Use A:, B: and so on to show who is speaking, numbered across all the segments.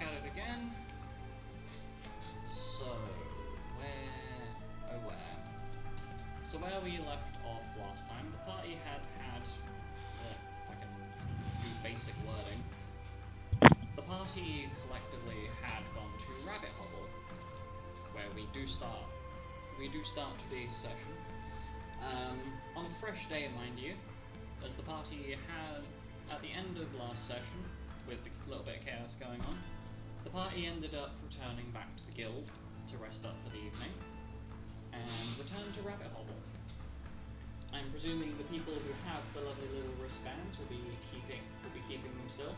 A: at it again. So, where? So where we left off last time, the party had if I can do basic wording, the party collectively had gone to Rabbit Hovel, where we do start today's session. On a fresh day, mind you, as the party had, at the end of last session, with a little bit of chaos going on, the party ended up returning back to the guild to rest up for the evening, and return to Rabbit Hovel. I'm presuming the people who have the lovely little wristbands will be keeping them still.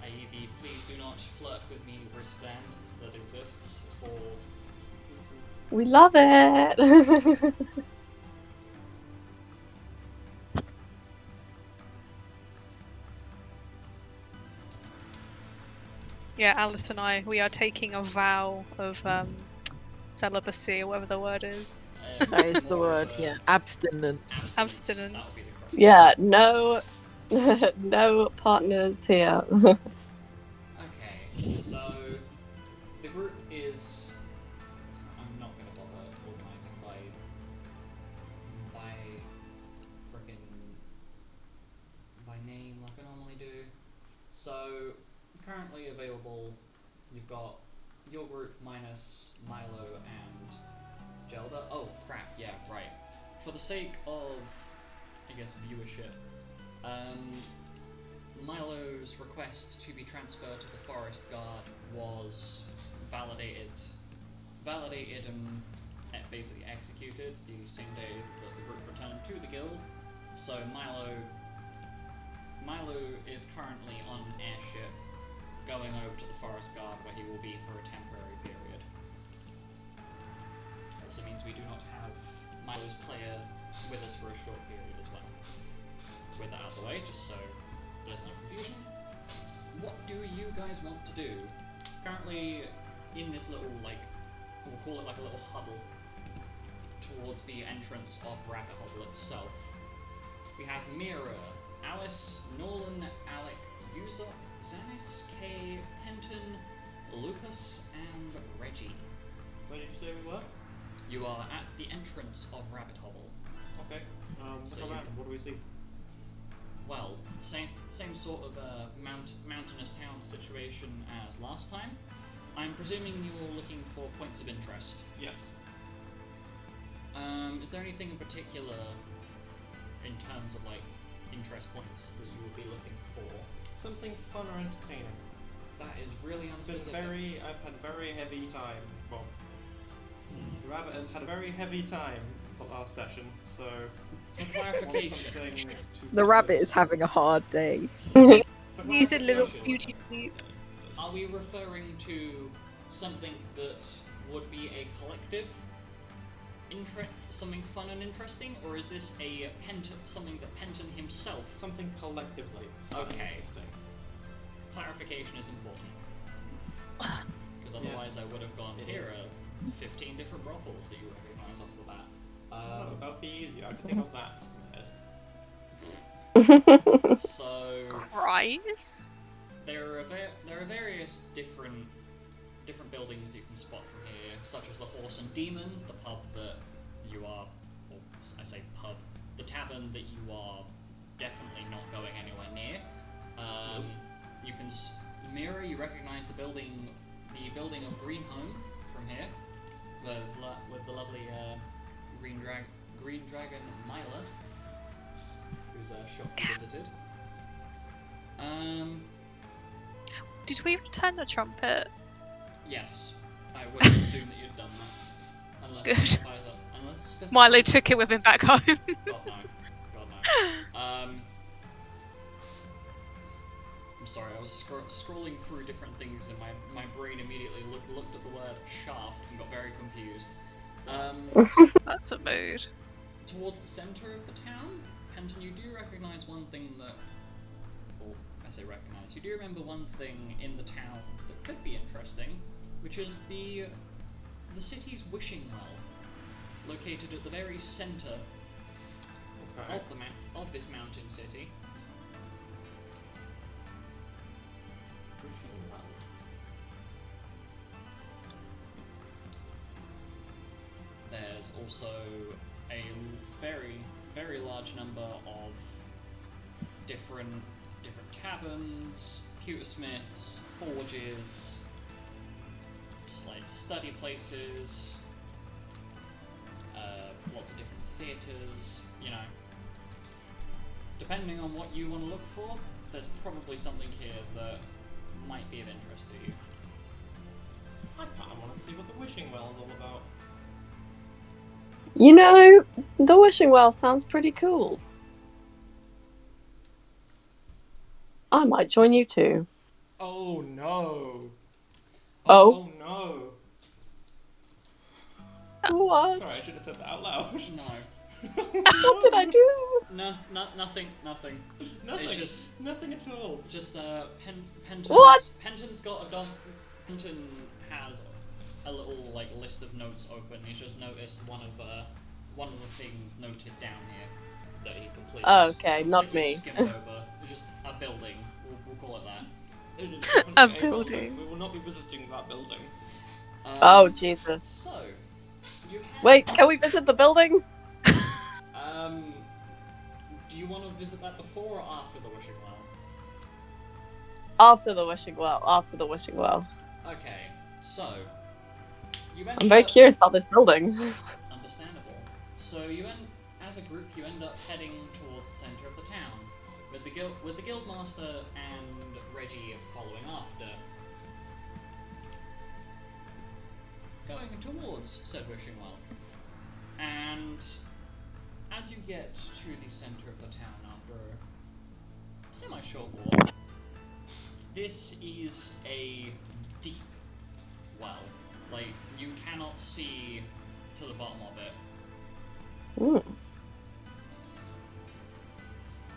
A: i.e. please do not flirt with me wristband that exists for...
B: We love it!
C: Yeah, Alice and I, we are taking a vow of celibacy, or whatever the word is.
D: That is the word, yeah. Abstinence.
C: Abstinence.
B: Yeah, no partners here.
A: Okay, so the group is... I'm not going to bother organising by name like I normally do. So, currently available, you've got your group minus Milo and Gelda. Oh crap, yeah, right. For the sake of, I guess, viewership, Milo's request to be transferred to the Forest Guard was validated and basically executed the same day that the group returned to the guild. So Milo is currently on an airship going over to the Forest Guard, where he will be for a temporary period. Also means we do not have Milo's player with us for a short period as well. With that out of the way, just so there's no confusion. What do you guys want to do? Currently, in this little, we'll call it like a little huddle towards the entrance of Rabbit Hovel itself, we have Mira, Alice, Nolan, Alec, Yusa, Zanis, Kay, Penton, Lupus, and Reggie.
E: Where did you say we were?
A: You are at the entrance of Rabbit Hovel.
E: Okay.
A: So
E: what do we see?
A: Well, same sort of mountainous town situation as last time. I'm presuming you're looking for points of interest.
E: Yes.
A: Is there anything in particular in terms of interest points that you would be looking for?
E: Something fun or entertaining.
A: That is really unspecific.
E: I've had very heavy time. Well, the rabbit has had a very heavy time for last session, so
A: For clarification,
D: The rabbit is having a hard day.
C: Needs a little beauty sleep.
A: Are we referring to something that would be a collective something fun and interesting, or is this something that Penton himself?
E: Something collectively.
A: Okay. Clarification is important. Because otherwise I would have gone, here are 15 different brothels that you recognise off the bat.
E: No, that would be easy. I could think of that.
A: So...
C: Cries?
A: There are various different buildings you can spot from here, such as the Horse and Demon, the pub that you are, or I say pub, the tavern that you are definitely not going anywhere near. You can Mirror. You recognise the building of Green Home from here, with the lovely Green Dragon Myla, who's a shop we visited.
C: Did we return the trumpet?
A: Yes, I would assume that you'd done that. Unless
C: Good. Milo took it with him back home.
A: God no. I'm sorry, I was scrolling through different things and my brain immediately looked at the word shaft and got very confused.
C: That's a mood.
A: Towards the centre of the town, Penton, you do recognise one thing that... Well, I say recognise. You do remember one thing in the town that could be interesting, which is the city's wishing well, located at the very centre of this mountain city.
E: Wishing well.
A: There's also a very, very large number of different taverns, pewtersmiths, forges, like study places, lots of different theatres, you know. Depending on what you want to look for, there's probably something here that might be of interest to you.
E: I kind of want to see what the wishing well is all about.
B: You know, the wishing well sounds pretty cool. I might join you too.
E: Oh no!
B: Oh.
E: Oh no!
B: What?
E: Sorry, I should have said that out loud.
A: No.
B: What did I do?
A: No, nothing.
E: Nothing.
A: It's just
E: nothing at all.
A: Just Penton's.
B: What?
A: Penton's got a dog. Penton has a little like list of notes open. He's just noticed one of the things noted down here that he completely.
B: Oh, okay, not
A: completely
B: me.
A: Skimmed over. Just a building. We'll call it that.
E: It is
C: A
E: definitely
C: building.
E: We will not be visiting that building.
B: Oh, Jesus.
A: So, you have,
B: Wait, can we visit the building?
A: do you want to visit that before or after the wishing well?
B: After the wishing well. After the wishing well.
A: Okay, so you
B: I'm very curious about this building.
A: Understandable. So as a group, you end up heading towards the center of the town, with the guildmaster and Reggie following after, going towards said wishing well. And as you get to the center of the town after a semi-short walk, this is a deep well. Like, you cannot see to the bottom of it.
B: Ooh.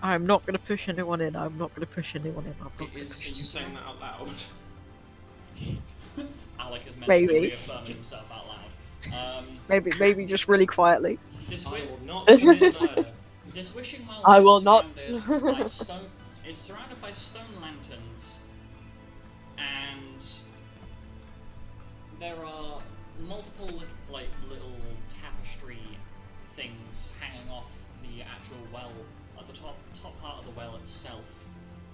D: I'm not going to push anyone in. I'm not going to push anyone in. I'm not
A: It
D: gonna
A: is
D: push
E: Are you saying that out loud?
A: Alec is meant
D: Maybe.
A: to be reaffirming himself out loud.
D: Maybe just really quietly.
A: This
E: I
A: wi-
E: will not commit murder.
A: This wishing well
B: I
A: is
B: will not.
A: surrounded by stone. It's surrounded by stone lanterns, and there are multiple little tapestry things hanging off the actual well at the top part of the well itself,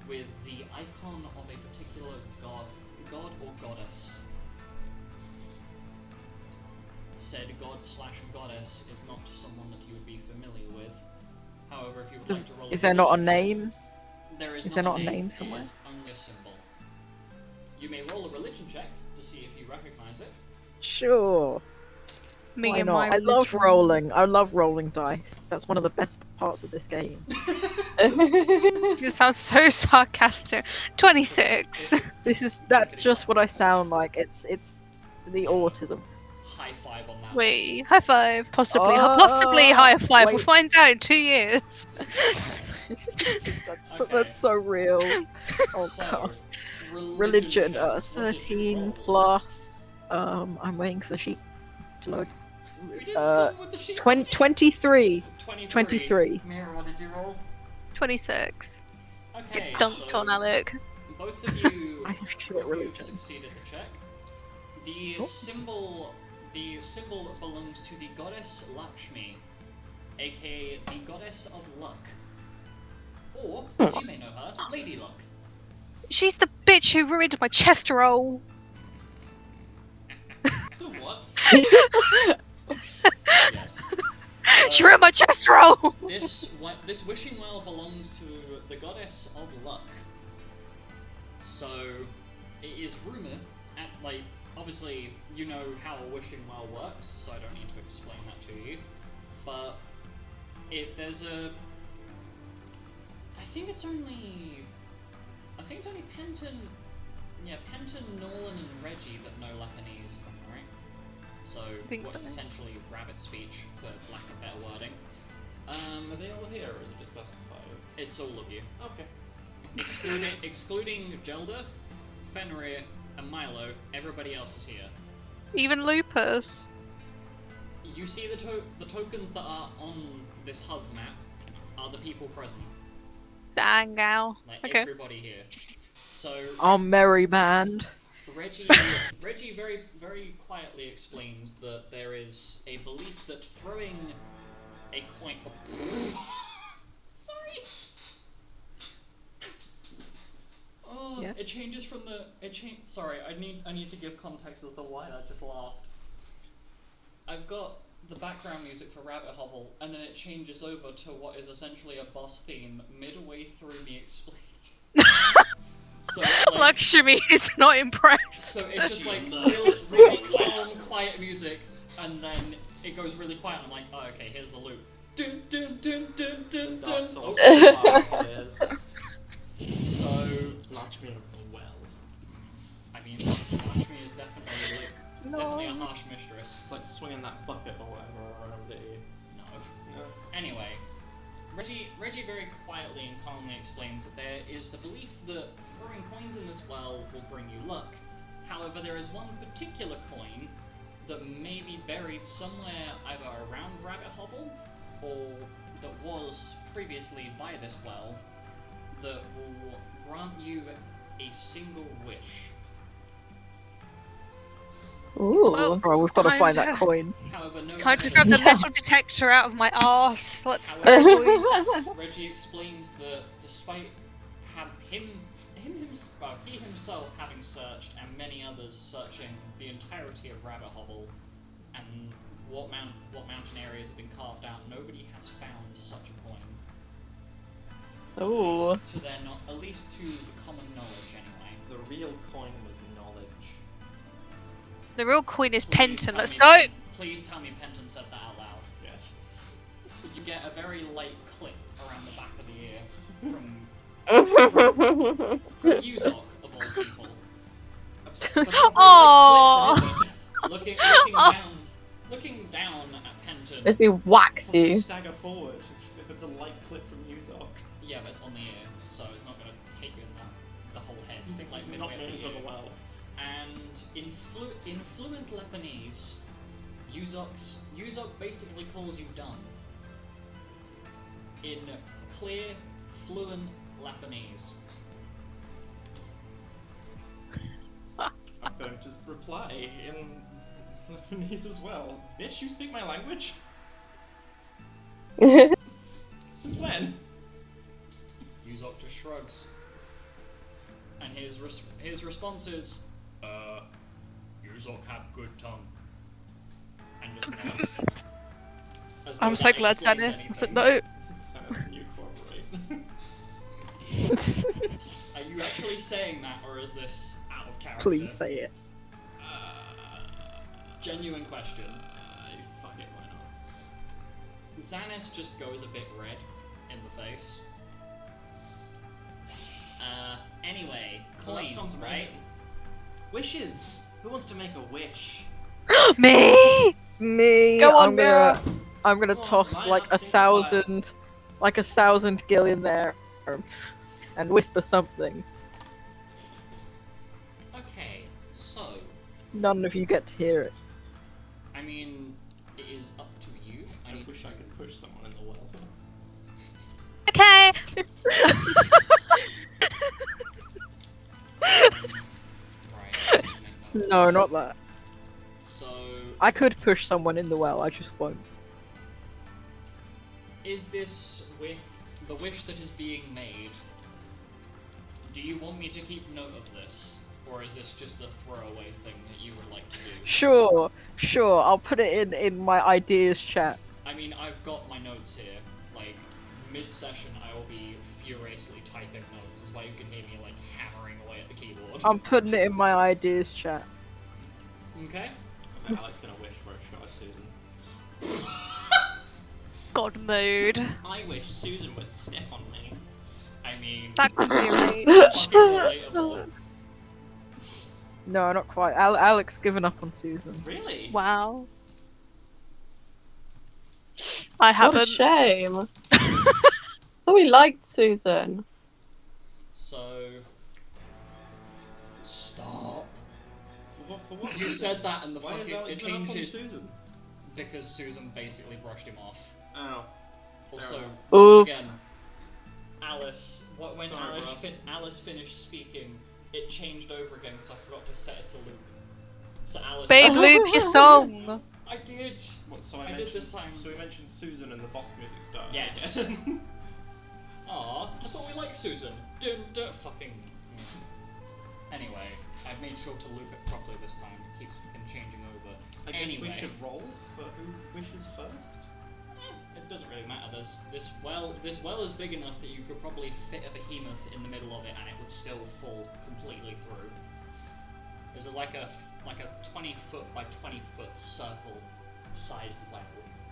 A: with the icon of a particular god or goddess. Said god/goddess is not someone that you would be familiar with. However, if you would like to roll
D: Is there not a
A: religion check,
D: name?
A: there is
D: Is there not a
A: name,
D: name somewhere?
A: It is only a symbol. You may roll a religion check to see if you recognize it.
D: Sure.
C: Me
D: Why
C: and
D: not?
C: my
D: I love
C: religion.
D: rolling. I love rolling dice. That's one of the best parts of this game.
C: You sound so sarcastic. 26.
D: That's just what I sound like. It's the autism.
A: High five on that.
C: Wait, high five. Possibly
D: Oh,
C: high five. We'll
D: wait.
C: find out in 2 years.
D: That's
A: Okay.
D: that's so real. Oh
A: So,
D: god.
A: religion
D: Religion,
A: checks. What did you
D: 13
A: roll?
D: plus. I'm waiting for the sheet to load.
A: We didn't come with the sheet.
D: 23.
A: 23.
D: 23.
A: Mira, what did you roll?
C: 26.
A: Okay,
C: Get dunked
A: so
C: on, Alec.
A: both of you
D: I have shit
A: both of you
D: religion.
A: succeeded the check. The
D: Oh.
A: symbol belongs to the goddess Lakshmi, aka the goddess of luck. Or, as you may know her, Lady Luck.
C: She's the bitch who ruined my chest roll.
E: The what?
A: Yes.
C: She ruined my chest roll.
A: This wishing well belongs to the goddess of luck. So, it is rumored, obviously, you know how a wishing well works, so I don't need to explain that to you. But I think it's only Penton, Nolan, and Reggie that know Lapinese, if I'm right. So,
C: think
A: what's
C: so.
A: essentially rabbit speech, for lack of better wording.
E: Are they all here, or is it just us five?
A: It's all of you.
E: Okay.
A: Excluding Gelda, Fenrir, and Milo, everybody else is here.
C: Even Lupus.
A: You see the tokens that are on this hub map are the people present.
C: Dang gal.
A: Like
C: Okay.
A: everybody here. So
D: Our merry band.
A: Reggie very, very quietly explains that there is a belief that throwing a coin. Sorry. Oh,
D: Yes?
A: it changes from the Sorry, I need to give context as to why I just laughed. I've got the background music for Rabbit Hovel, and then it changes over to what is essentially a boss theme midway through me explaining. So it's like,
C: Lakshmi is not impressed.
A: so it's just like really calm, quiet music, and then it goes really quiet. I'm like, oh, okay, here's the loop. Dun dun dun dun dun dun.
E: Dark Souls
A: Oh.
E: players.
A: So
E: Lakshmi of the well.
A: I mean, Lakshmi is definitely a harsh mistress.
E: It's like swinging that bucket or whatever around it.
A: No.
E: No.
A: Anyway, Reggie very quietly and calmly explains that there is the belief that throwing coins in this well will bring you luck. However, there is one particular coin that may be buried somewhere either around Rabbit Hovel or that was previously by this well that will grant you a single wish.
B: Ooh.
C: Well,
D: Right, we've got to
C: Time
D: find
C: to-
D: that coin.
A: However, no
C: Time to
A: evidence-
C: grab the metal detector out of my arse. Let's go.
A: Reggie explains that despite he himself having searched and many others searching the entirety of Rabbit Hovel and what mountain areas have been carved out, nobody has found such a coin.
B: Ooh.
A: At least to the common knowledge, anyway.
E: The real coin was knowledge.
C: The real queen is
A: Please
C: Penton.
A: tell
C: Let's
A: me-
C: go.
A: Please tell me Penton said that out loud.
E: Yes.
A: You get a very light clip around the back of the ear from Yuzok, of all people.
C: Aww.
A: Looking down at Penton.
B: As he whacks you.
E: Stagger forward if it's a light clip from Yuzok.
A: Yeah, but it's on the ear, so it's not going to hit you in the whole head. You think like midway
E: Not
A: up
E: me
A: the
E: into
A: ear.
E: the well.
A: And in fluent Lebanese, Yuzok basically calls you dumb. In clear, fluent Lebanese.
E: I'm going to reply in Lebanese as well. Bitch, you speak my language? Since when?
A: Yuzok just shrugs. And his response is, Yuzok have good tongue. And just nods. As though
C: I'm so
A: that
C: glad
A: explains
C: Zanis said
A: anything.
C: no.
E: Sanus, can you cooperate?
A: Are you actually saying that, or is this out of character?
D: Please say it.
A: Genuine question.
E: Fuck it, why not?
A: Zanis just goes a bit red in the face. Anyway,
E: Well, that's
A: coins, right?
E: confirmation. Wishes! Who wants to make a wish?
C: Me.
D: Me.
B: Go on,
D: I'm
B: Mira.
D: gonna
E: Come on,
D: toss
E: line
D: like
E: up,
D: a
E: single file.
D: thousand gil in there, and whisper something.
A: Okay, so,
D: None of you get to hear it.
A: I mean, it is up to you.
E: I wish I could push someone in the well.
C: Okay.
A: Right.
D: No, not that.
A: So,
D: I could push someone in the well. I just won't.
A: is this the wish that is being made? Do you want me to keep note of this, or is this just a throwaway thing that you would like to do?
D: Sure. I'll put it in my ideas chat.
A: I mean, I've got my notes here. Like, mid-session, I will be furiously typing notes. That's why you can hear me, like, hammering away at the keyboard.
D: I'm putting it in my ideas chat.
A: Okay.
E: Alex gonna wish for a shot at Susan.
C: God mood.
E: I wish Susan would step on me.
A: I mean,
C: That could be right.
A: fucking relatable.
D: No, not quite. Alex given up on Susan.
E: Really?
C: Wow. I
B: What a
C: haven't.
B: shame. Oh, we liked Susan.
A: So, stop.
E: For what?
A: You said that and the
E: Why is
A: fucking
E: Alex
A: it
E: given up
A: changed
E: on
A: it
E: Susan?
A: because Susan basically brushed him off.
E: Oh.
A: Also,
E: enough.
A: once
B: Oof.
A: again, Alice, when
E: Sorry,
A: Alice finished speaking, it changed over again because I forgot to set it to loop. So Alice.
C: Babe, loop your song.
A: I did.
E: What, so
A: I did this time.
E: So we mentioned Susan and the boss music star.
A: Yes.
E: again.
A: Aw, I thought we liked Susan. Don't fucking. Anyway, I've made sure to loop it properly this time. It keeps fucking changing over.
E: I guess
A: Anyway.
E: we should roll for who wishes first.
A: It doesn't really matter. This well is big enough that you could probably fit a behemoth in the middle of it and it would still fall completely through. This is like a 20-foot by 20-foot circle sized well.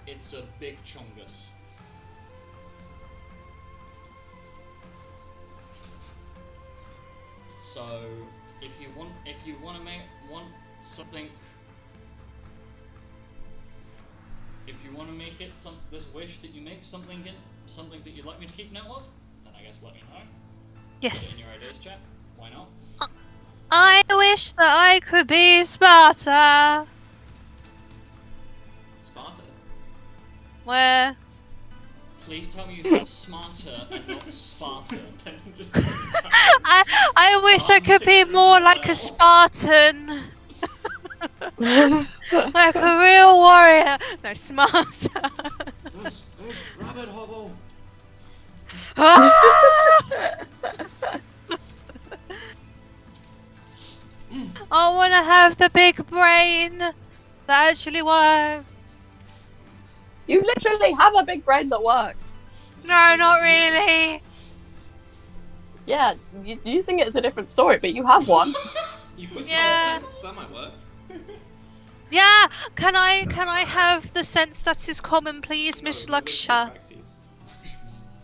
A: It's a big chungus. So if you want something. If you want to make it this wish that you make something that you'd like me to keep note of, then I guess let me know.
C: Yes.
A: Put it in your ideas chat. Why not?
C: I wish that I could be Sparta.
E: Sparta.
C: Where?
A: Please tell me you said smarter and not Sparta.
C: I wish I could be more like a Spartan. Like a real warrior. No, smarter.
E: Rabbit hobo.
C: I want to have the big brain that actually works.
B: You literally have a big brain that works.
C: No, not really.
B: Yeah, using it is a different story, but you have one.
E: You put
C: Yeah.
E: sense, that might work.
C: Yeah, can I have the sense that is common, please, Miss
E: No,
C: Luxia?
E: Vaxes.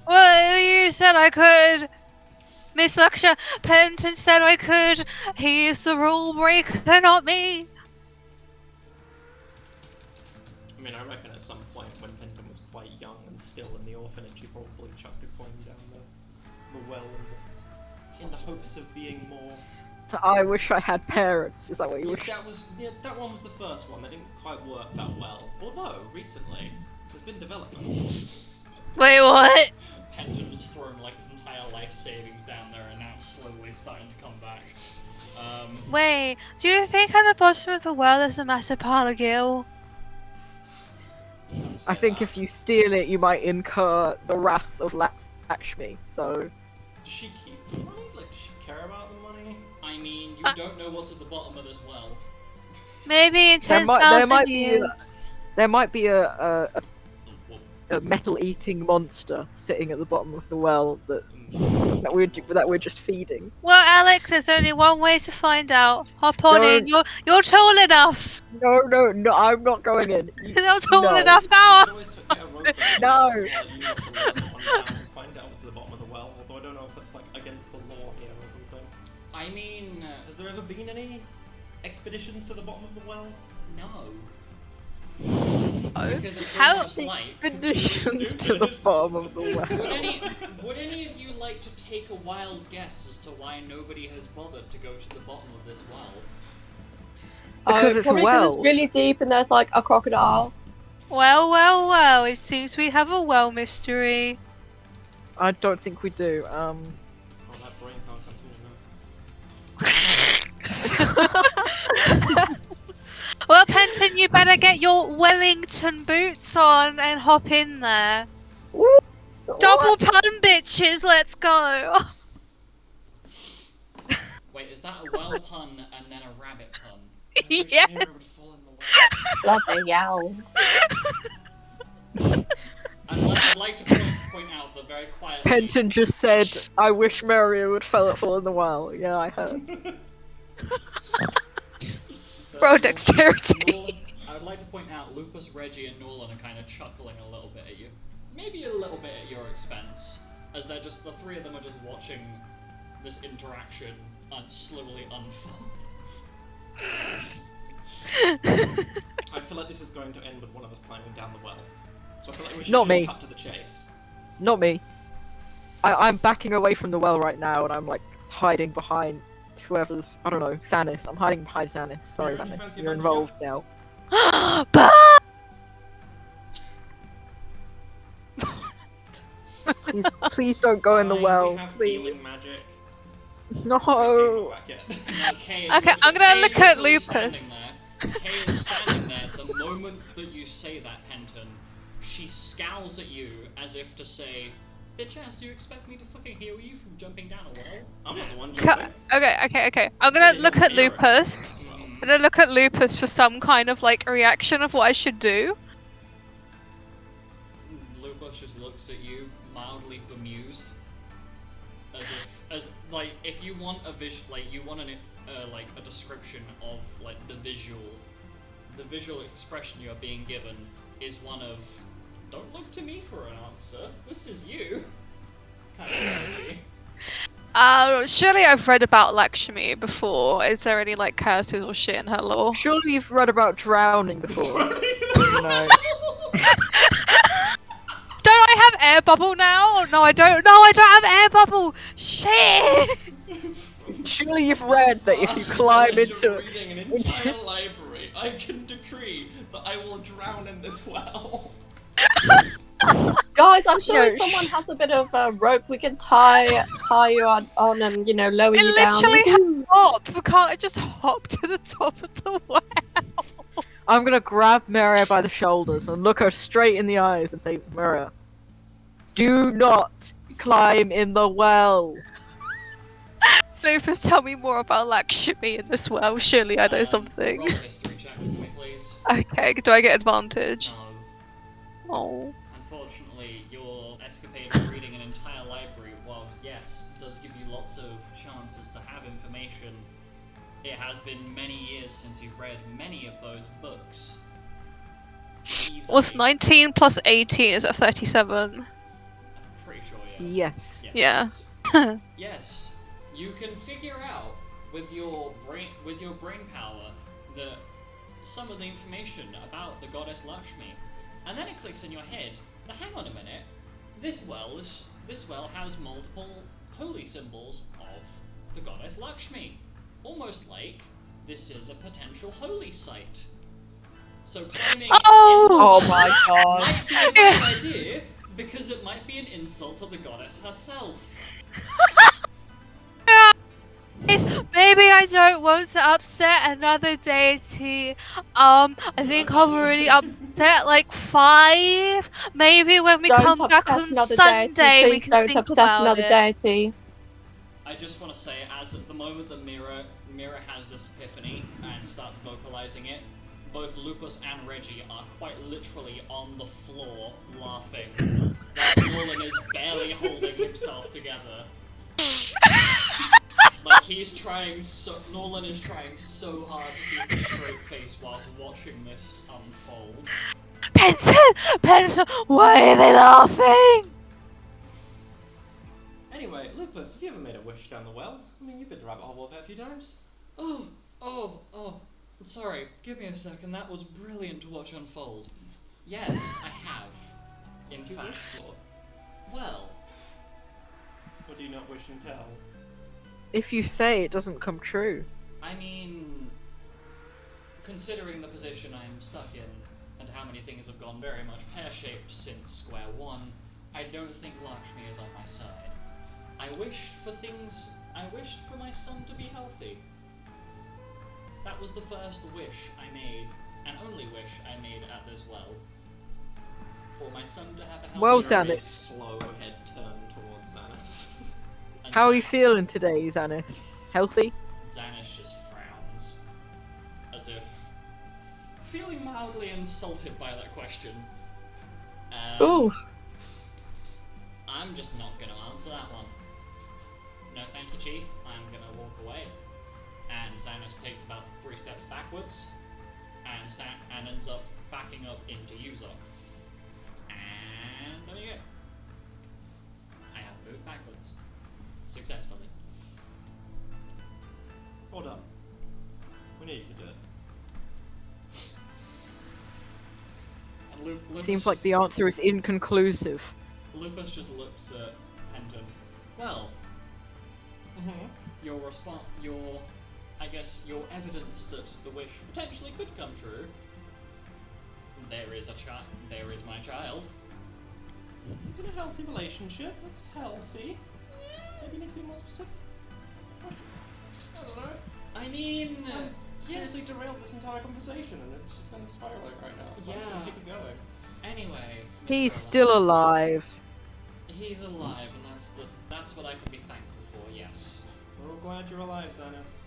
C: Well, you said I could. Miss Luxia, Penton said I could. He is the rule breaker, not me.
E: I mean, I reckon at some point when Penton was quite young and still in the orphanage, he probably chucked a coin down the well in the hopes of being more.
D: So I wish I had parents. Is that what you wish?
E: That one was the first one. That didn't quite work that well. Although recently, there's been developments.
C: Wait, what?
A: Penton was throwing like his entire life savings down there and now it's slowly starting to come back.
C: Wait, do you think at the bottom of the well there's a massive pile of gil?
D: I think if you steal it, you might incur the wrath of Lakshmi. So
E: Does she keep the money? Like, does she care about the money?
A: I mean, you don't know what's at the bottom of this well.
C: Maybe in
D: there might
C: 10,000
D: be
C: years.
D: there might be a metal-eating monster sitting at the bottom of the well that we're just feeding.
C: Well, Alex, there's only one way to find out. Hop on in.
D: Don't-
C: You're tall enough.
D: No, I'm not going in.
C: You're not tall
D: No.
C: enough
E: You
C: now.
E: can always get a rope and
D: No.
E: just, like, use it to lower someone down and find out what's at the bottom of the well. Although I don't know if that's like against the law here or something.
A: I mean,
E: Has there ever been any expeditions to the bottom of the well?
A: no.
C: Oh.
A: Because it's
C: How-
A: almost light.
D: Expeditions to the bottom of the well.
A: Would any of you like to take a wild guess as to why nobody has bothered to go to the bottom of this well?
D: Because it's a
B: probably 'cause
D: well.
B: it's really deep and there's like a crocodile.
C: Well. It seems we have a well mystery.
D: I don't think we do.
E: Oh, that brain can't consume enough.
C: Well, Penton, you better get your Wellington boots on and hop in there.
B: Woo!
C: Double pun, bitches. Let's go.
A: Wait, is that a well pun and then a rabbit pun?
C: Yes.
E: Mira would fall in the well.
B: Bloody yell.
A: I'd like to point out the very quiet.
D: Penton just said, "I wish Mario would fall in the well." Yeah, I heard.
C: Bro, dexterity.
A: I would like to point out Lupus, Reggie, and Nolan are kind of chuckling a little bit at you. Maybe a little bit at your expense, as the three of them are just watching this interaction slowly unfold.
E: I feel like this is going to end with one of us climbing down the well. So I feel like we should
D: Not
E: just
D: me.
E: cut to the chase.
D: Not me. I'm backing away from the well right now, and I'm like hiding behind whoever's, I don't know, Sanis. I'm hiding behind Sanis. Sorry,
E: Yeah, do you
D: Sanis,
E: fancy
D: you're
E: a
D: involved now.
C: But
D: Please don't go in the
E: Fine,
D: well,
E: we have
D: please.
E: healing magic.
D: No.
E: Okay, he's not back yet.
A: No, Kay is
C: Okay, I'm
A: literally-
C: gonna
A: Kay is
C: look at
A: literally
C: Lupus.
A: standing there. Kay is standing there the moment that you say that, Penton. She scowls at you as if to say, bitch ass, do you expect me to fucking heal you from jumping down a well?
E: I'm not the one
C: Ca-
E: jumping.
C: Okay. I'm gonna
E: Yeah,
C: look
E: you're
C: at
E: Mira.
C: Lupus.
A: Mhm.
C: I'm gonna look at Lupus for some kind of like reaction of what I should do.
A: Lupus just looks at you, mildly bemused, as if you want a you want a description of like the visual expression you're being given is one of, don't look to me for an answer. This is you. Kind of energy.
C: Surely I've read about Lakshmi before. Is there any like curses or shit in her lore?
D: Surely you've read about drowning before. You know.
C: Don't I have air bubble now? No, I don't. No, I don't have air bubble. Shit.
D: Surely you've read that if you climb into
E: reading an entire library, I can decree that I will drown in this well.
B: Guys, I'm sure
D: No,
B: someone has a bit of rope we can tie you on and lower you
C: I
B: down.
C: literally have
B: Woohoo!
C: hop. Can't I just hop to the top of the well?
D: I'm gonna grab Maria by the shoulders and look her straight in the eyes and say, Maria, do not climb in the well.
C: Lupus, tell me more about Lakshmi in this well. Surely I know something.
A: Roll a history check for me, please.
C: Okay, do I get advantage?
A: No.
C: Oh.
A: Unfortunately, your escapade of reading an entire library, while yes, does give you lots of chances to have information, it has been many years since you've read many of those books.
C: What's
A: Easily.
C: 19 plus 18? Is that 37?
A: I'm pretty sure, yeah.
D: Yes.
A: Yes,
C: Yeah.
A: yes. Yes. You can figure out with your brain power that some of the information about the goddess Lakshmi, and then it clicks in your head. Now hang on a minute. This well has multiple holy symbols of the goddess Lakshmi, almost like this is a potential holy site. So climbing
C: Oh!
B: Oh my god.
A: might be a bad idea because it might be an insult to the goddess herself.
C: Maybe I don't want to upset another deity. I think I've already upset like 5. Maybe when we
B: Don't
C: come back
B: upset
C: on
B: another
C: Sunday,
B: deity.
C: we
B: Please
C: can
B: don't
C: think
B: upset
C: about
B: another
C: it.
B: deity.
A: I just want to say, as at the moment that Mira has this epiphany and starts vocalizing it, both Lucas and Reggie are quite literally on the floor laughing. Whilst Nolan is barely holding himself together. Like Nolan is trying so hard to keep a straight face whilst watching this unfold.
C: Penton, why are they laughing?
E: Anyway, Lupus, have you ever made a wish down the well? I mean, you've been to Rabbit Hole a fair few times.
A: Oh, sorry, give me a second, that was brilliant to watch unfold. Yes, I have. In
E: What do you
A: fact,
E: wish for?
A: well,
E: What do you not wish and tell?
D: If you say it doesn't come true.
A: I mean, considering the position I'm stuck in, and how many things have gone very much pear-shaped since square one, I don't think Lakshmi is on my side. I wished for my son to be healthy. That was the first wish I made, and only wish I made at this well. For my son to have a healthy
D: Well,
E: You're a very
D: Xanis.
E: slow head turn towards Xanis.
A: and
D: How are you
A: Xan-
D: feeling today, Xanis? Healthy?
A: Xanis just frowns, as if feeling mildly insulted by that question.
B: Ooh.
A: I'm just not going to answer that one. No, thank you, Chief. I'm going to walk away. And Xanis takes about 3 steps backwards, and ends up backing up into Yuzok. And there you go. I have moved backwards. Successfully.
E: Hold on. We knew you could do it.
A: And Lupus
D: Seems like the
A: just-
D: answer is inconclusive.
A: Lupus just looks at Penton. Well, your evidence that the wish potentially could come true. There is my child.
E: It's in a healthy relationship. It's healthy. Maybe you need to be more specific. What? I don't know.
A: I mean,
E: Seriously
A: yes.
E: derailed this entire conversation, and it's just kind of spiraling right now. So I'm
A: Yeah.
E: gonna keep it going.
A: Anyway,
D: He's
A: Mr.
D: still
A: Eleven.
D: alive.
A: He's alive, and that's what I can be thankful for. Yes.
E: We're all glad you're alive, Xanis.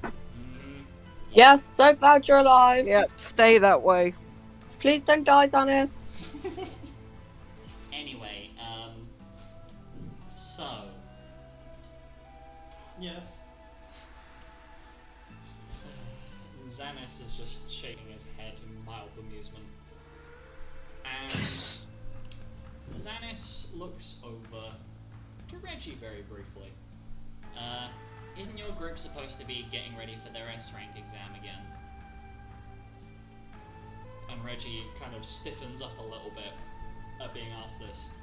A: Mm,
B: Yes, so glad you're alive.
D: Yep, stay that way.
B: Please don't die, Xanis.
A: Anyway, so
E: Yes.
A: Xanis is just shaking his head in mild amusement. And Xanis looks over to Reggie very briefly. Isn't your group supposed to be getting ready for their S rank exam again? And Reggie kind of stiffens up a little bit at being asked this.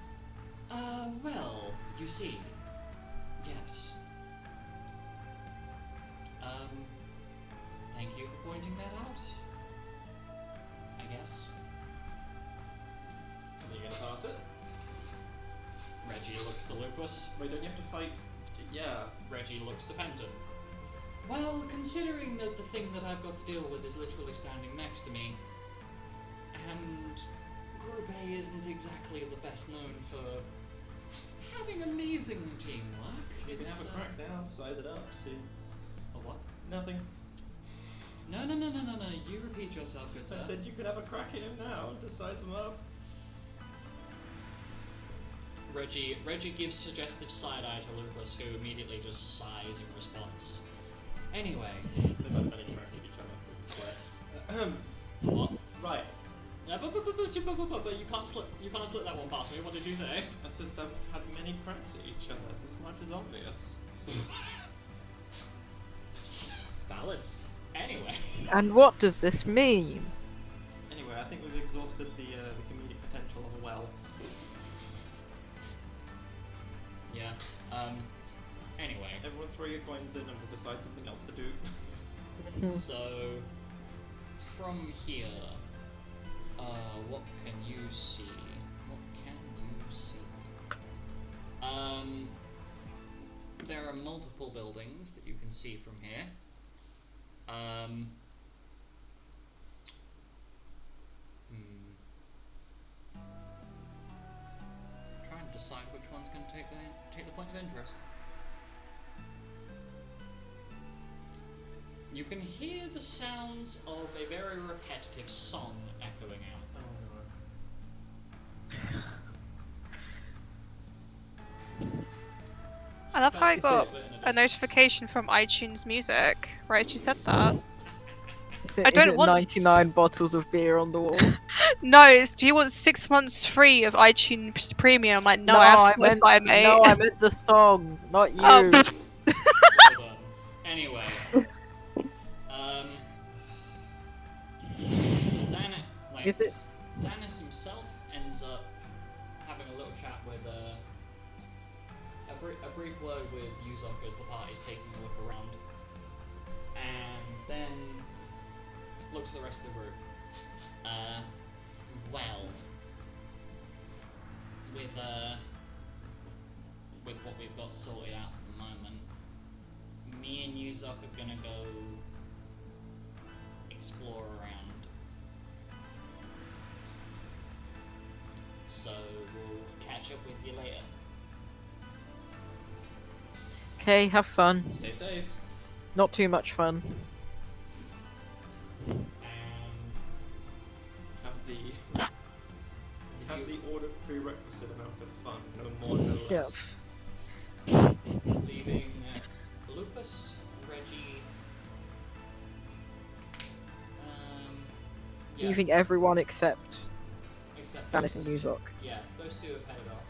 A: Well, you see, yes. Thank you for pointing that out. I guess.
E: Are you gonna pass it?
A: Reggie looks to Lupus.
E: Wait, don't you have to fight? Yeah.
A: Reggie looks to Penton. Well, considering that the thing that I've got to deal with is literally standing next to me, and Group A isn't exactly the best known for having amazing teamwork.
E: You can
A: It's
E: have a crack now. Size it up. See.
A: a what?
E: Nothing.
A: No. You repeat yourself, good sir.
E: I said you could have a crack at him now to size him up.
A: Reggie gives suggestive side eye to Lupus, who immediately just sighs in response. Anyway,
E: They both had interacted with each other with the square.
A: what?
E: Right.
A: But you can't slip that one past me. What did you say?
E: I said they've had many cracks at each other. This much is obvious.
A: Valid. Anyway.
D: And what does this mean?
E: Anyway, I think we've exhausted the comedic potential of a well.
A: Yeah. Anyway.
E: Everyone throw your coins in and we'll decide something else to do.
A: So, from here, what can you see? What can you see? There are multiple buildings that you can see from here. Trying to decide which one's going to take the point of interest. You can hear the sounds of a very repetitive song echoing out.
E: Oh
C: I love how I
A: Is
C: got
A: it in
C: a
A: distance?
C: notification from iTunes Music right as you said that.
D: Is it,
C: I don't
D: is it
C: want
D: 99 bottles of beer on the wall?
C: No, it's, do you want 6 months free of iTunes Premium? I'm like, no, I have Spotify, mate.
D: No, I meant the song, not you.
C: Oh,
A: Well done. Anyway,
D: Is it-
A: Xanis himself ends up having a little chat with a brief word with Yuzok as the party's taking a look around, and then looks at the rest of the group. Well, with what we've got sorted out at the moment, me and Yuzok are gonna go explore around. So we'll catch up with you later.
D: Okay, have fun.
E: Stay safe.
D: Not too much fun.
A: And
E: Have the ordered prerequisite amount of fun, no more, no
D: Yep.
E: less.
A: leaving Lupus, Reggie, yeah,
D: Leaving everyone except
A: except
D: Xanis and Yuzok.
A: yeah, those two have headed off.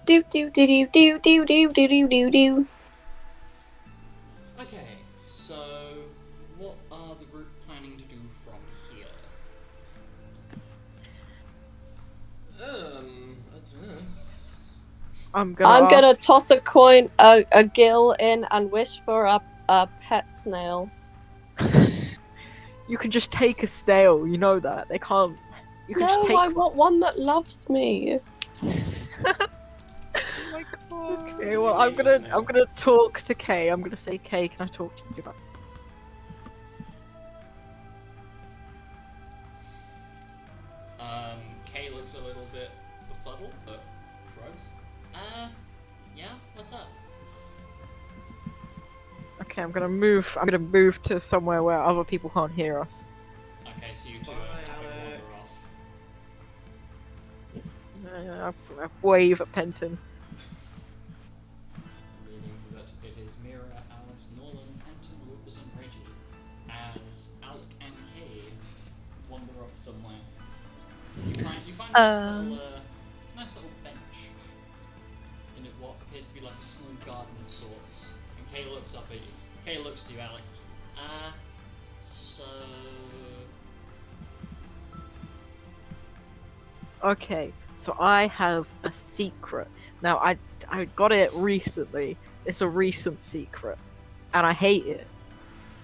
B: Do do do do do do do do do do do.
A: Okay, so what are the group planning to do from here?
D: I'm
B: I'm
D: gonna
B: gonna toss a coin, a gill in, and wish for a pet snail.
D: ask. You can just take a snail. You know that they can't. You can just
B: No,
D: take.
B: I want one that loves me.
C: Oh my god.
D: Okay, well, I'm gonna talk to Kay. I'm gonna say, Kay, can I talk to you about?
A: Kay looks a little bit befuddled, but shrugs. Yeah, what's up?
D: Okay, I'm gonna move. I'm gonna move to somewhere where other people can't hear us.
A: Okay, so you two
E: Bye,
A: wander off.
D: I wave at Penton.
A: Meaning that it is Mira, Alice, Nolan, Penton, Lucas, and Reggie, as Alec and Kay wander off somewhere. You find nice little bench in what appears to be like a small garden of sorts. And Kay looks up at you. Kay looks to you, Alec. So
D: Okay, so I have a secret. Now, I got it recently. It's a recent secret, and I hate it.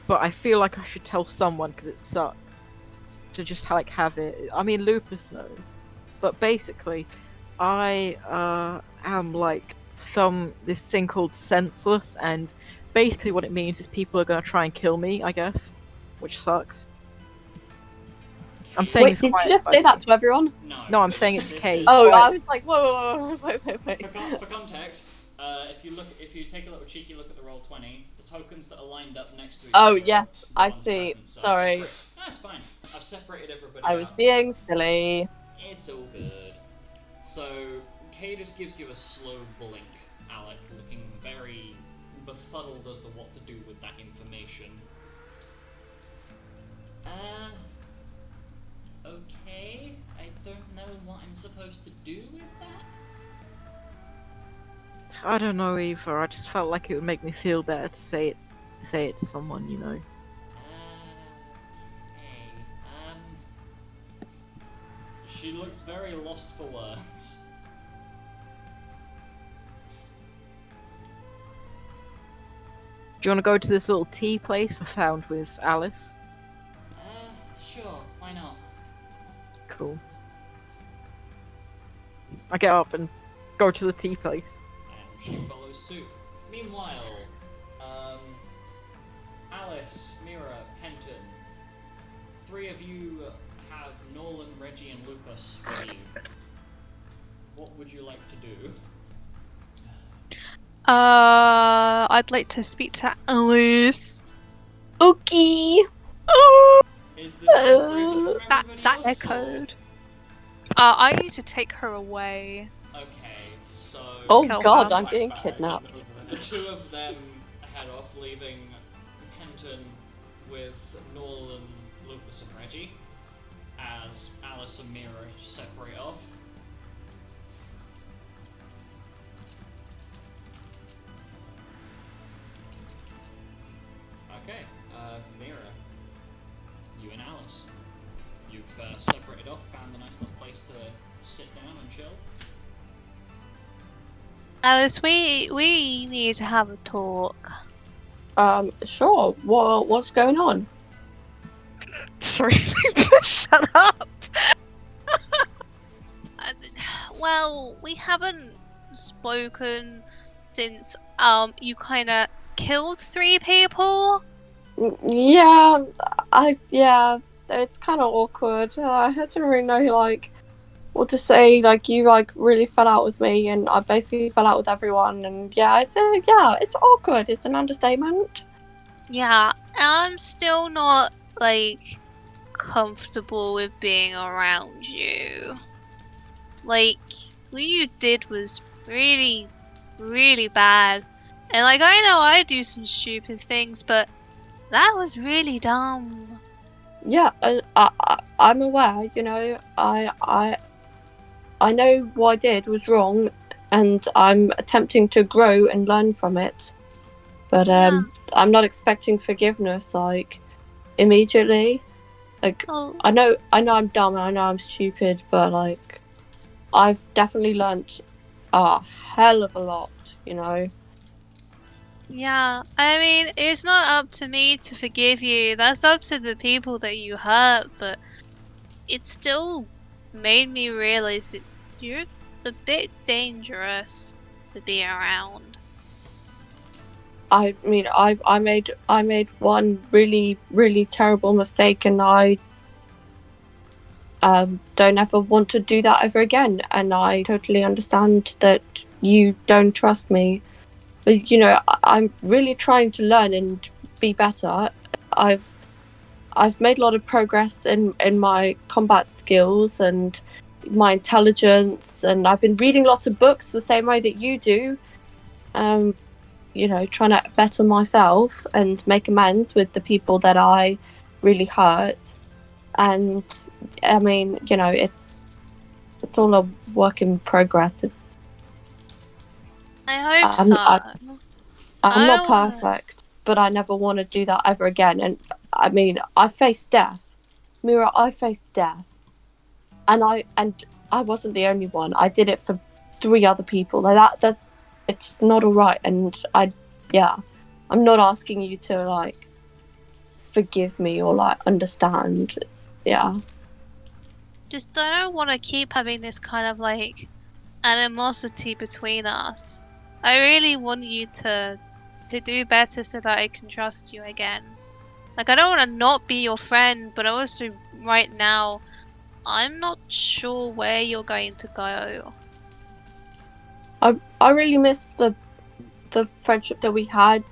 D: But I feel like I should tell someone because it sucks to just like have it. I mean, Lupus knows, but basically, I am like this thing called senseless, and basically what it means is people are gonna try and kill me, I guess, which sucks. I'm saying
B: Wait,
D: this
B: did you
D: quiet,
B: just
D: by
B: say
D: the
B: that
D: way.
B: to everyone?
D: No, I'm saying it to
A: this
D: Kay.
A: is-
B: Oh,
D: Quiet.
B: I was like, whoa, wait.
A: if you take a little cheeky look at the roll 20, the tokens that are lined up next to each
B: Oh,
A: other.
B: yes,
A: the
B: I
A: ones
B: see.
A: present, so
B: Sorry.
A: That's fine. I've separated everybody
B: I was
A: out.
B: being silly.
A: It's all good. So, Kay just gives you a slow blink, Alec, looking very befuddled as to what to do with that information. Okay. I don't know what I'm supposed to do with that.
D: I don't know either. I just felt like it would make me feel better to say it to someone, you know.
A: Okay. She looks very lost for words.
D: Do you want to go to this little tea place I found with Alice?
A: Sure, why not?
D: Cool. I get up and go to the tea place.
A: And she follows suit. Meanwhile, Alice, Mira, Penton, three of you have Nolan, Reggie, and Lupus with you. What would you like to do?
C: I'd like to speak to Alice.
B: Okay.
A: Is this separated from
C: That
A: everybody else, or-
C: echoed. I need to take her away.
A: Okay, so
B: Oh
C: Kill
B: god,
C: her.
B: I'm being
E: Back
B: kidnapped.
A: the two of them head off, leaving Penton with Nolan, Lupus, and Reggie, as Alice and Mira separate off. Okay, Mira, you and Alice, you've separated off, found a nice little place to sit down and chill.
C: Alice, we need to have a talk.
B: Sure. What's going on?
C: Sorry, shut up. Well, we haven't spoken since you kind of killed 3 people.
B: Yeah, yeah, it's kind of awkward. I didn't really know like what to say. Like you like really fell out with me, and I basically fell out with everyone. And yeah, it's awkward. It's an understatement.
C: Yeah, I'm still not like comfortable with being around you. Like what you did was really, really bad. And like I know I do some stupid things, but that was really dumb.
B: Yeah, I'm aware. You know, I know what I did was wrong, and I'm attempting to grow and learn from it. But
C: Yeah.
B: I'm not expecting forgiveness like immediately. Like
C: Oh,
B: I know I'm dumb and I know I'm stupid, but like I've definitely learnt a hell of a lot, you know.
C: Yeah, I mean, it's not up to me to forgive you. That's up to the people that you hurt, but it still made me realize that you're a bit dangerous to be around.
B: I mean, I made one really, really terrible mistake, and I don't ever want to do that ever again. And I totally understand that you don't trust me. But, you know, I'm really trying to learn and be better. I've made a lot of progress in my combat skills and my intelligence, and I've been reading lots of books the same way that you do. You know, trying to better myself and make amends with the people that I really hurt. And I mean, you know, it's all a work in progress. It's
C: I hope
B: I'm,
C: so.
B: I'm
C: I
B: not
C: don't wanna-
B: perfect, but I never want to do that ever again. And I mean, I faced death. Mira, I faced death. And I wasn't the only one. I did it for 3 other people. Like that's it's not all right. And I'm not asking you to like forgive me or like understand.
C: Just I don't want to keep having this kind of like animosity between us. I really want you to do better so that I can trust you again. Like, I don't want to not be your friend, but also right now I'm not sure where you're going to go.
B: I really miss the friendship that we had.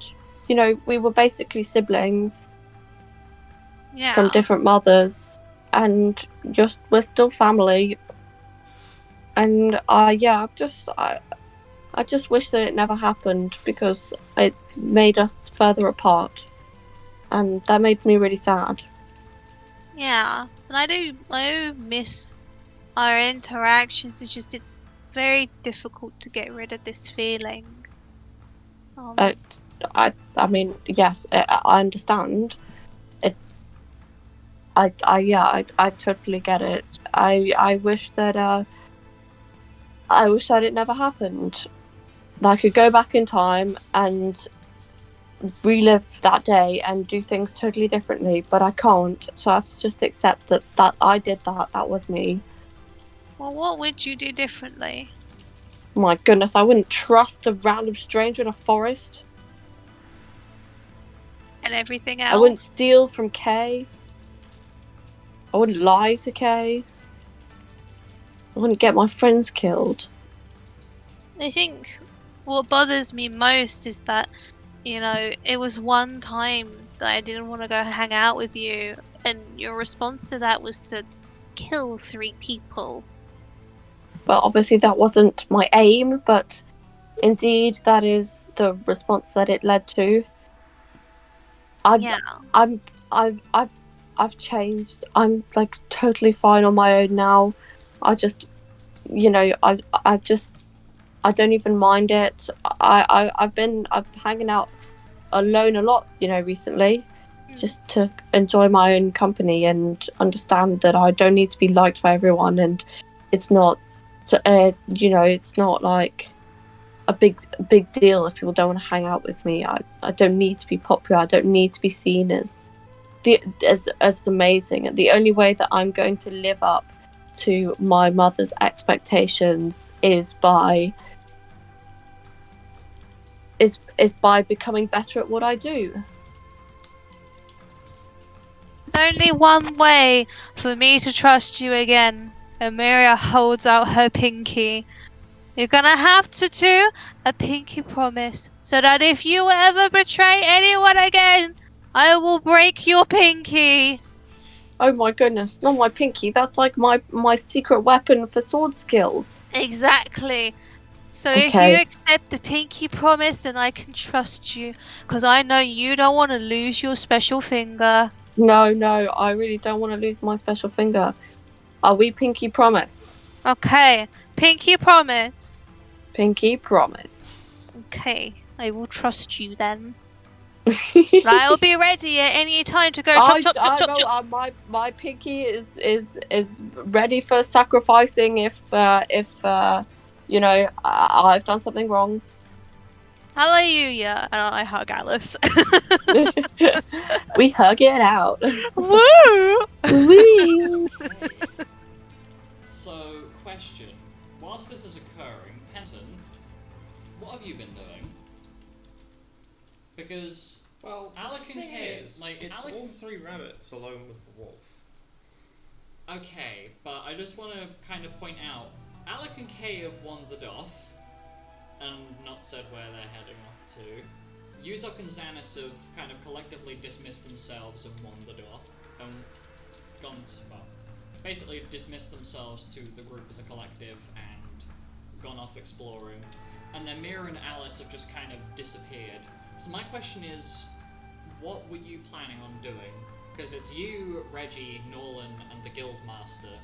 B: You know, we were basically siblings
C: Yeah.
B: from different mothers, and just we're still family. And I just wish that it never happened because it made us further apart, and that made me really sad.
C: Yeah. And I do miss our interactions. It's just it's very difficult to get rid of this feeling.
B: I I mean, yes, I understand. I totally get it. I wish that it never happened. That I could go back in time and relive that day and do things totally differently, but I can't. So I have to just accept that I did that. That was me.
C: Well, what would you do differently?
B: My goodness, I wouldn't trust a random stranger in a forest.
C: And everything
B: I wouldn't
C: else?
B: steal from Kay. I wouldn't lie to Kay. I wouldn't get my friends killed.
C: I think what bothers me most is that, you know, it was one time that I didn't want to go hang out with you, and your response to that was to kill 3 people.
B: Well, obviously that wasn't my aim, but indeed that is the response that it led to.
C: Yeah.
B: I've changed. I'm like totally fine on my own now. I just, you know, I don't even mind it. I've been hanging out alone a lot, you know, recently, just to enjoy my own company and understand that I don't need to be liked by everyone, and it's not, you know, it's not like a big deal if people don't want to hang out with me. I don't need to be popular. I don't need to be seen as amazing. And the only way that I'm going to live up to my mother's expectations is by becoming better at what I do.
C: There's only one way for me to trust you again. Emiria holds out her pinky. You're gonna have to do a pinky promise so that if you ever betray anyone again, I will break your pinky.
B: Oh my goodness, not my pinky. That's like my secret weapon for sword skills.
C: Exactly. So if
B: Okay.
C: you accept the pinky promise, then I can trust you. Because I know you don't want to lose your special finger.
B: No, I really don't want to lose my special finger. Are we pinky promise?
C: Okay, pinky promise.
B: Pinky promise.
C: Okay, I will trust you then. I'll be ready at any time to go chop chop chop chop chop.
B: My pinky is ready for sacrificing if you know, I've done something wrong.
C: Hallelujah! And I hug Alice.
B: We hug it out.
C: Woo!
B: Wee.
A: Okay. So, question. Whilst this is occurring, Penton, what have you been doing? Because
E: Well,
A: Alec
E: the
A: and
E: thing
A: Kay,
E: is,
A: like,
E: it's
A: Alec-
E: all three rabbits alone with the wolf.
A: Okay, but I just want to kind of point out, Alec and Kay have wandered off, and not said where they're heading off to. Yuzok and Xanis have kind of collectively dismissed themselves and wandered off, and gone to, well, basically dismissed themselves to the group as a collective and gone off exploring. And then Mira and Alice have just kind of disappeared. So my question is, what were you planning on doing? Because it's you, Reggie, Nolan, and the Guildmaster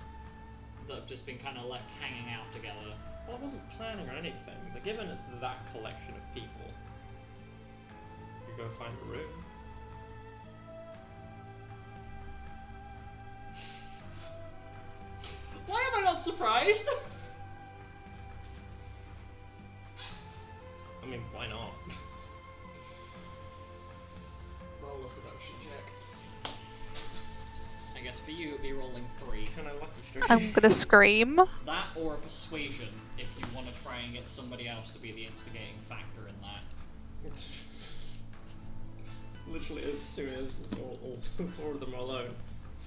A: that have just been kind of left hanging out together.
E: Well, I wasn't planning on anything, but given it's that collection of people, you could go find a room.
A: Why am I not surprised?
E: I mean, why not?
A: Roll a seduction check. I guess for you it'd be rolling 3.
E: Can I lucky strike?
C: I'm gonna scream.
A: It's that or a persuasion if you want to try and get somebody else to be the instigating factor in that.
E: Literally as soon as all 4 of them are alone.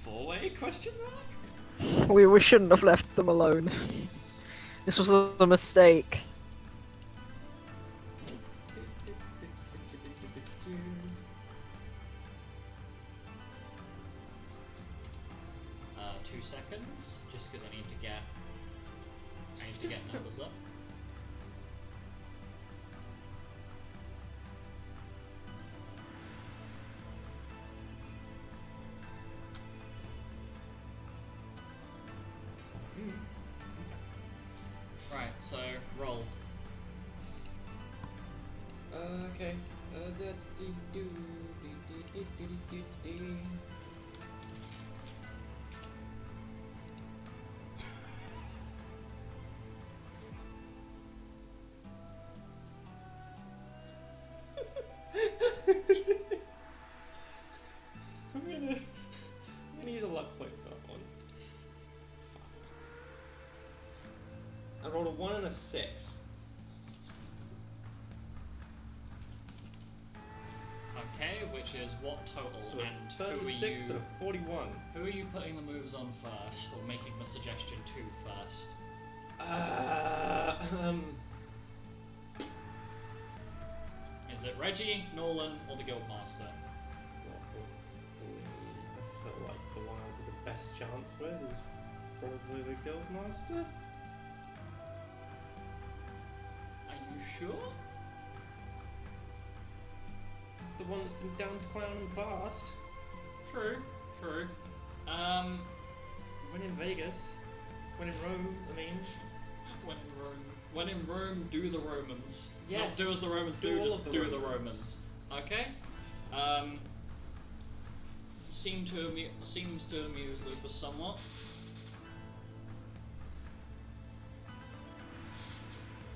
E: 4-way question mark?
D: We shouldn't have left them alone. This was a mistake.
A: Uh, 2 seconds, just because I need to get numbers up. Right, so roll.
E: Okay. I'm gonna use a luck point for that one. Fuck. I rolled a 1 and a 6.
A: Okay, which is what total?
E: So
A: and who are
E: 36
A: you?
E: and a 41.
A: Who are you putting the moves on first, or making the suggestion to first? Is it Reggie, Nolan, or the Guildmaster?
E: I felt like the one I had the best chance with is probably the Guildmaster.
A: Are you sure?
E: It's the one that's been down to clown in the past.
A: True, true.
E: When in Vegas. When in Rome, I mean.
A: When in Rome, do the Romans.
E: Yes.
A: Not do as the Romans
E: Do
A: do,
E: all
A: just
E: of the
A: do the
E: Romans.
A: Romans. Okay. Seems to amuse Lupus somewhat.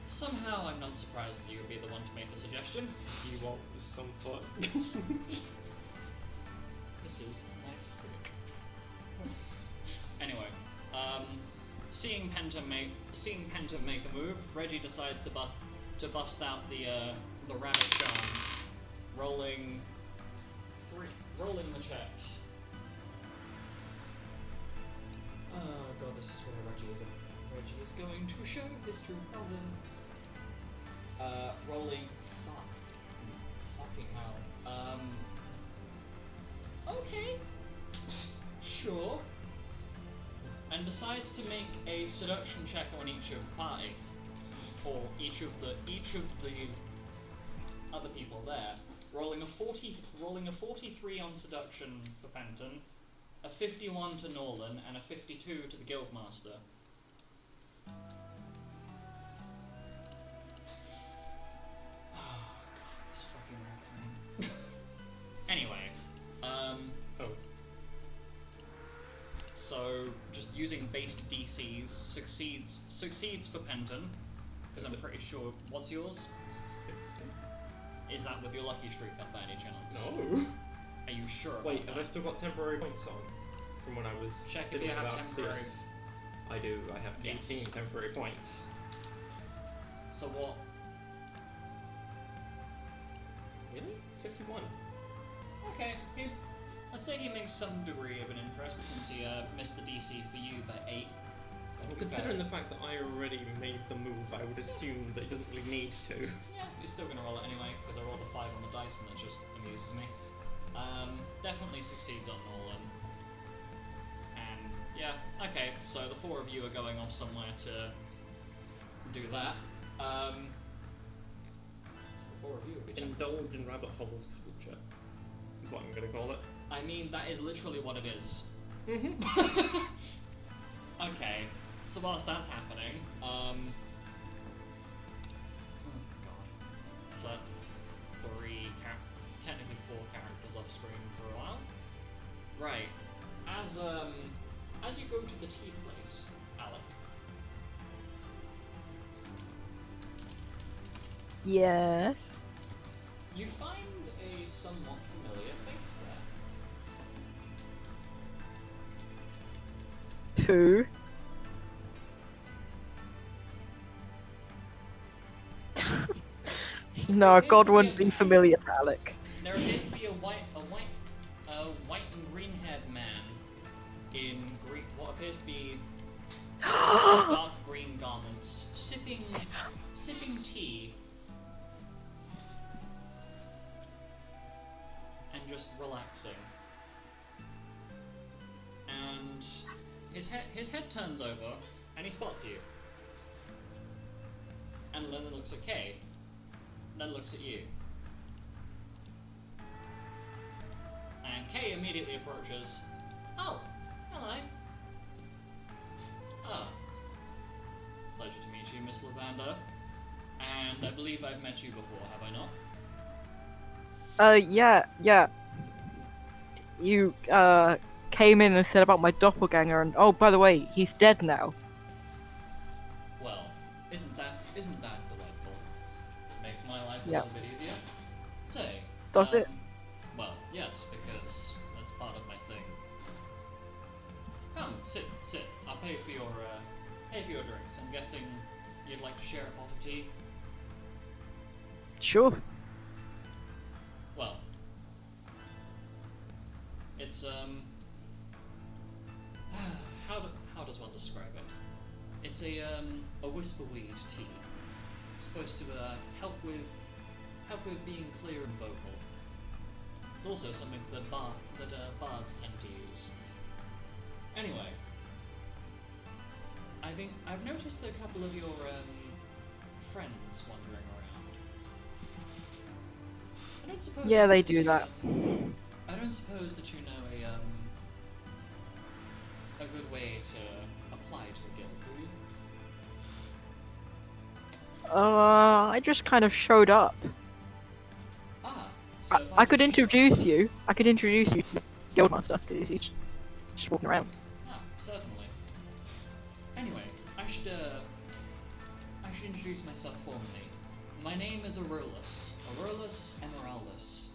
A: Somehow, I'm not surprised that you would be the one to make the suggestion.
E: You want some fun.
A: This is nice stick. Anyway, seeing Penta make a move, Reggie decides to bust out the rabbit charm, rolling the checks. Oh god, this is where Reggie is going to show his true colors. Rolling fucking hell. Okay. Sure. And decides to make a seduction check on each of the party. Or each of the other people there. Rolling a 43 on seduction for Penton, a 51 to Nolan, and a 52 to the Guildmaster. Oh god, this fucking reckoning. Anyway, So just using base DCs succeeds for Penton. Because I'm pretty sure. What's yours?
E: 60.
A: Is that with your lucky streak up by any chance?
E: No.
A: Are you sure? About
E: Wait,
A: that?
E: have I still got temporary points on? From when I was
A: Check if
E: fiddling
A: you have
E: about
A: temporary.
E: CF? I do. I have 18
A: Yes.
E: temporary points.
A: So what?
E: Really? 51.
A: Okay, I'd say he makes some degree of an impression since he missed the DC for you by 8.
E: Well, considering the fact that I already made the move, I would assume that he doesn't really need to.
A: Yeah, he's still gonna roll it anyway because I rolled a 5 on the dice and that just amuses me. Definitely succeeds on Nolan. And yeah, okay, so the 4 of you are going off somewhere to do that. So the 4 of you will be jumping.
E: Indulge in rabbit holes culture is what I'm gonna call it.
A: I mean, that is literally what it is.
E: Mm-hmm.
A: Okay, so whilst that's happening, oh god. So that's 3, technically 4 characters off screen for a while. Right, as you go to the tea place, Alec,
D: Yes.
A: you find a somewhat familiar face there.
D: 2. No, God wouldn't be familiar to Alec.
A: There appears to be a white and green-haired man in what appears to be dark green garments, sipping tea, and just relaxing. And his head turns over, and he spots you. And then looks at Kay, then looks at you. And Kay immediately approaches. Oh, hello. Ah, pleasure to meet you, Miss Lavanda. And I believe I've met you before, have I not?
D: Yeah. You, came in and said about my doppelganger, and oh, by the way, he's dead now.
A: Well, isn't that delightful? Makes my life a
D: Yeah.
A: little bit easier. Say,
D: Does it?
A: Well, yes, because that's part of my thing. Come, sit. I'll pay for your drinks. I'm guessing you'd like to share a pot of tea.
D: Sure.
A: Well, it's how does one describe it? It's a whisperweed tea. It's supposed to help with being clear and vocal. It's also something that bards tend to use. Anyway, I've noticed a couple of your friends wandering around. I don't suppose.
D: Yeah, they do that.
A: I don't suppose that you know a good way to apply to a guild, do you?
D: I just kind of showed up.
A: Ah, so if
D: I could introduce you. I could introduce you to the guildmaster because he's just walking around.
A: Ah, certainly. Anyway, I should introduce myself formally. My name is Aurelus Emeraldus.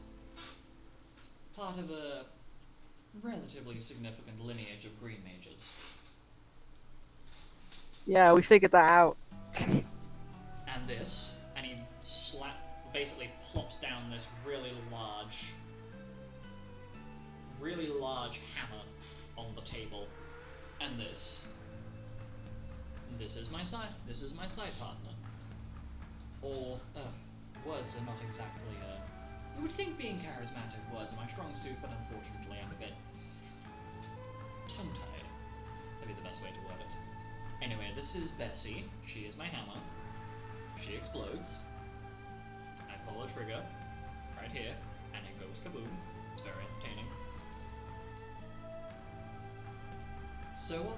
A: Part of a relatively significant lineage of green mages.
D: Yeah, we figured that out.
A: And this, and he basically plops down this really large hammer on the table. And this is my side partner. Or, words are not exactly, you would think being charismatic words are my strong suit, but unfortunately I'm a bit tongue-tied. That'd be the best way to word it. Anyway, this is Bessie. She is my hammer. She explodes. I pull a trigger right here, and it goes kaboom. It's very entertaining. So,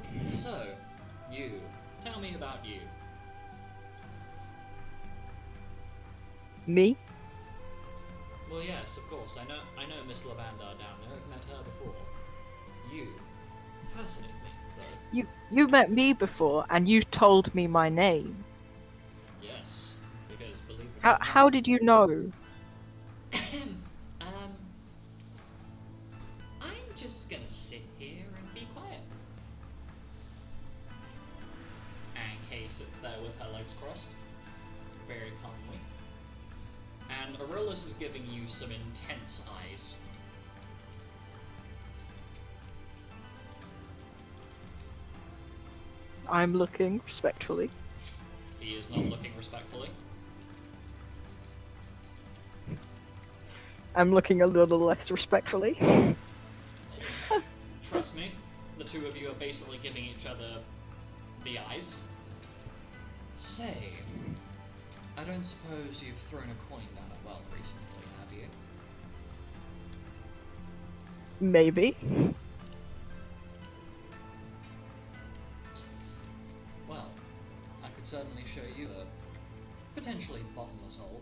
A: you. Tell me about you.
D: Me?
A: Well, yes, of course. I know Miss Lavanda down there. I've met her before. You fascinate me, though.
D: You met me before, and you told me my name.
A: Yes. Yes, because believe it
D: How
A: or not,
D: how did you know?
A: I'm just gonna sit here and be quiet. And Kay sits there with her legs crossed, very calmly. And Aurelius is giving you some intense eyes.
D: I'm looking respectfully.
A: He is not looking respectfully.
D: I'm looking a little less respectfully.
A: Trust me, the two of you are basically giving each other the eyes. Say, I don't suppose you've thrown a coin down a well recently, have you?
D: Maybe.
A: Well, I could certainly show you a potentially bottomless hole.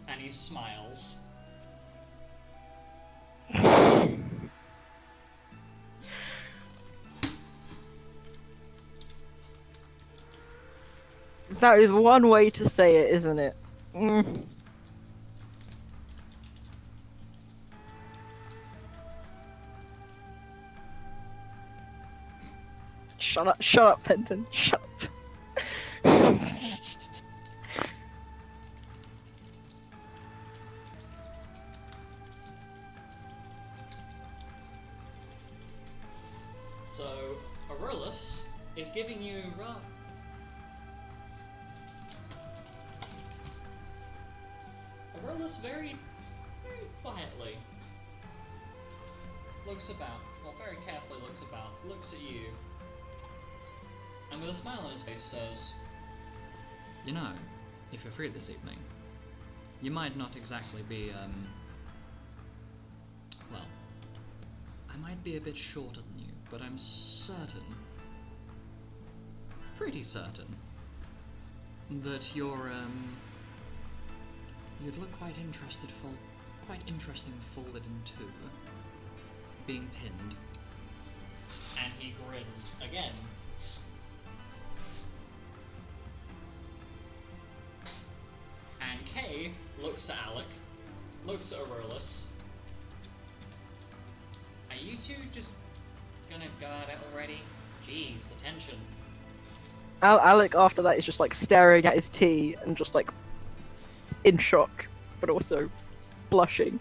A: And he smiles.
D: That is one way to say it, isn't it? Mm. Shut up, Penton. Shut up.
A: So, Aurelius is giving you Aurelius very quietly looks about, well, very carefully looks about, looks at you, and with a smile on his face says, "You know, if you're free this evening, you might not exactly be, well, I might be a bit shorter than you, but I'm certain, pretty certain, that you'd look quite interesting folded in two, being pinned." And he grins again. And Kay looks at Alec, looks at Aurelius. Are you two just gonna go at it already? Jeez, the tension.
D: Alec after that is just like staring at his tea and just like in shock, but also blushing.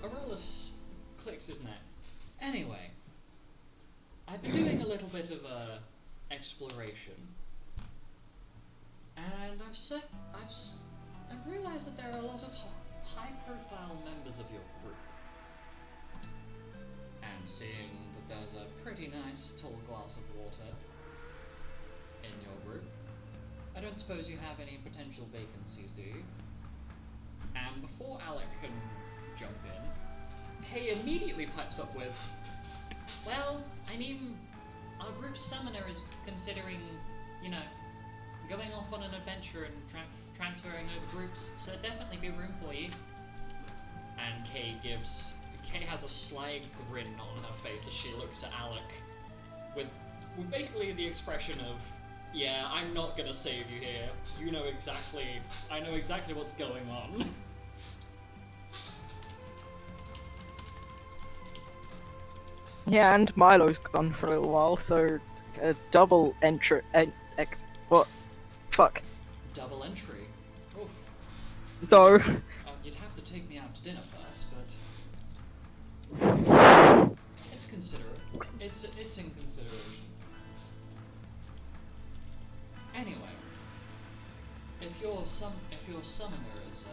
A: Aurelius clicks his neck. Anyway, I've been doing a little bit of exploration, and I've realised that there are a lot of high-profile members of your group. And seeing that there's a pretty nice tall glass of water in your group, I don't suppose you have any potential vacancies, do you? And before Alec can jump in, Kay immediately pipes up with, "Well, I mean, our group's summoner is considering, going off on an adventure and transferring over groups, so there'd definitely be room for you." And Kay has a sly grin on her face as she looks at Alec with basically the expression of, "Yeah, I'm not gonna save you here. I know exactly what's going on."
D: Yeah, and Milo's gone for a little while, so a double entry. What? Fuck.
A: Double entry. Oof.
D: No.
A: You'd have to take me out to dinner first, but it's considerate. It's in consideration. Anyway, if your summoner is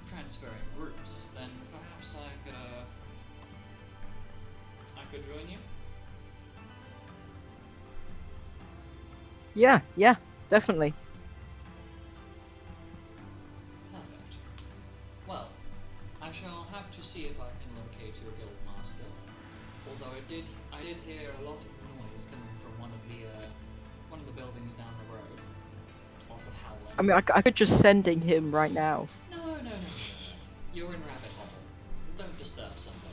A: transferring groups, then perhaps I could join you.
D: Yeah, definitely.
A: Perfect. Well, I shall have to see if I can locate your guild master. Although I did hear a lot of noise coming from one of the buildings down the road. lots of howling.
D: I mean, I could just sending him right now.
A: No. You're in Rabbit Hole. Don't disturb somebody.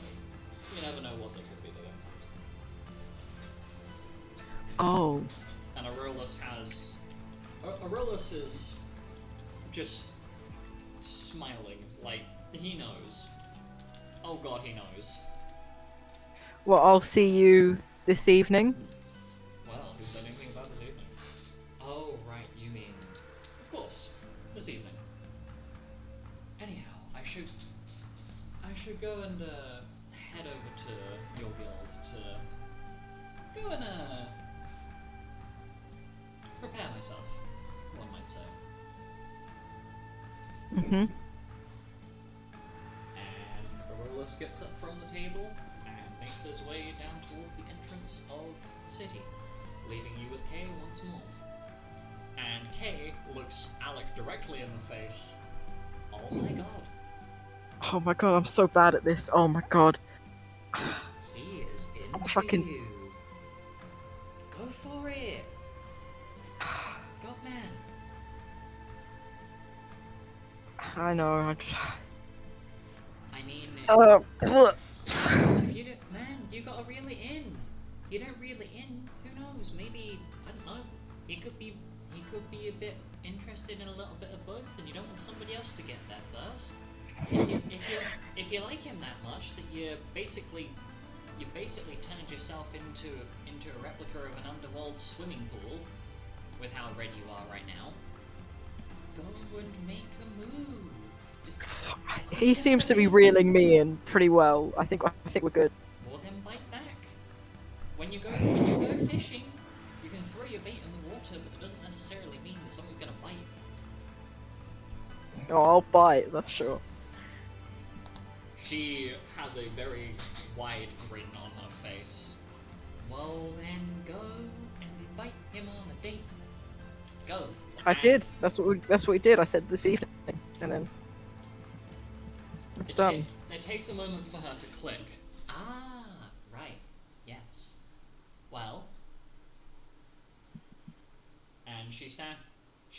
A: You never know what they could be doing.
D: Oh.
A: And Aurelus has... Aurelus is just smiling, like, he knows. Oh god, he knows.
D: Well, I'll see you this evening.
A: Well, who said anything about this evening? Oh, right, you mean... Of course, this evening. Anyhow, I should go and, head over to your guild to go and, prepare myself, one might say.
D: Mm-hmm.
A: And Aurelus gets up from the table and makes his way down towards the entrance of the city, leaving you with Kay once more. And Kay looks Alec directly in the face. Oh my god.
D: Oh my god, I'm so bad at this. Oh my god.
A: He is into
D: fucking-
A: you. Go for it. God, man.
D: I know.
A: I mean, if you don't, man, you gotta reel it in. You don't reel it in, who knows? Maybe, I don't know. He could be a bit interested in a little bit of both, and you don't want somebody else to get there first. If you like him that much, that you basically turned yourself into a replica of an underworld swimming pool, with how red you are right now. Go and make a move. Just
D: he seems to be reeling me in pretty well. I think we're good.
A: More than bite back. When you go fishing, you can throw your bait in the water, but it doesn't necessarily mean that someone's gonna bite.
D: Oh, I'll bite, that's sure.
A: She has a very wide grin on her face. Well then, go and invite him on a date. Go.
D: I
A: And
D: did. That's what we did. I said this evening, and then it's done.
A: It takes a moment for her to click. Ah, right. Yes. Well. And she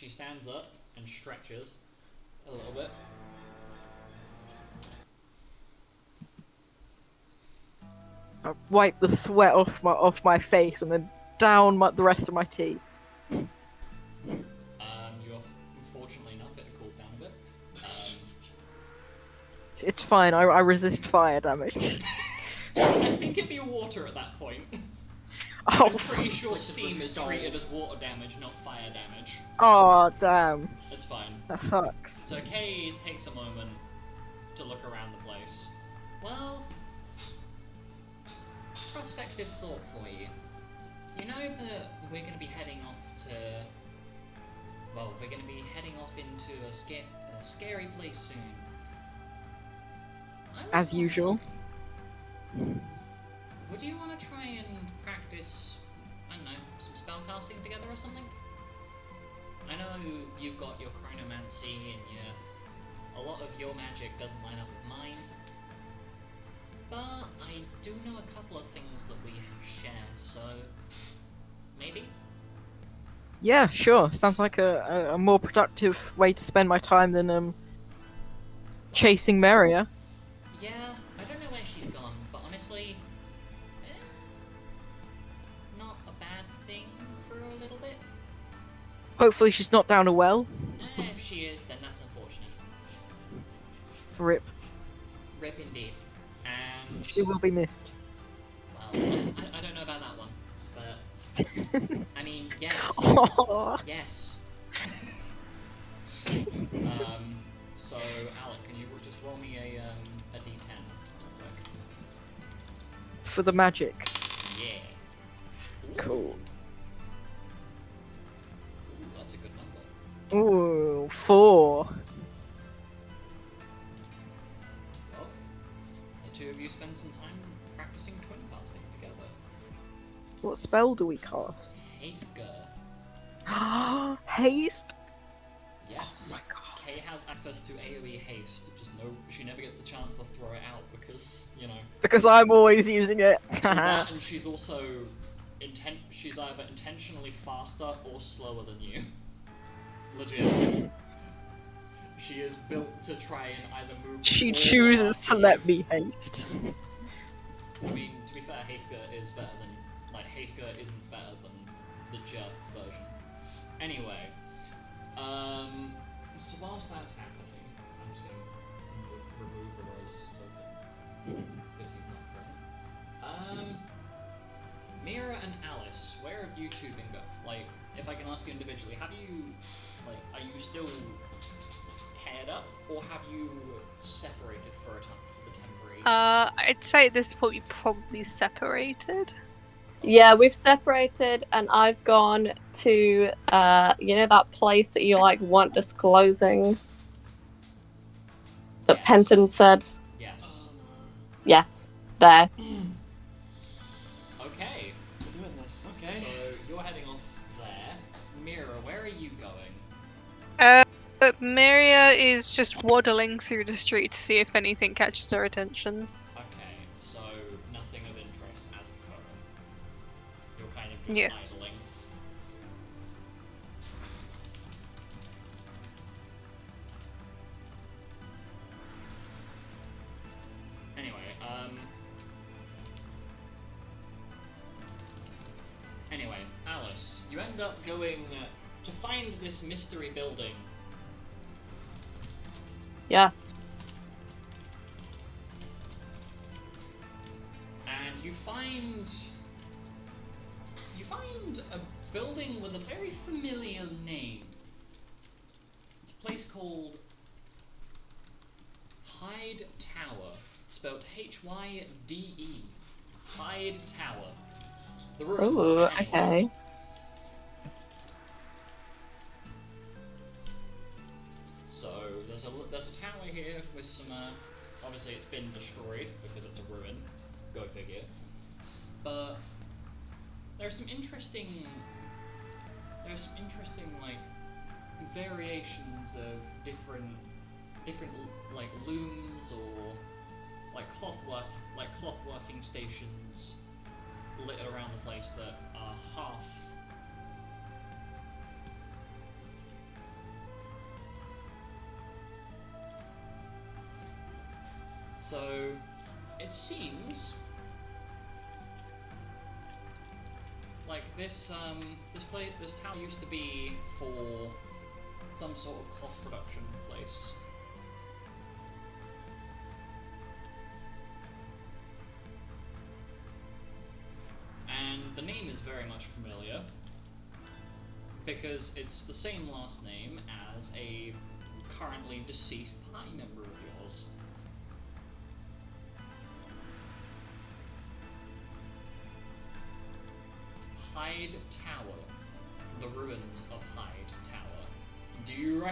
A: stands up and stretches a little bit.
D: I wipe the sweat off my face and then down the rest of my teeth.
A: You unfortunately enough it cooled down a bit.
D: It's fine. I resist fire damage.
A: I think it'd be water at that point.
D: Oh,
A: I'm pretty sure
E: Like it's
A: steam is
E: stove.
A: treated as water damage, not fire damage.
D: oh damn.
A: It's fine.
D: That sucks.
A: So Kay takes a moment to look around the place. Well, prospective thought for you. You know that we're going to be heading off to... Well, we're going to be heading off into a scary place soon. I was
D: As usual.
A: wondering, would you want to try and practice, I don't know, some spellcasting together or something? I know you've got your chronomancy and a lot of your magic doesn't line up with mine. But I do know a couple of things that we share, so maybe?
D: Yeah, sure. Sounds like a more productive way to spend my time than chasing Maria.
A: Yeah, I don't know where she's gone, but honestly, not a bad thing for a little bit.
D: Hopefully she's not down a well.
A: If she is, then that's unfortunate.
D: Rip.
A: Rip indeed. And,
D: She will be missed.
A: well, I don't know about that one, but, I mean, yes.
D: Aw.
A: Yes. So, Alec, can you just roll me a D10 real quick?
D: For the magic.
A: Yeah.
D: Cool.
A: Ooh, that's a good number.
D: Ooh, 4.
A: Well, the two of you spend some time practicing twin casting together.
D: What spell do we cast?
A: Haste Gur.
D: Haste?
A: Yes.
D: Oh my god.
A: Kay has access to AoE haste, just she never gets the chance to throw it out because, you know.
D: Because I'm always using it.
A: That, and she's also she's either intentionally faster or slower than you. Legit. She is built to try and either move.
D: She
A: before or
D: chooses
A: after
D: to
A: you.
D: let me haste.
A: I mean, to be fair, Hasker is better than Hasker isn't better than the jerk version. Anyway, so whilst that's happening, I'm just gonna remove Aurelius' token because he's not present. Mira and Alice, where have you two been go? Like, if I can ask you individually, have you, are you still paired up, or have you separated for a time for the temporary?
C: I'd say at this point we probably separated.
B: Yeah, we've separated, and I've gone to, you know, that place that you weren't disclosing. That
A: Yes.
B: Penton said.
A: Yes.
B: Yes, there.
A: Okay.
E: We're doing this. Okay.
A: So you're heading off there. Mira, where are you going?
C: Maria is just waddling through the street to see if anything catches her attention.
A: Okay, so nothing of interest as of current. You're kind of just
C: Yes.
A: idling. Anyway, Alice, you end up going to find this mystery building.
B: Yes.
A: And you find a building with a very familiar name. It's a place called Hyde Tower, spelled Hyde. Hyde Tower. The ruins
B: Ooh,
A: of an
B: okay.
A: So there's a tower here with some. Obviously, it's been destroyed because it's a ruin. Go figure. But there's some interesting variations of different looms or cloth working stations littered around the place that are half. So it seems like this town used to be for some sort of cloth production place. And the name is very much familiar because it's the same last name as a currently deceased party member of yours. Hyde Tower. The ruins of Hyde Tower. Do you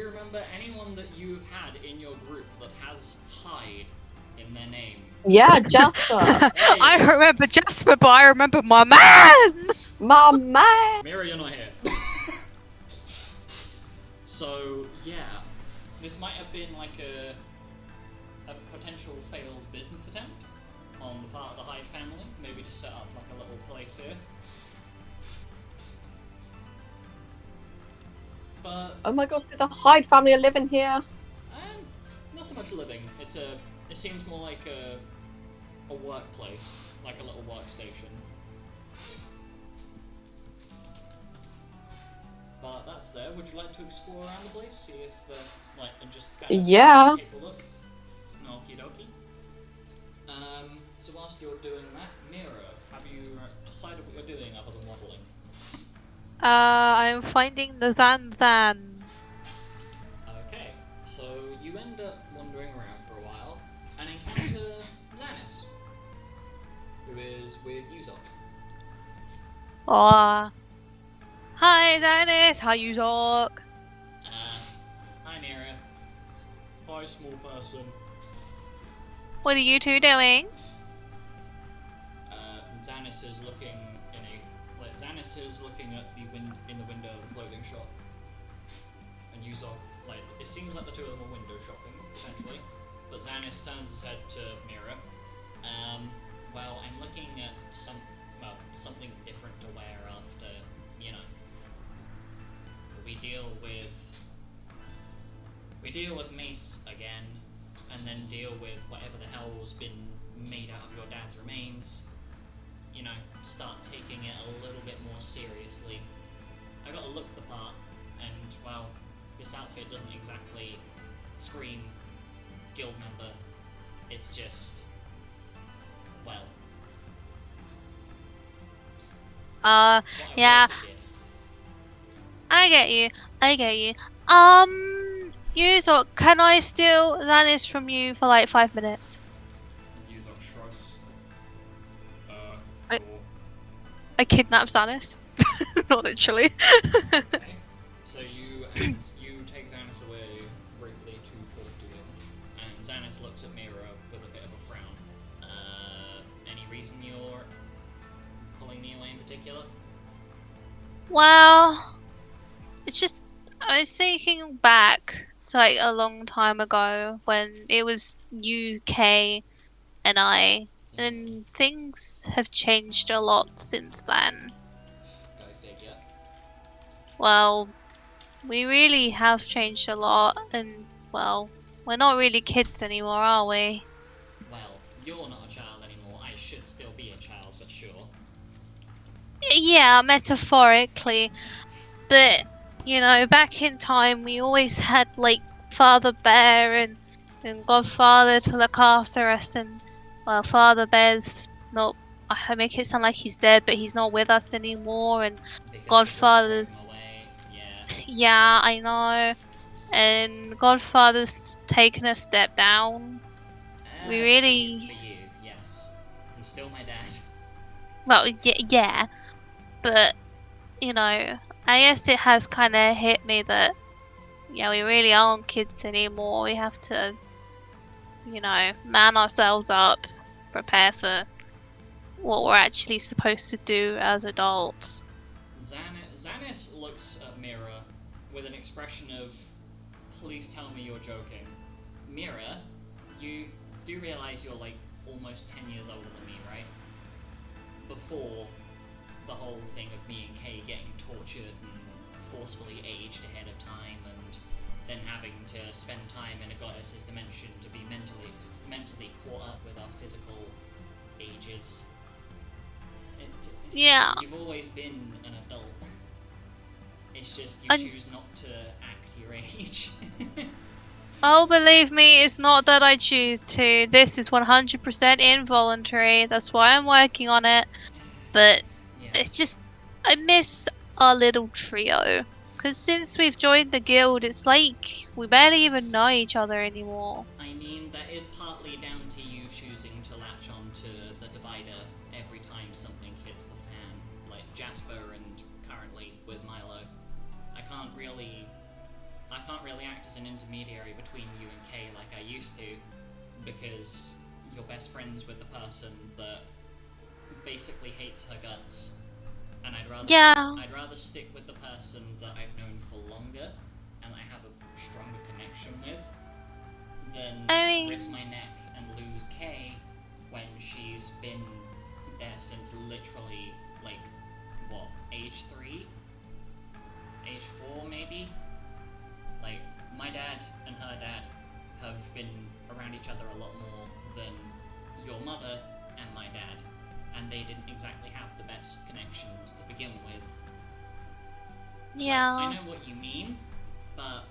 A: remember anyone that you've had in your group that has Hyde in their name?
B: Yeah, Jasper.
C: I remember Jasper, but I remember my man!
B: My man.
A: Mira, you're not here. So, yeah. This might have been like a potential failed business attempt on the part of the Hyde family. Maybe to set up like a little place here. But
B: Oh my gosh, did the Hyde family are living here?
A: not so much living. It seems more like a workplace, like a little workstation. But that's there. Would you like to explore around the place, see if and just kind of
B: Yeah.
A: take a look? Okie dokie. So whilst you're doing that, Mira, have you decided what you're doing other than waddling?
C: I'm finding the Zan.
A: Okay, so you end up wandering around for a while and encounter Xanis, who is with Yuzok.
C: Aw. Hi, Zanis. Hi, Uzok.
A: Hi, Mira. Hi, small person.
C: What are you two doing?
A: Xanis is looking at in the window of the clothing shop, and Yuzok, it seems like the two of them are window shopping potentially, but Xanis turns his head to Mira. Well, I'm looking at something different to wear after, we deal with Mace again, and then deal with whatever the hell's been made out of your dad's remains. You know, start taking it a little bit more seriously. I gotta look the part, and well, this outfit doesn't exactly scream guild member. It's just, well, it's what I
C: yeah,
A: was as a kid.
C: I get you. Yuzok, can I steal Xanis from you for like 5 minutes?
A: Yuzok shrugs.
C: I-
A: Sure.
C: I kidnap Xanis. Not literally.
A: Okay. So you take Xanis away briefly to talk to him, and Xanis looks at Mira with a bit of a frown. Any reason you're pulling me away in particular?
C: Well, it's just I was thinking back to like a long time ago when it was UK and I, and things have changed a lot since then.
A: Go figure.
C: Well, we really have changed a lot, and well, we're not really kids anymore, are we?
A: Well, you're not a child anymore. I should still be a child, but sure.
C: Yeah, metaphorically, but you know, back in time, we always had like Father Bear and Godfather to look after us, and well, Father Bear's not. I make it sound like he's dead, but he's not with us anymore, and
A: Because
C: Godfather's.
A: you threw him away. Yeah.
C: Yeah, I know. And Godfather's taken a step down. We
A: For
C: really.
A: you, yes. He's still my dad.
C: Well, yeah, but you know, I guess it has kind of hit me that yeah, we really aren't kids anymore. We have to, you know, man ourselves up, prepare for what we're actually supposed to do as adults.
A: Xanis looks at Mira with an expression of, please tell me you're joking. Mira, you do realize you're like almost 10 years older than me, right? Before the whole thing of me and Kay getting tortured and forcefully aged ahead of time, and then having to spend time in a goddess's dimension to be mentally caught up with our physical ages.
C: Yeah.
A: You've always been an adult. It's just you
C: And-
A: choose not to act your age.
C: Oh, believe me, it's not that I choose to. This is 100% involuntary. That's why I'm working on it. But it's
A: Yes.
C: just, I miss our little trio. Because since we've joined the guild, it's like we barely even know each other anymore.
A: I mean, that is partly down to you choosing to latch on to the divider every time something hits the fan, like Jasper and currently with Milo. I can't really act as an intermediary between you and Kay like I used to, because you're best friends with the person that basically hates her guts, and I'd rather stick with the person that I've known for longer and I have a stronger connection with than risk my neck and lose Kay when she's been there since literally like what, age 3? Age 4 maybe? Like, my dad and her dad have been around each other a lot more than your mother and my dad, and they didn't exactly have the best connections to begin with.
C: Yeah.
A: Like, I know what you mean, but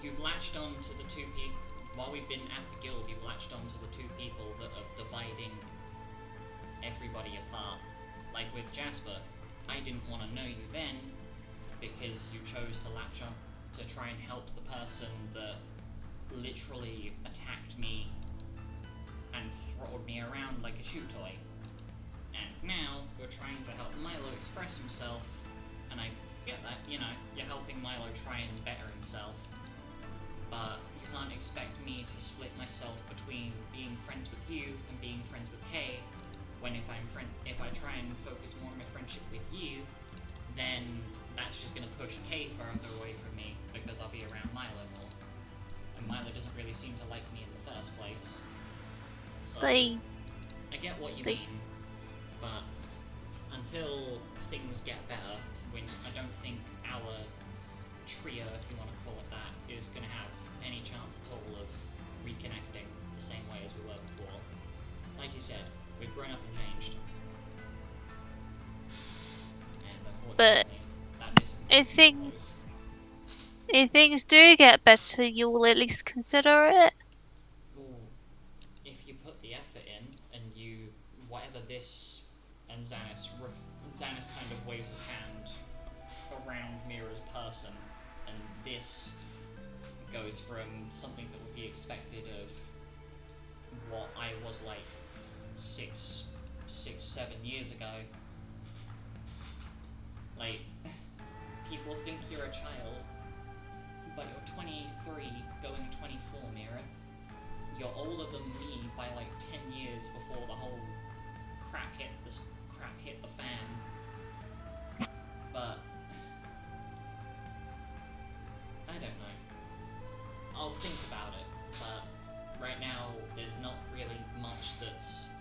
A: you've latched on to the two people, while we've been at the guild, you've latched on to the two people that are dividing everybody apart. Like with Jasper, I didn't want to know you then, because you chose to latch on to try and help the person that literally attacked me and throttled me around like a shoe toy. And now you're trying to help Milo express himself, and I get that, you know, you're helping Milo try and better himself, but you can't expect me to split myself between being friends with you and being friends with Kay, when if I try and focus more on my friendship with you, then that's just going to push Kay further away from me, because I'll be around Milo more. And Milo doesn't really seem to like me in the first place. So, I get what you mean, but until things get better, when I don't think our trio, if you want to call it that, is going to have any chance at all of reconnecting the same way as we were before. Like you said, we've grown up and changed. And unfortunately, that distance
C: I
A: is
C: think-
A: close.
C: If things do get better, you will at least consider it.
A: Ooh, if you put the effort in, and you, whatever this, and Xanis kind of waves his hand around Mira's person, and this goes from something that would be expected of what I was like 7 years ago. Like, people think you're a child, but you're 23 going 24, Mira. You're older than me by like 10 years before the whole crap hit the fan. But I don't know. I'll think about it, but right now there's not really much that's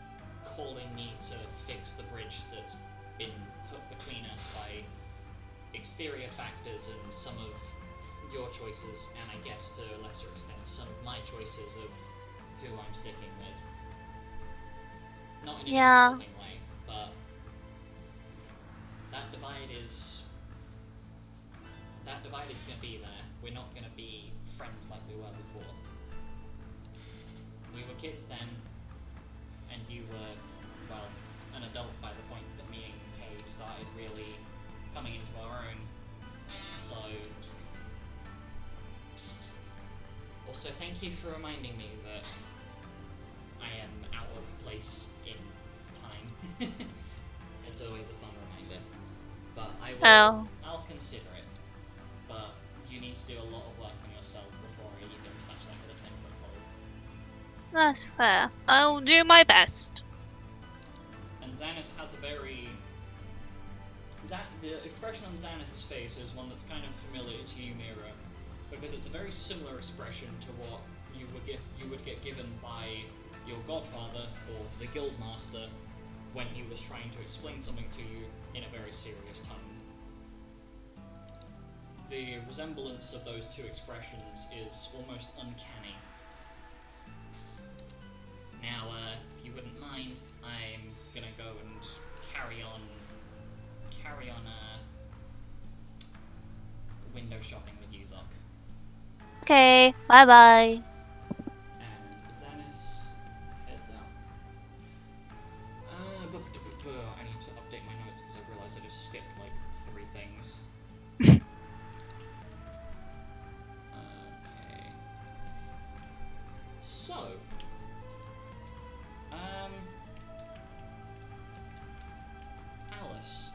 A: calling me to fix the bridge that's been put between us by exterior factors and some of your choices, and I guess to a lesser extent some of my choices of who I'm sticking with. Not in an
C: Yeah.
A: insulting way, but that divide is going to be there. We're not going to be friends like we were before. We were kids then, and you were, well, an adult by the point that me and Kay started really coming into our own. So, also thank you for reminding me that I am out of place in time. It's always a fun reminder. But I'll consider it. But you need to do a lot of work on yourself before you can touch that with a 10-foot pole.
C: That's fair. I'll do my best.
A: And Xanis has a very... the expression on Xanis' face is one that's kind of familiar to you, Mira, because it's a very similar expression to what you would get given by your godfather, or the guildmaster, when he was trying to explain something to you in a very serious tone. The resemblance of those two expressions is almost uncanny. Now, if you wouldn't mind, I'm gonna go and carry on window shopping with you, Zuck.
C: Okay, bye bye.
A: And Xanis heads out. I need to update my notes because I realised I just skipped like 3 things. Okay. So, Alice,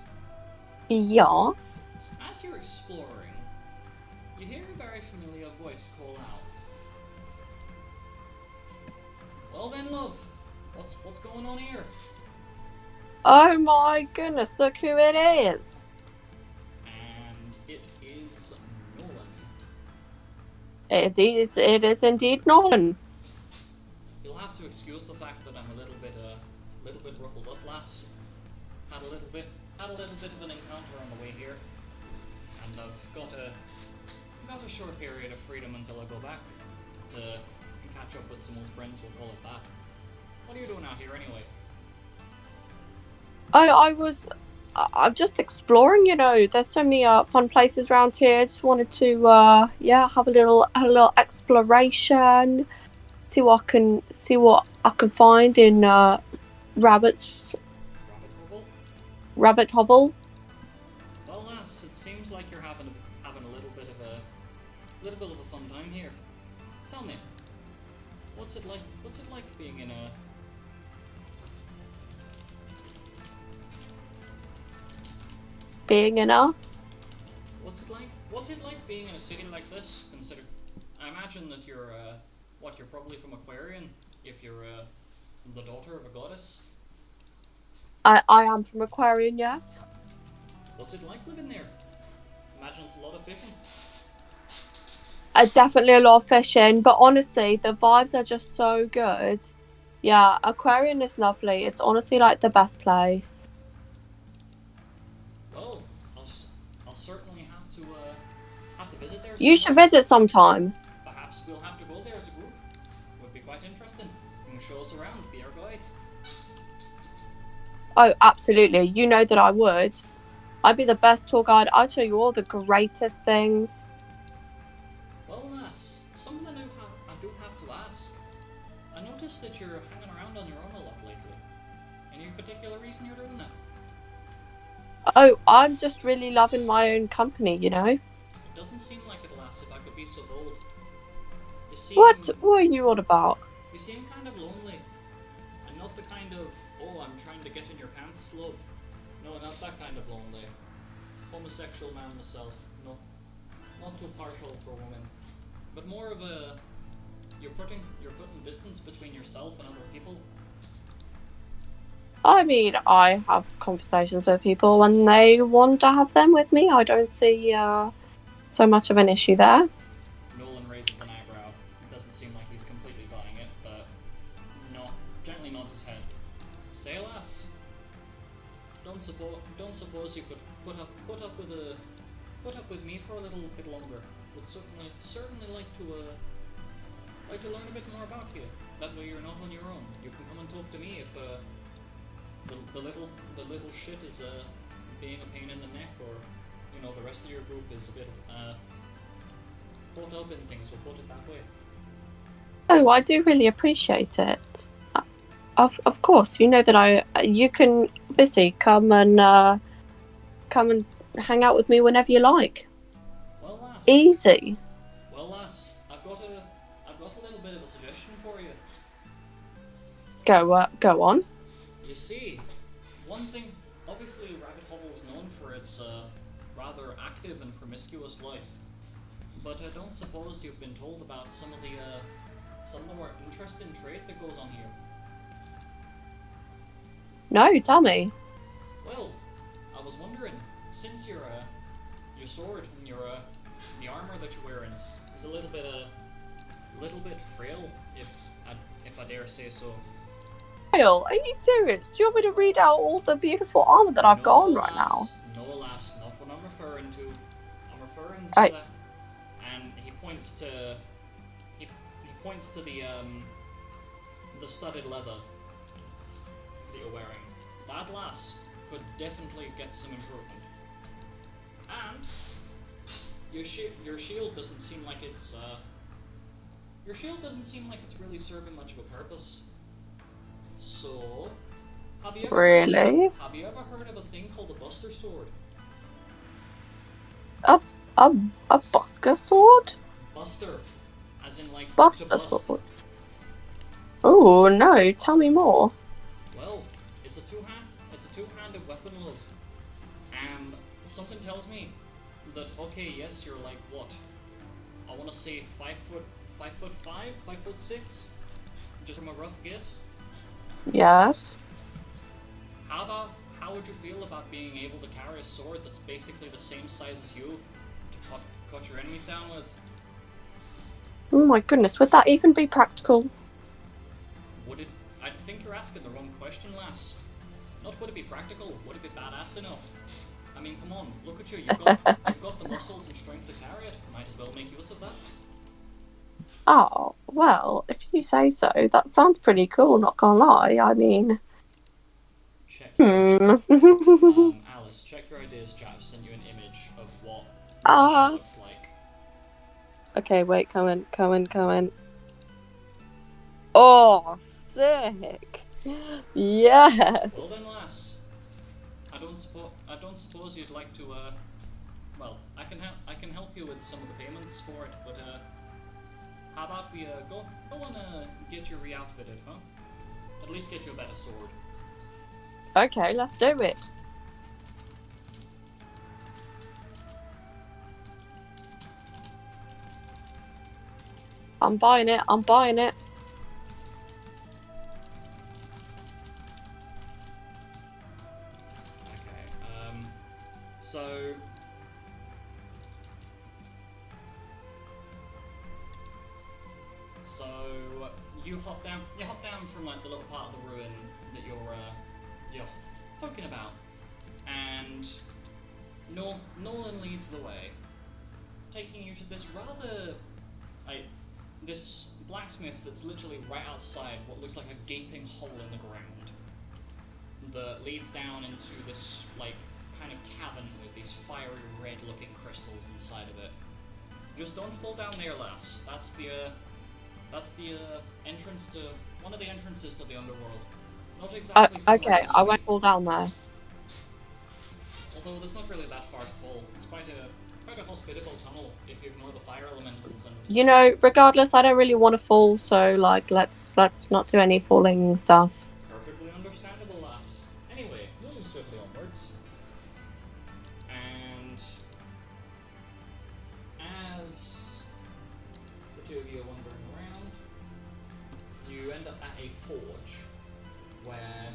B: Yes.
A: as you're exploring, you hear a very familiar voice call out. Well then, love, what's going on here?
B: Oh my goodness, look who it is.
A: And it is Nolan.
B: It is indeed Nolan.
A: You'll have to excuse the fact that I'm a little bit ruffled up, lass. Had a little bit of an encounter on the way here, and I've got a short period of freedom until I go back to catch up with some old friends. We'll call it that. What are you doing out here anyway?
B: I'm just exploring, you know. There's so many fun places around here. Just wanted to have a little exploration. See what I can find in Rabbit Hovel.
A: Well, lass, it seems like you're having a little bit of a fun time here. Tell me, what's it like being in a...
B: Being in a...
A: What's it like being in a city like this? I imagine that you're probably from Aquarian, if you're the daughter of a goddess.
B: I am from Aquarian, yes.
A: What's it like living there? Imagine it's a lot of fishing.
B: Definitely a lot of fishing, but honestly, the vibes are just so good. Yeah, Aquarian is lovely. It's honestly like the best place.
A: Well, I'll certainly have to visit there
B: You should
A: sometime?
B: visit sometime.
A: Perhaps we'll have to go there as a group. Would be quite interesting. You can show us around, be our guide.
B: Oh, absolutely. You know that I would. I'd be the best tour guide. I'd show you all the greatest things.
A: Well, lass, something I do have to ask. I noticed that you're hanging around on your own a lot lately. Any particular reason you're doing that?
B: Oh, I'm just really loving my own company, you know?
A: It doesn't seem like it, lass, if I could be so bold. You seem...
B: What are you on about?
A: You seem kind of lonely. And not the kind of, oh, I'm trying to get in your pants love. No, not that kind of lonely. Homosexual man myself. No, not too partial for women. But more of a... You're putting distance between yourself and other people.
B: I mean, I have conversations with people when they want to have them with me. I don't see so much of an issue there.
A: Nolan raises an eyebrow. It doesn't seem like he's completely buying it, but gently nods his head. Say, lass, don't suppose you could put up with me for a little bit longer. Would certainly like to learn a bit more about you. That way you're not on your own. You can come and talk to me if the little shit is being a pain in the neck, or the rest of your group is a bit caught up in things. We'll put it that way.
B: Oh, I do really appreciate it. Of course, you know that you can obviously come and hang out with me whenever you like.
A: Well, lass.
B: Easy.
A: Well, lass, I've got a little bit of a suggestion for you.
B: Go on.
A: You see, one thing, obviously Rabbit Hole is known for its rather active and promiscuous life, but I don't suppose you've been told about some of the more interesting trait that goes on here.
B: No, tell me.
A: Well, I was wondering, since your sword and the armor that you're wearing is a little bit frail, if I dare say so.
B: Are you serious? Do you want me to read out all the beautiful armor that I've got on right now?
A: No, lass, not what I'm referring to. I'm referring to
B: Right.
A: that, and he points to the studded leather that you're wearing. That, lass, could definitely get some improvement. And your shield doesn't seem like it's really serving much of a purpose. So, have you ever
B: Really?
A: have you ever heard of a thing called a Buster Sword?
B: A busker sword?
A: Buster, as in like to
B: Buster
A: bust.
B: sword. Oh no! Tell me more.
A: Well, it's a two-handed weapon, love, and something tells me that yes, you're like what? I want to say 5'5", 5'6", just from a rough guess.
B: Yes.
A: How would you feel about being able to carry a sword that's basically the same size as you to cut your enemies down with?
B: Oh my goodness, would that even be practical?
A: Would it? I think you're asking the wrong question, lass. Not would it be practical, would it be badass enough? I mean, come on, look at you. You've got the muscles and strength to carry it. Might as well make use of that.
B: Oh, well, if you say so, that sounds pretty cool, not gonna lie. I mean...
A: Check.
B: Hmm.
A: Alice, check your ideas chat. I've sent you an image of what that looks like.
B: Okay, wait, come in. Oh, sick! Yes!
A: Well then, lass, I don't suppose you'd like to, well, I can help you with some of the payments for it, but, how about we, go and, get you re-outfitted, huh? At least get you a better sword.
B: Okay, let's do it. I'm buying it.
A: Okay, so you hop down from like the little part of the ruin that you're poking about, and Nolan leads the way taking you to this rather, this blacksmith that's literally right outside what looks like a gaping hole in the ground that leads down into this, like, kind of cavern with these fiery red-looking crystals inside of it. Just don't fall down there, lass. That's the entrance to, one of the entrances to the underworld. Not exactly somewhere
B: Okay,
A: that
B: I
A: you
B: won't
A: need-
B: fall down there.
A: Although there's not really that far to fall. It's quite a hospitable tunnel if you ignore the fire elementals and...
B: You know, regardless, I don't really want to fall, so like, let's not do any falling stuff.
A: Perfectly understandable, lass. Anyway, moving swiftly onwards. And... as the two of you are wandering around, you end up at a forge where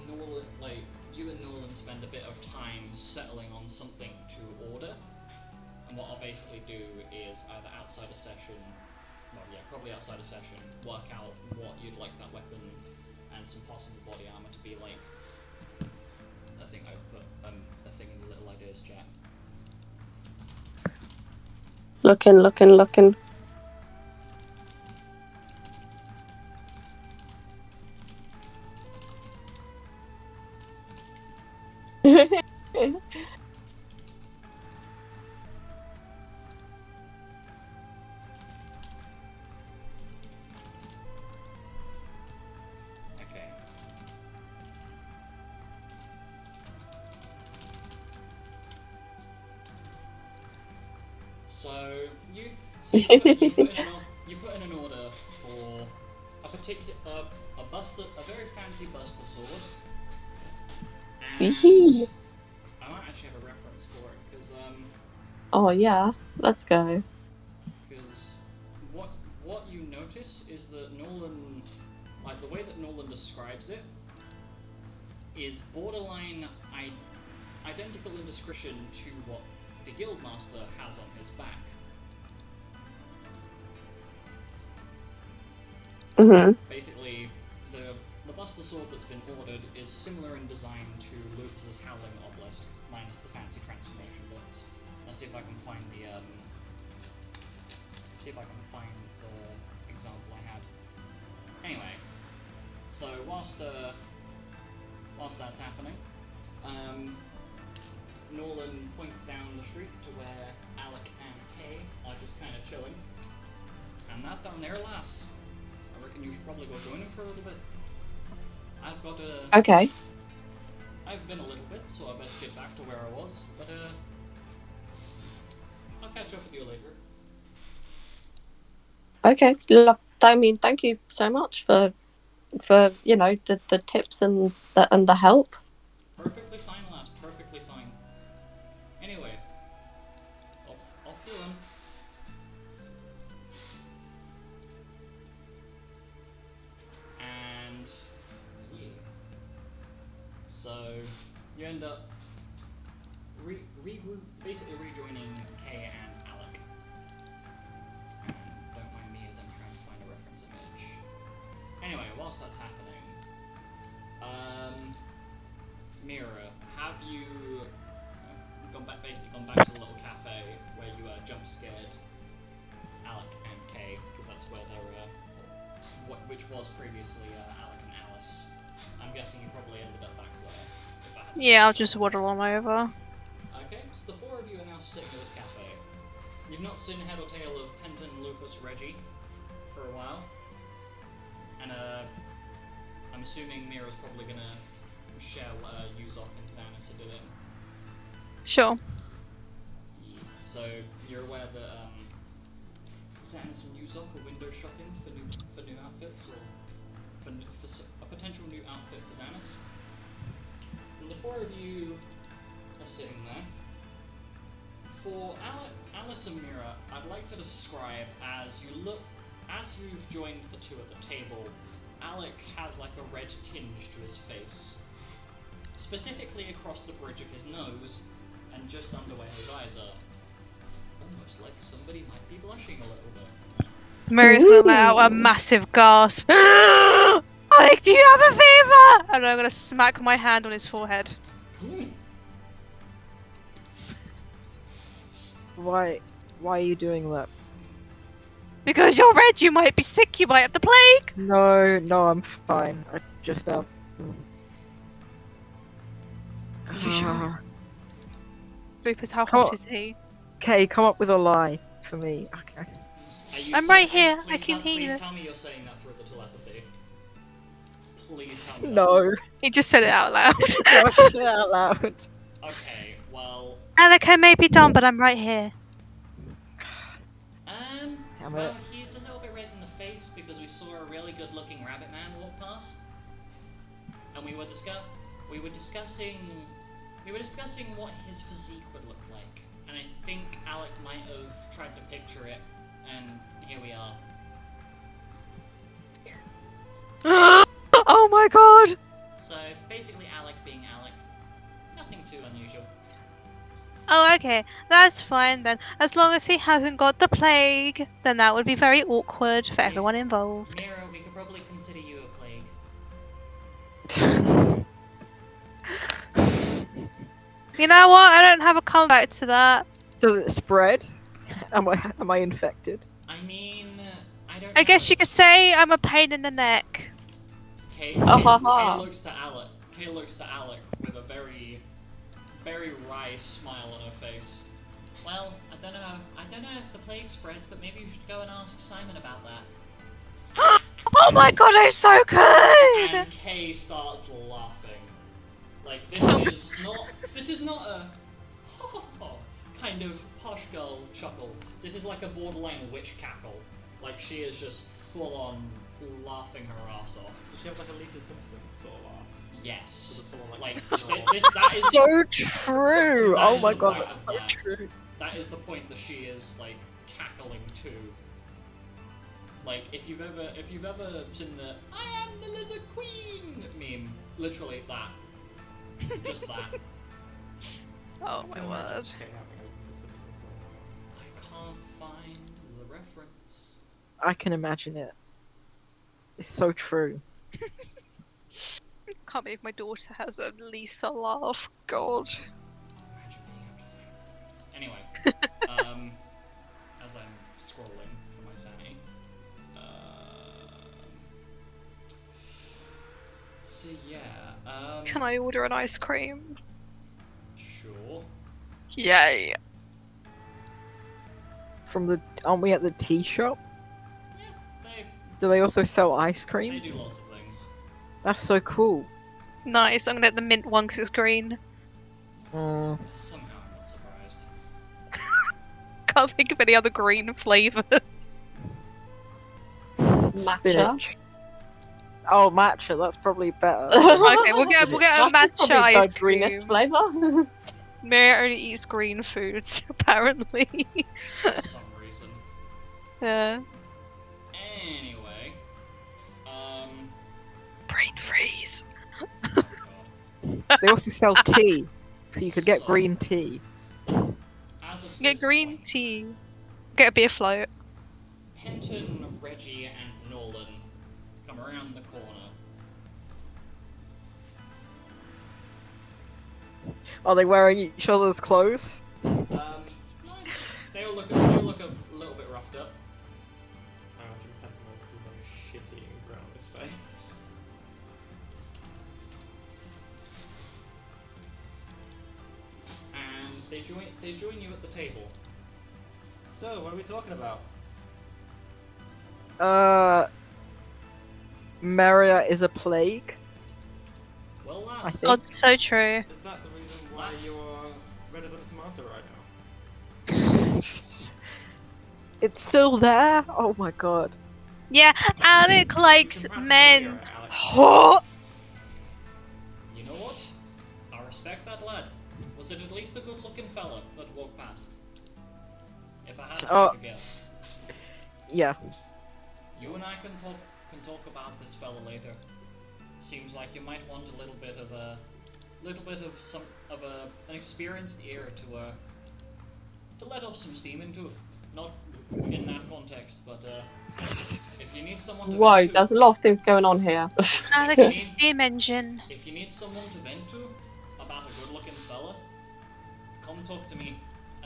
A: Nolan, like, you and Nolan spend a bit of time settling on something to order. And what I'll basically do is either outside a session, well, yeah, probably outside a session, work out what you'd like that weapon and some possible body armor to be like. I think I put a thing in the little ideas chat.
B: Looking.
A: Okay. So you put in an order for a particular a very fancy buster sword. And
B: Wee-hee.
A: I might actually have a reference for it because
B: Oh yeah, let's go.
A: what you notice is that Nolan, like the way that Nolan describes it, is borderline identical in description to what the Guildmaster has on his back.
B: Mhm.
A: Basically, the Buster Sword that's been ordered is similar in design to Lucas's Howling Obelisk, minus the fancy transformation bits. Let's see if I can find the example I had. Anyway, so whilst that's happening, Nolan points down the street to where Alec and Kay are just kind of chilling. And that down there, lass. I reckon you should probably go join him for a little bit. I've got a...
B: Okay.
A: I've been a little bit, so I best get back to where I was. But, I'll catch up with you later.
B: Okay. Thank you so much for you know the tips and the help.
A: Perfectly fine, lass. Perfectly fine. Anyway, off you run. And yeah. So you end up basically rejoining Kay and Alec. And don't mind me as I'm trying to find a reference image. Anyway, whilst that's happening, Mira, have you gone back to the little cafe where you jump scared Alec and Kay, because that's where they were, which was previously Alec and Alice. I'm guessing you probably ended up back there. If I had to
C: Yeah, I'll
A: guess.
C: just waddle on over.
A: Okay, so the four of you are now sitting at this cafe. You've not seen head or tail of Penton, Lupus, Reggie for a while. And I'm assuming Mira's probably gonna share what Yuzok and Xanis are doing.
C: Sure.
A: Yeah. So you're aware that Xanis and Yuzok are window shopping for new outfits, or for a potential new outfit for Xanis. And the four of you are sitting there. For Alice and Mira, I'd like to describe as you've joined the two at the table, Alec has like a red tinge to his face. Specifically across the bridge of his nose, and just under where his eyes are. Almost like somebody might be blushing a little bit.
C: Mary's gonna let out a massive gasp. Alec, do you have a fever? And I'm gonna smack my hand on his forehead.
D: Why are you doing that?
C: Because you're red, you might be sick, you might have the plague!
D: No, I'm fine. I just
C: Are you sure? Lupus, how
D: Come
C: hot
D: on.
C: is he?
D: Okay, come up with a lie for me. Okay.
A: Are you
C: I'm right
A: saying-
C: here, I
A: please
C: can
A: tell-
C: hear
A: Please
C: this.
A: tell me you're saying that through the telepathy. Please tell me
D: No.
C: He just said it out loud.
D: No, I said it out loud.
A: that's... Okay, well...
C: Alec, I may be dumb, but I'm right here.
D: Damn
A: Well,
D: it.
A: he's a little bit red in the face because we saw a really good-looking rabbit man walk past, and we were discussing what his physique would look like, and I think Alec might have tried to picture it, and here we are.
C: Oh my god!
A: So basically, Alec being Alec, nothing too unusual.
C: Oh, okay. That's fine then. As long as he hasn't got the plague, then that would be very awkward for everyone involved.
A: Mira, we could probably consider you a plague.
C: You know what? I don't have a comeback to that.
D: Does it spread? Am I infected?
A: I mean, I don't.
C: I guess
A: know.
C: you could say I'm a pain in the neck.
A: Kay looks to Alec. Kay looks to Alec with a very, very wry smile on her face. Well, I don't know if the plague spreads, but maybe you should go and ask Simon about that.
C: Oh my god, it's so good!
A: And Kay starts laughing. Like this is not a kind of posh girl chuckle. This is like a borderline witch cackle. Like she is just full on laughing her ass off.
E: Does she have like a Lisa Simpson sort of laugh?
A: Yes.
E: With a full on,
A: Like
E: snarl?
A: that is
D: So true!
A: That
D: Oh
A: is
D: my
A: the
D: god,
A: point
D: that's
A: of
D: so
A: that.
D: true.
A: That is the point that she is like cackling too. Like if you've ever seen the "I am the Lizard Queen" meme, literally that, just that.
C: Oh my
E: Can I imagine
C: word.
E: Kay having a Lisa Simpson sort of laugh?
A: I can't find the reference.
D: I can imagine it. It's so true.
C: Can't believe my daughter has a Lisa laugh. God.
A: Imagine being able to find reference. Anyway, as I'm scrolling for my sanity, so yeah,
C: Can I order an ice cream?
A: sure.
C: Yay.
D: Aren't we at the tea shop?
A: Yeah,
D: Do they also sell ice
A: they
D: cream?
A: do lots of things.
D: That's so cool.
C: Nice, I'm gonna get the mint one because it's green.
D: Mm.
A: Somehow I'm not surprised.
C: Can't think of any other green flavours.
D: Spinach. Oh, matcha. That's probably better.
C: Okay, we'll get a
B: That's
C: matcha
B: probably
C: ice
B: the greenest
C: cream.
B: flavour.
C: Mary only eats green foods, apparently.
A: For some reason.
C: Yeah.
A: Anyway,
C: Brain freeze.
A: oh god.
D: They also sell tea, so you could get green tea.
A: As of
C: Get
A: this
C: green
A: point,
C: tea. Get a beer float.
A: Penton, Reggie, and Nolan come around the corner.
D: Are they wearing each other's clothes?
A: No, they all look a little bit roughed up.
E: I imagine Penton has the most shitty grin on his face.
A: And they join you at the table.
E: So, what are we talking about?
D: Maria is a plague.
A: Well,
D: I
A: lass,
D: think-
C: God, so true.
E: Is that the reason why you are redder than a tomato right now?
D: It's still there? Oh my god.
C: Yeah, Alec
E: You
C: likes
E: can practically
C: men.
E: hear it, Alex.
C: Hot.
A: you know what? I respect that lad. Was it at least a good-looking fella that walked past? If I had to
D: Oh.
A: take a guess.
D: Yeah.
A: You and I can talk about this fella later. Seems like you might want a little bit of an experienced ear to let off some steam into. Not in that context, but if you need someone to
B: Whoa,
A: vent to,
B: there's a lot of things going on here.
C: Alec
A: you
C: is a
A: need-
C: steam engine.
A: if you need someone to vent to about a good-looking fella, come talk to me,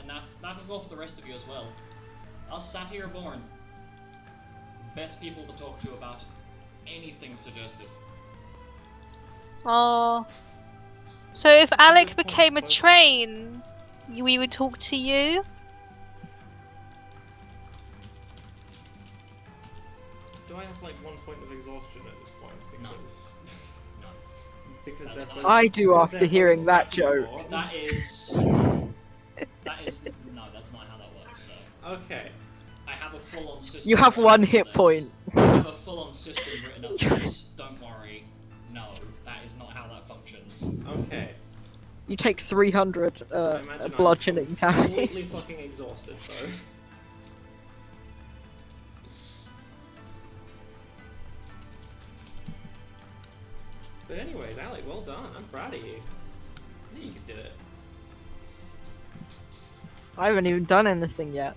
A: And that'll go for the rest of you as well. Us Satyr born. Best people to talk to about anything suggestive.
C: Oh. So if Alec
E: good point,
C: became a
E: but-
C: train, we would talk to you?
E: Do I have like 1 point of exhaustion at this point?
A: No.
E: Because
A: No.
E: because
A: That's
E: they're
A: not-
E: both,
D: I do
E: because
D: after
E: they're
D: hearing
E: both
D: that
E: Satyr
D: joke.
E: born.
A: That is no, that's not how that works, sir.
E: Okay.
A: I have a full-on system.
D: You have
A: written
D: one
A: up for
D: hit
A: this.
D: point.
A: I have a full-on system written up for this. Don't worry. No, that is not how that functions.
E: Okay.
D: You take 300
E: I imagine I'm
D: bludgeoning damage.
E: Completely fucking exhausted, though. But anyways, Alec, well done. I'm proud of you. I knew you could do it.
D: I haven't even done anything yet.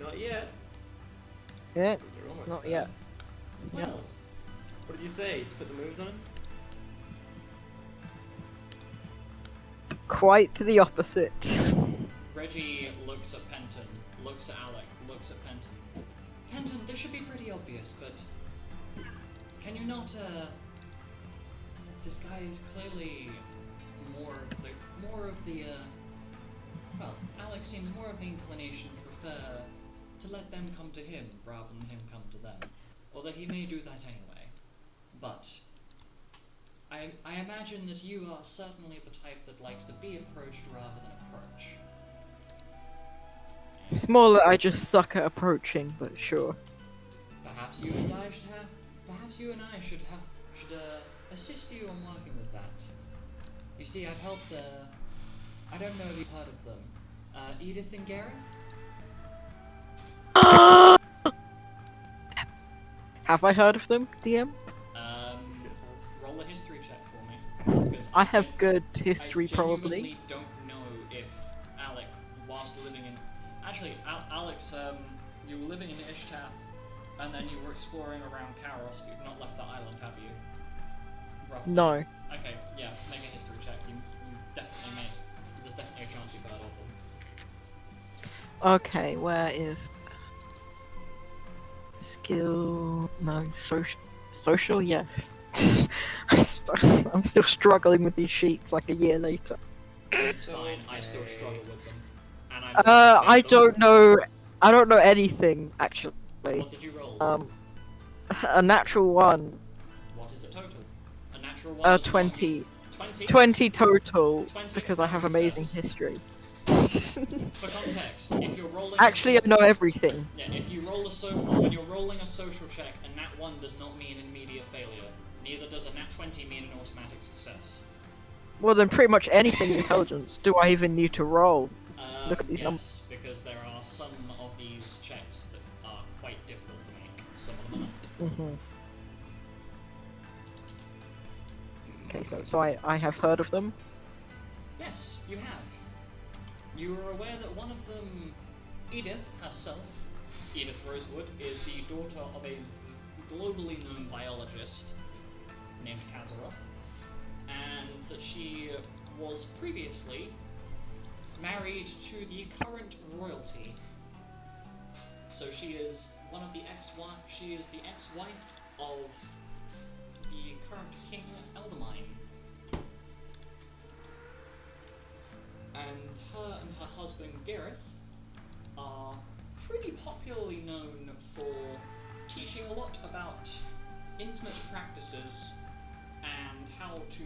E: Not yet.
D: Yeah,
E: But you're almost
D: not
E: done.
D: yet.
A: Well,
E: What did you say? Did you put the moves on?
D: Quite to the opposite.
A: Reggie looks at Penton, looks at Alec, looks at Penton. Penton, this should be pretty obvious, but can you not? This guy is clearly more of the. Well, Alex seems more of the inclination to prefer to let them come to him rather than him come to them. Although he may do that anyway. But I imagine that you are certainly the type that likes to be approached rather than approach.
D: It's more that I just suck at approaching, but sure.
A: Perhaps you and I should assist you in working with that. You see, I've helped I don't know if you've heard of them. Edith and Gareth?
D: Have I heard of them, DM?
A: Roll a history check for me. Because
D: I have good history,
A: I
D: probably.
A: genuinely don't know if Alec, whilst living in... Actually, Alex, you were living in Ishtath, and then you were exploring around Karos. You've not left the island, have you? Roughly.
D: No.
A: Okay, yeah, make a history check. You definitely made... There's definitely a chance you've heard of them.
D: Okay, where is... Skill... No, social, yes. I'm still struggling with these sheets like a year later.
A: It's fine, I still struggle with them. And I
D: I don't know anything, actually.
A: What did you roll?
D: A natural one.
A: What is a total? A natural one is
D: 20.
A: 20?
D: 20 total,
A: 20,
D: because I
A: that's a
D: have amazing
A: success.
D: history.
A: For context, if you're rolling...
D: Actually, I know everything.
A: Yeah, if you roll when you're rolling a social check, a nat 1 does not mean immediate failure. Neither does a nat 20 mean an automatic success.
D: Well, then pretty much anything intelligence. Do I even need to roll? Look at these
A: yes, because there are some of these checks that are quite difficult to make. Some of them aren't.
D: Mm-hmm. Okay, so I have heard of them.
A: Yes, you have. You are aware that one of them, Edith herself, Edith Rosewood, is the daughter of a globally known biologist named Kazara, and that she was previously married to the current royalty. So she is one of the she is the ex-wife of the current King Eldamine. And her husband Gareth are pretty popularly known for teaching a lot about intimate practices and how to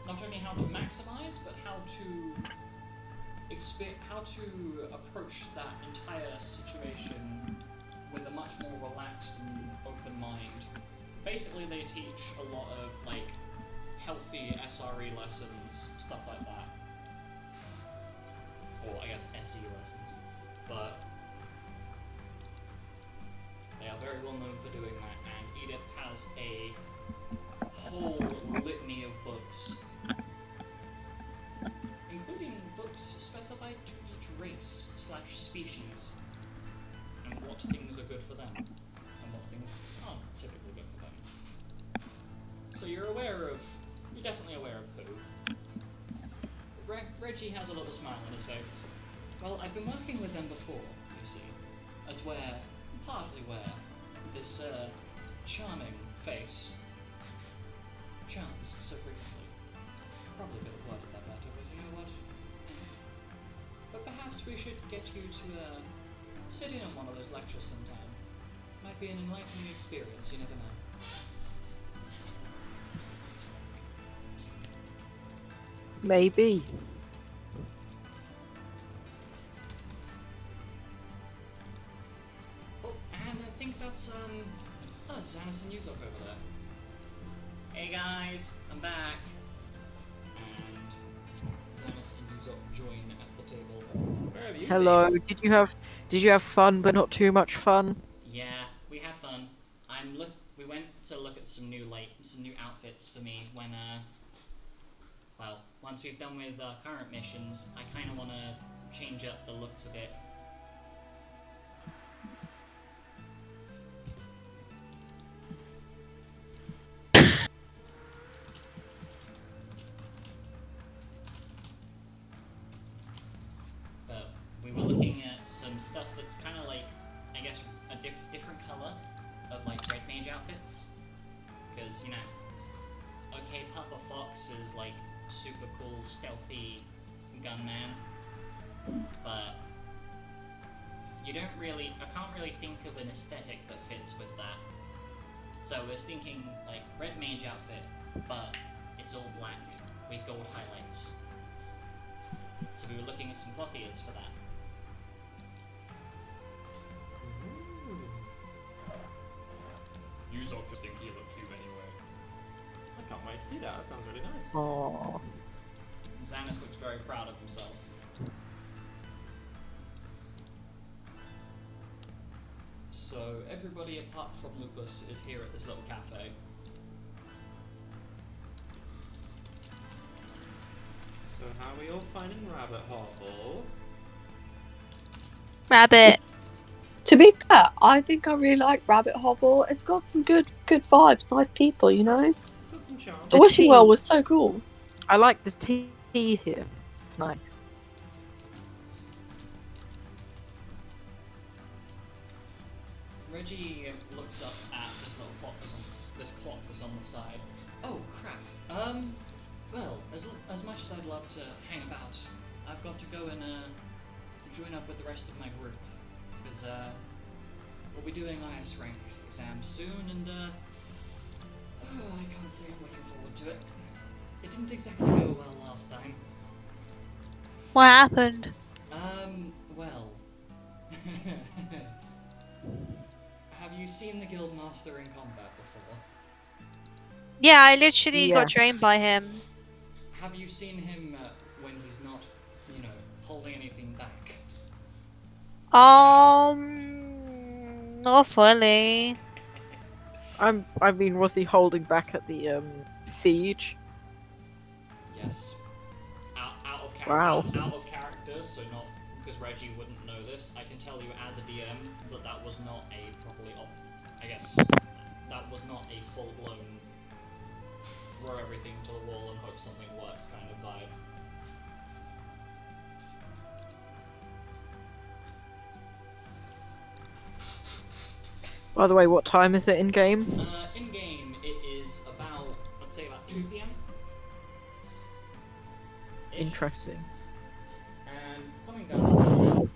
A: not only how to maximize, but how to approach that entire situation with a much more relaxed and open mind. Basically, they teach a lot of like healthy SRE lessons, stuff like that. Or I guess SE lessons. But they are very well known for doing that, and Edith has a whole litany of books, including books specified to each race/species, and what things are good for them, and what things aren't typically good for them. So you're definitely aware of who. Reggie has a little smile on his face. Well, I've been working with them before, you see. That's where, partly where, this charming face charms so frequently. Probably could have worded that better, but you know what? But perhaps we should get you to sit in on one of those lectures sometime. Might be an enlightening experience, you never know.
D: Maybe.
A: Oh, and I think that's Xanis and Yuzok over there. Hey guys, I'm back. And Xanis and Yuzok join at the table. Where have you
D: Hello.
A: been?
D: Did you have fun, but not too much fun?
A: Yeah, we had fun. We went to look at some new outfits for me when well, once we've done with our current missions, I kind of want to change up the looks a bit. But we were looking at some stuff that's kind of like, I guess, a different color of like Red Mage outfits. Because, you know, okay, Papa Fox is like super cool, stealthy gunman, but I can't really think of an aesthetic that fits with that. So I was thinking like Red Mage outfit, but it's all black with gold highlights. So we were looking at some clothiers for that.
E: Yuzok just think he looked cute anyway. I can't wait to see that. That sounds really nice.
D: Aww.
A: Xanis looks very proud of himself. So everybody apart from Lupus is here at this little cafe.
E: So how are we all finding Rabbit Hole?
C: Rabbit.
B: To be fair, I think I really like Rabbit Hovel. It's got some good vibes, nice people, you know?
E: It's got some charm.
B: The
D: The
B: Wishing
D: tea.
B: Well was so cool.
D: I like the tea here. It's nice.
A: Reggie looks up at this little clock that's on the side. Oh crap. Well, as much as I'd love to hang about, I've got to go and join up with the rest of my group because we'll be doing IS rank exams soon, and I can't say I'm looking forward to it. It didn't exactly go well last time.
C: What happened?
A: Well. Have you seen the Guildmaster in combat before?
C: Yeah, I literally got
D: Yes.
C: trained by him.
A: Have you seen him when he's not, you know, holding anything back?
C: Not fully.
D: I mean, was he holding back at the siege?
A: Yes. Out of character.
D: Wow.
A: Out of character, so not because Reggie wouldn't know this. I can tell you as a DM that was not a properly I guess that was not a full-blown throw everything to the wall and hope something works kind of vibe.
D: By the way, what time is it in game?
A: In game, it is about, I'd say about 2 PM. -ish.
D: Interesting.
A: And coming down,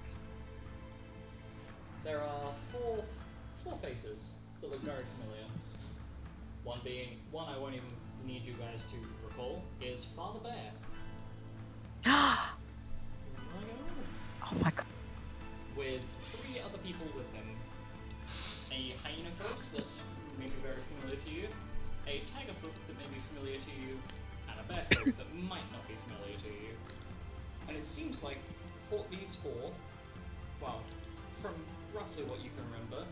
A: there are four faces that look very familiar. One I won't even need you guys to recall, is Father Bear.
D: Oh my god.
A: With 3 other people with him. A hyena folk that may be very familiar to you, a tiger folk that may be familiar to you, and a bear folk that might not be familiar to you. And it seems like these 4, well, from roughly what you can remember,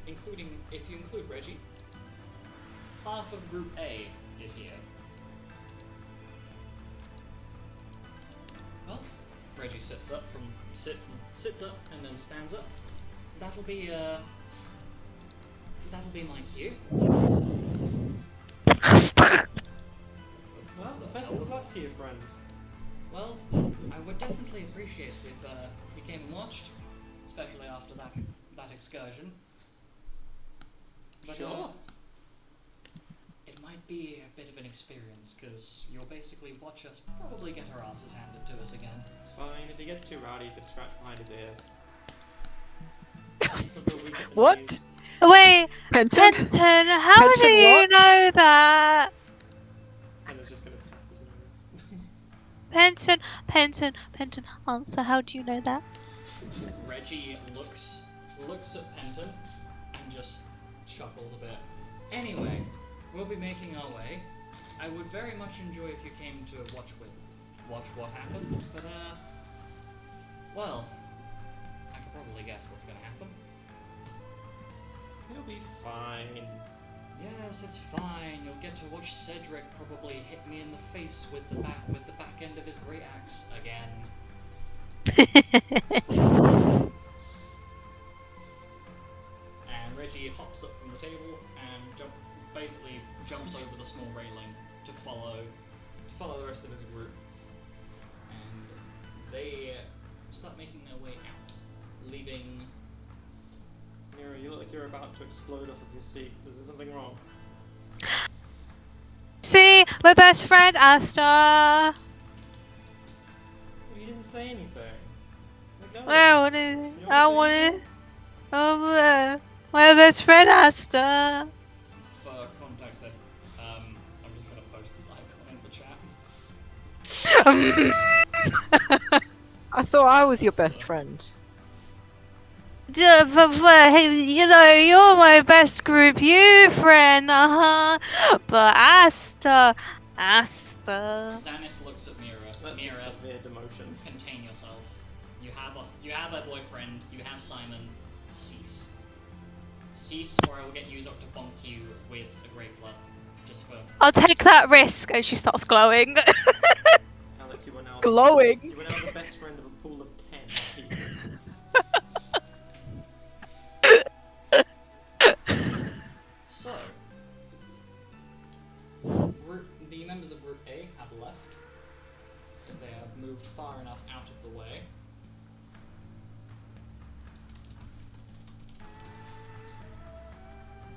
A: including, if you include Reggie, half of Group A is here. Well, Reggie sits up and then stands up. That'll be my cue. Well then.
E: best of luck to you, friend.
A: Well, I would definitely appreciate it if you came and watched, especially after that excursion. But,
E: Sure.
A: it might be a bit of an experience, because you'll basically watch us probably get our asses handed to us again.
E: It's fine. If he gets too rowdy, just scratch behind his ears.
D: What?
C: Wait,
D: Penton?
C: Penton, how do
D: Penton
C: you
D: what?
C: know that?
E: And it's just gonna tap his nose.
C: Penton, answer, how do you know that?
A: Reggie looks at Penton and just chuckles a bit. Anyway, we'll be making our way. I would very much enjoy if you came to watch what happens, but well, I could probably guess what's gonna happen.
E: He'll be fine.
A: Yes, it's fine. You'll get to watch Cedric probably hit me in the face with the back end of his great axe again. And Reggie hops up from the table and basically jumps over the small railing to follow the rest of his group. And they start making their way out, leaving.
E: Mira, you look like you're about to explode off of your seat. Is there something wrong?
C: See, my best friend Asta.
E: You didn't say anything. Let go.
C: I wanted,
E: You don't
C: I
E: say
C: wanted,
E: anything?
C: my best friend Asta.
A: For context, I'm just gonna post this icon in the chat.
D: I thought I was your best friend.
C: Hey, you know, you're my best group, you friend, But Asta.
A: Xanis looks at Mira.
E: That's a
A: Mira,
E: severe demotion.
A: contain yourself. You have a boyfriend. You have Simon. Cease, or I will get Yuzok to bonk you with a great club. Just for.
C: I'll take that risk. And she starts glowing.
E: Alec, you are now
D: Glowing.
E: You are now the best friend of a pool of 10 people.
A: So, the members of Group A have left, as they have moved far enough out of the way.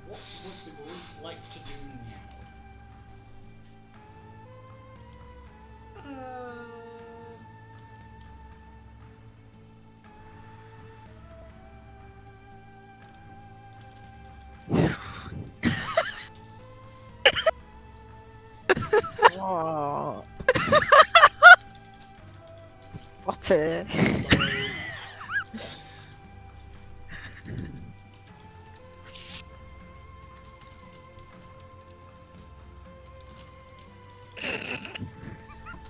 A: What would the group like to do now?
D: Stop. Stop it.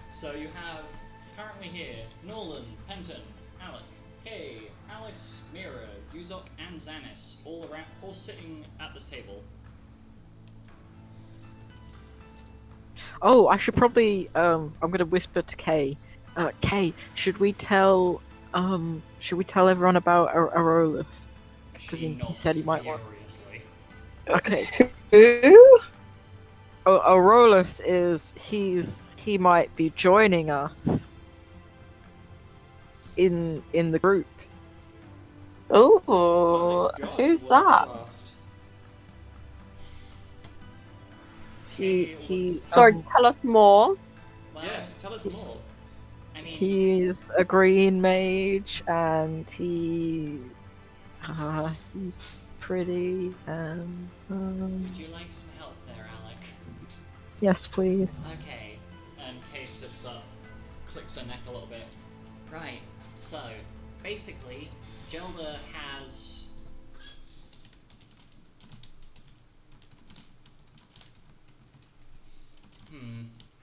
A: So you have currently here Nolan, Penton, Alec, Kay, Alice, Mira, Yuzok, and Xanis all sitting at this table.
D: Oh, I should probably I'm gonna whisper to Kay. Kay, should we tell everyone about Aurolus? Because he said he might want.
A: Furiously.
D: Okay.
B: Who?
D: Aurolus he might be joining us in the group.
B: Oh,
E: Oh my God,
B: who's
E: what's
B: that?
E: last?
D: He
B: Sorry, tell us more.
A: Well,
E: Yes, tell us more.
A: I mean,
D: he's a green mage and he's pretty and
A: would you like some help there, Alec?
D: yes, please.
A: Okay. And Kay sits up, clicks her neck a little bit. Right. So, basically, Gelda has.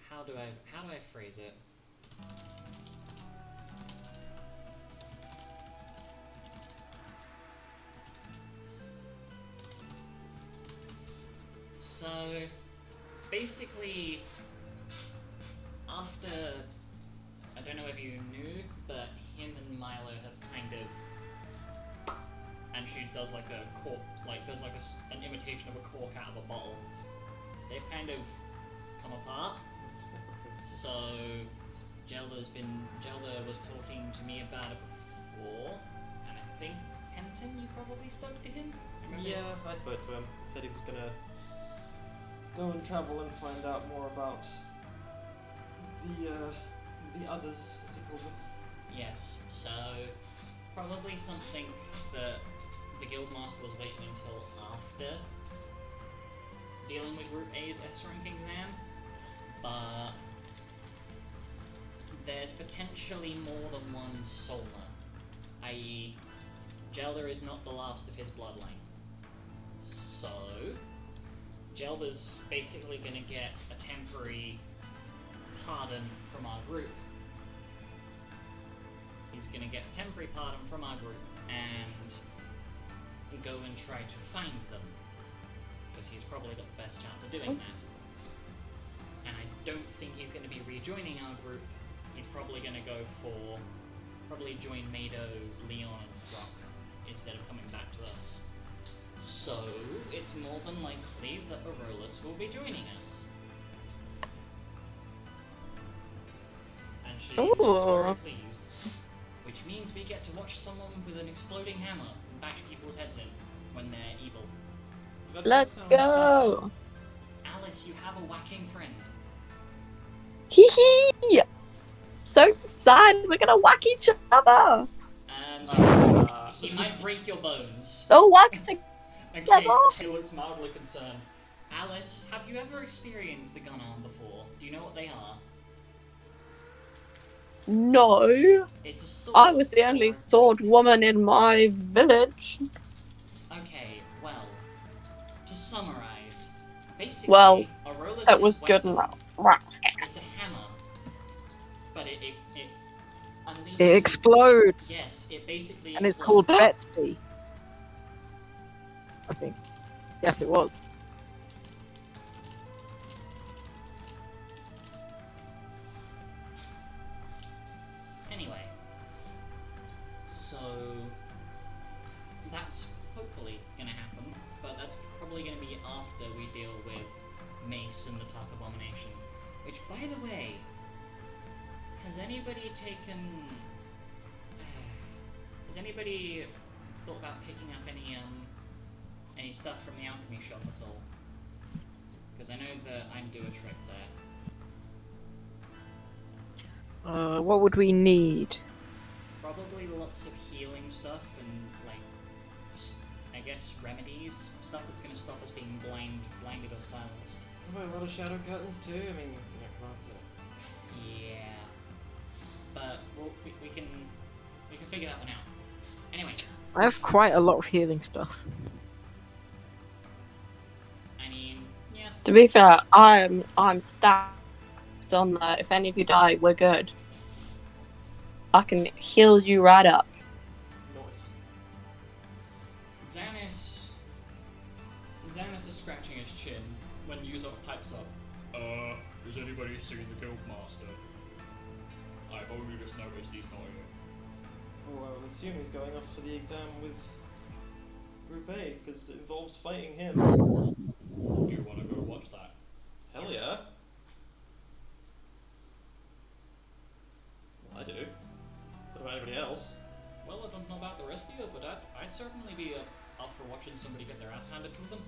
A: How do I phrase it? So, basically, after, I don't know if you knew, but him and Milo have kind of, and she does like a cork, does like an imitation of a cork out of a bottle. They've kind of come apart.
E: Let's snip a
A: So, Gelda was talking to me about it before, and I think Penton, you probably spoke to him? Remember?
E: Yeah, I spoke to him. He said he was gonna go and travel and find out more about the others, as he called them.
A: Yes, so probably something that the Guildmaster was waiting until after dealing with Group A's S rank exam, but there's potentially more than one Solna, i.e. Gelda is not the last of his bloodline. So, Gelda's basically going to get a temporary pardon from our group. He's going to get a temporary pardon from our group and go and try to find them, because he's probably got the best chance of doing that. And I don't think he's going to be rejoining our group. He's probably going to go for, join Mado, Leon, and Throck instead of coming back to us. So, it's more than likely that Aurolus will be joining us. And she was very pleased. Which means we get to watch someone with an exploding hammer bash people's heads in when they're evil.
E: That does
B: Let's
E: sound
B: go!
E: fun.
A: Alice, you have a whacking friend.
B: Hee hee! So excited! We're gonna whack each other!
A: He might break your bones.
B: Oh, whack
A: Okay,
B: together!
A: he looks mildly concerned. Alice, have you ever experienced the gun arm before? Do you know what they are?
B: No,
A: It's a sword.
B: I was the only
A: or-
B: sword woman in my village.
A: Okay, well, to summarize, basically,
B: Well,
A: Aurolus'
B: that was
A: weapon,
B: good enough.
A: It's a hammer, but it unleashes...
D: It explodes,
A: Yes, it basically
D: and it's
A: explodes.
D: called Betsy. I think. Yes, it was.
A: Anyway, so that's hopefully gonna happen, but that's probably gonna be after we deal with Mace and the Tark Abomination. Which, by the way, has anybody taken... has anybody thought about picking up any stuff from the alchemy shop at all? Because I know that I'm due a trip there.
D: What would we need?
A: Probably lots of healing stuff and, like, I guess remedies, stuff that's going to stop us being blinded or silenced.
E: Oh, a lot of shadow curtains too. I mean, yeah, class it.
A: Yeah, but we can figure that one out. Anyway,
D: I have quite a lot of healing stuff.
A: I mean, yeah,
B: To be fair, I'm stacked on that. If any of you die, we're good. I can heal you right up.
E: Nice.
A: Xanis is scratching his chin when Yuzok pipes up. Has anybody seen the Guildmaster? I've only just noticed he's not here.
E: Well, I would assume he's going off for the exam with Group A, because it involves fighting him.
A: Do you want to go watch that?
E: Hell yeah. Well, I do. What about anybody else?
A: Well, I don't know about the rest of you, but I'd certainly be up for watching somebody get their ass handed to them.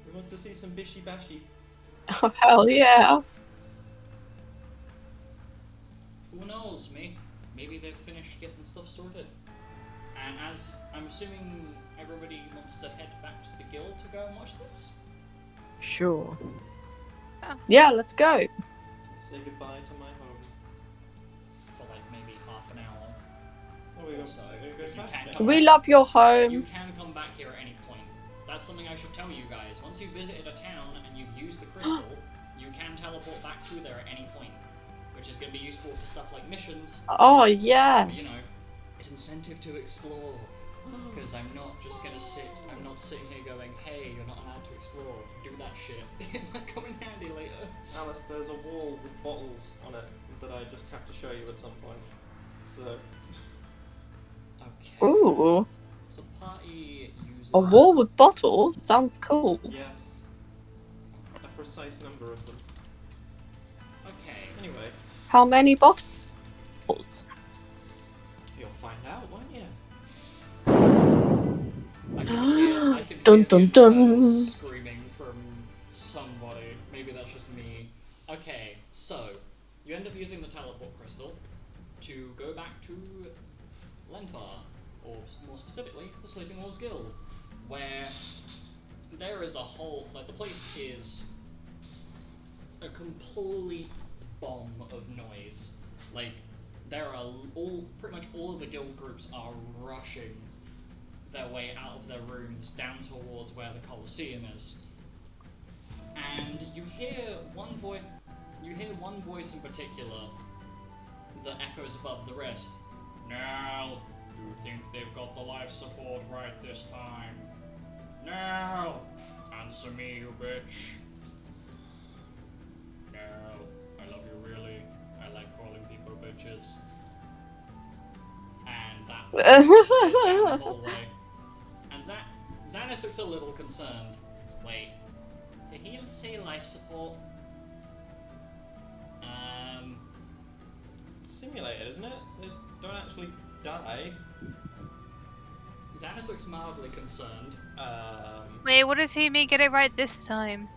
E: Who wants to see some bishy bashy?
B: Oh, hell yeah.
A: Who knows, maybe they've finished getting stuff sorted. And as I'm assuming everybody wants to head back to the guild to go and watch this?
D: Sure.
B: Yeah, let's go.
E: Say goodbye to my home.
A: For like maybe half an hour.
E: Oh, we're going
A: So,
E: to
A: because
E: go
A: you
E: back
A: can't
E: then.
A: come
B: We
A: back.
B: love your
A: You
B: home.
A: can come back here at any point. That's something I should tell you guys. Once you've visited a town and you've used the crystal, you can teleport back through there at any point. Which is going to be useful for stuff like missions.
B: Oh, yeah.
A: You know, it's incentive to explore. Because I'm not just gonna I'm not sitting here going, hey, you're not allowed to explore, do that shit. It might come in handy later.
E: Alice, there's a wall with bottles on it that I just have to show you at some point. So,
A: Okay.
B: Ooh.
A: So party uses...
B: A wall with bottles? Sounds cool.
E: yes. A precise number of them. Anyway,
B: How many bottles?
E: you'll find out, won't you?
A: I can
B: Dun,
A: hear
B: dun,
A: the internal
B: dun.
A: screaming from somebody. Maybe that's just me. Okay, so you end up using the teleport crystal to go back to Lenfar, or more specifically, the Sleeping Wolves Guild, where there is a whole, like, the place is a complete bomb of noise. Like, there are pretty much all of the guild groups are rushing their way out of their rooms down towards where the Colosseum is. And you hear one voice in particular that echoes above the rest. Now, do you think they've got the life support right this time? Now, answer me, you bitch. No, I love you really. I like calling people bitches. And that voice stares down the hallway. And Xanus looks a little concerned. Wait, did he say life support?
E: It's simulated, isn't it? They don't actually die.
A: Xanus looks mildly concerned.
C: Wait, what does he mean? Get it right this time.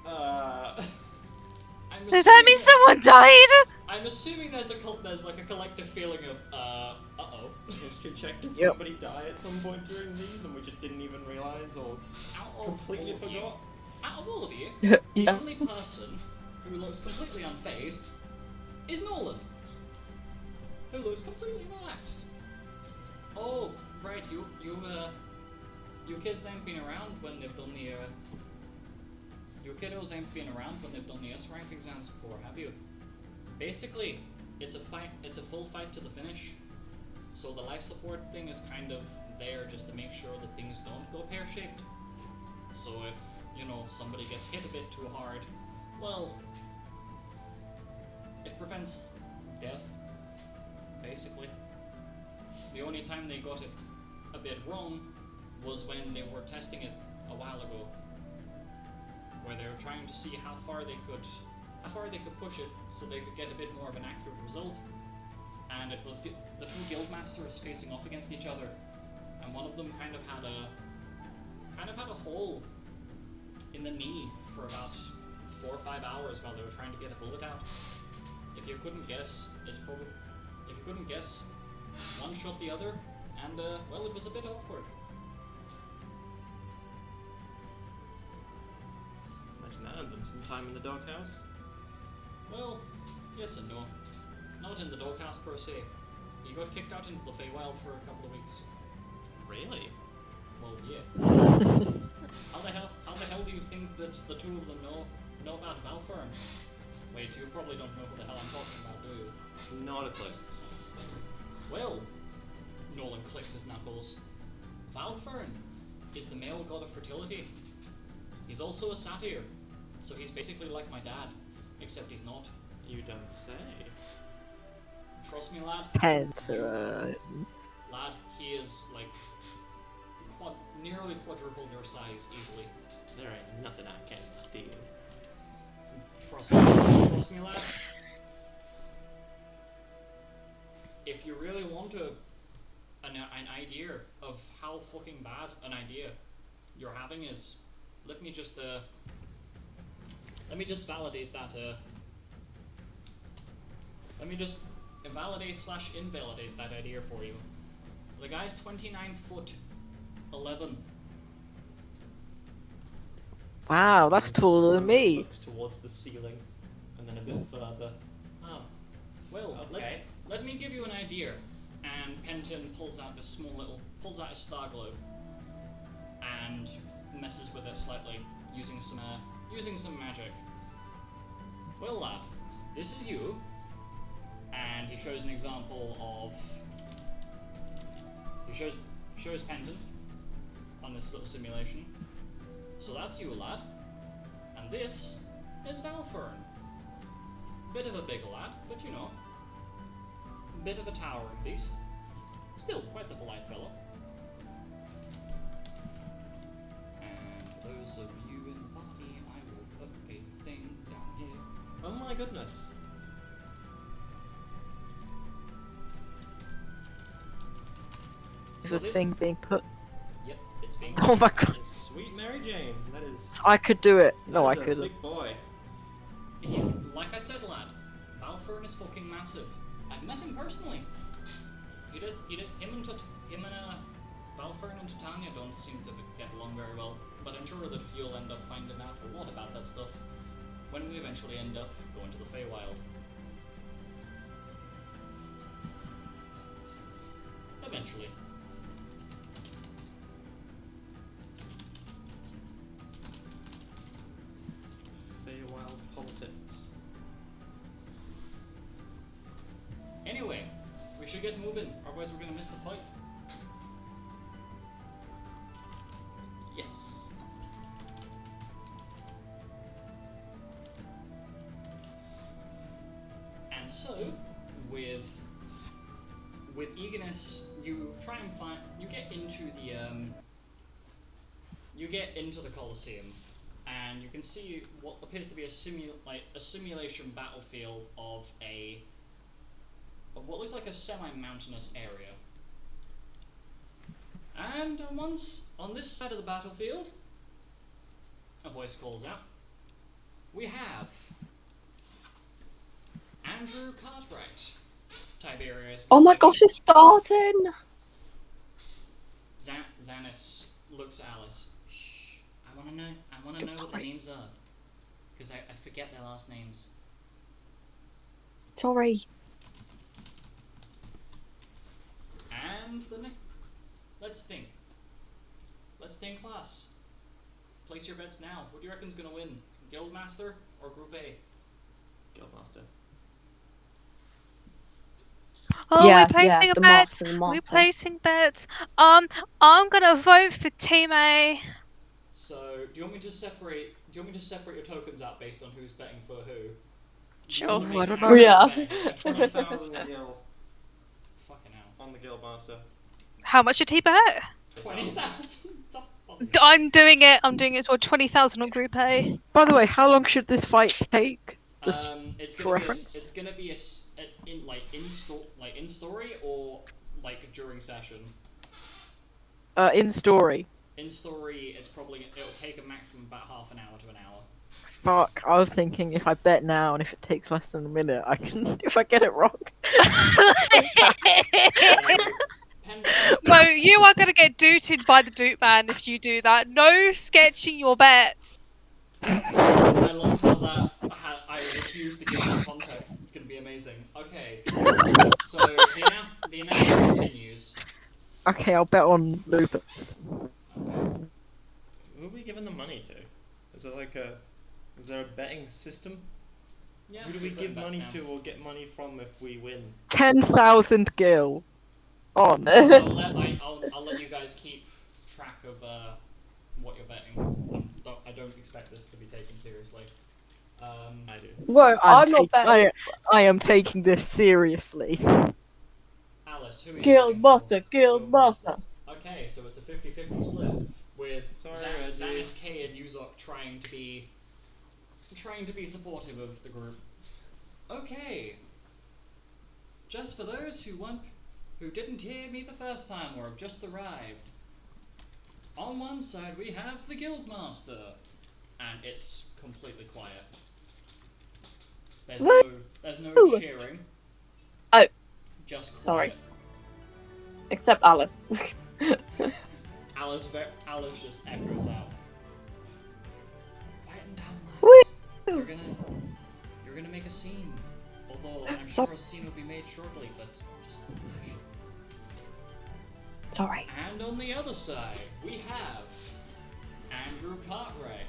A: I'm
C: Does that mean someone died?
A: I'm assuming there's like a collective feeling of uh-oh.
E: History check, did
D: Yep.
E: somebody die at some point during these and we just didn't even realise or
A: Out of
E: completely
A: all of you-
E: forgot?
A: Out of all of you, the
B: Yes.
A: only person who looks completely unfazed is Nolan, who looks completely relaxed. Oh, right, you kids ain't been around when they've done the you kiddos ain't been around when they've done the S rank exams before, have you? Basically, it's a full fight to the finish. So the life support thing is kind of there just to make sure that things don't go pear-shaped. So if, somebody gets hit a bit too hard, well, it prevents death, basically. The only time they got it a bit wrong was when they were testing it a while ago, where they were trying to see how far they could push it so they could get a bit more of an accurate result. And it was the two guild masters facing off against each other, and one of them kind of had a hole in the knee for about 4 or 5 hours while they were trying to get a bullet out. If you couldn't guess, one shot the other, and well, it was a bit awkward.
E: Imagine that earned them some time in the doghouse.
A: Well, yes and no. Not in the doghouse per se. He got kicked out into the Feywild for a couple of weeks.
E: Really?
A: Well, yeah. How the hell do you think that the two of them know about Valfern? Wait, you probably don't know who the hell I'm talking about, do you?
E: Not a clue.
A: Well, Nolan clicks his knuckles. Valfern is the male god of fertility. He's also a satyr, so he's basically like my dad, except he's not.
E: You don't say.
A: Trust me, lad.
D: Penta.
A: Lad, he is like nearly quadruple your size easily.
E: There ain't nothing I can't steal.
A: Trust me, lad. If you really want an idea of how fucking bad an idea you're having is, let me just validate that. Let me just invalidate that idea for you. The guy's 29'11".
D: Wow, that's taller than me.
E: Looks towards the ceiling, and then a bit further. Oh,
A: Well,
E: okay.
A: let me give you an idea. And Penton pulls out his star globe and messes with it slightly, using some magic. Well, lad, this is you. And he shows an example of. He shows Penton on this little simulation. So that's you, lad. And this is Valfern. Bit of a big lad, but bit of a towering beast. Still quite the polite fellow. And for those of you in the party, I will put a thing down here.
E: Oh my goodness.
D: Is a thing being put?
A: Yep, it's being.
D: Oh my god.
E: Sweet Mary Jane. That is.
D: I could do it. No,
E: that
D: I
E: is a
D: couldn't.
E: Big boy.
A: He's like I said, lad. Balfour is fucking massive. I've met him personally. Him and Balfour and Titania don't seem to get along very well. But I'm sure that you'll end up finding out a lot about that stuff when we eventually end up going to the Feywild. Eventually.
E: Feywild politics.
A: Anyway, we should get moving, otherwise we're gonna miss the fight.
E: Yes.
A: And so, with eagerness, you try and find. You get into the Colosseum, and you can see what appears to be a simulation battlefield of what looks like a semi-mountainous area. And on this side of the battlefield, a voice calls out, we have Andrew Cartwright, Tiberius.
B: Oh my gosh, it's starting!
A: Xanis looks at Alice. Shh. I wanna know what the names are. Because I forget their last names.
B: Sorry.
A: And let's think. Let's stay in class. Place your bets now. Who do you reckon's gonna win? Guildmaster or Group A?
E: Guildmaster.
C: Oh,
B: Yeah,
C: we're placing a
B: the
C: bet.
B: master, the
C: We're
B: master.
C: placing bets. I'm gonna vote for Team A.
A: So, do you want me to separate your tokens out based on who's betting for who?
C: Sure.
A: You wanna make
D: I don't
A: an
D: know.
A: actual
B: Yeah.
A: bet here?
E: 20,000 gil
A: Fucking hell.
E: on the Guildmaster.
C: How much did he bet?
A: 20,000?
C: I'm doing it. I'm doing it as well. 20,000 on Group A.
D: By the way, how long should this fight take? Just
A: It's
D: for
A: gonna
D: reference?
A: it's gonna be in story or like during session.
D: In story.
A: In story, it'll take a maximum about half an hour to an hour.
D: Fuck, I was thinking if I bet now and if it takes less than a minute, I can. If I get it wrong.
C: No, you are gonna get dooted by the doot man if you do that. No sketching your bets.
A: I love how I refuse to give that context. It's gonna be amazing. Okay, so the announcement continues.
D: Okay, I'll bet on Lupus.
A: Okay.
E: Who are we giving the money to? Is there a betting system?
A: Yeah,
E: Who do we
A: we're
E: give
A: putting
E: money
A: bets
E: to
A: down.
E: or get money from if we win?
D: 10,000 gil. On.
A: I'll let you guys keep track of what you're betting. I don't expect this to be taken seriously.
E: I do.
B: Whoa, I'm not betting.
D: I am taking this seriously.
A: Alice, who are you
B: Guild
A: betting
B: master,
A: for?
B: guild master.
A: Okay, so it's a 50-50 split with
E: Sorry,
A: Xanis K and Uzok trying to be supportive of the group. Okay. Just for those who didn't hear me the first time or have just arrived. On one side we have the Guildmaster, and it's completely quiet. There's no cheering.
B: Oh.
A: Just quiet.
B: Sorry. Except Alice.
A: Alice just echoes out. Quieten down,
B: Woo!
A: lass. You're gonna make a scene. Although I'm sure a scene will be made shortly, but just hush.
B: Sorry.
A: And on the other side, we have Andrew Cartwright,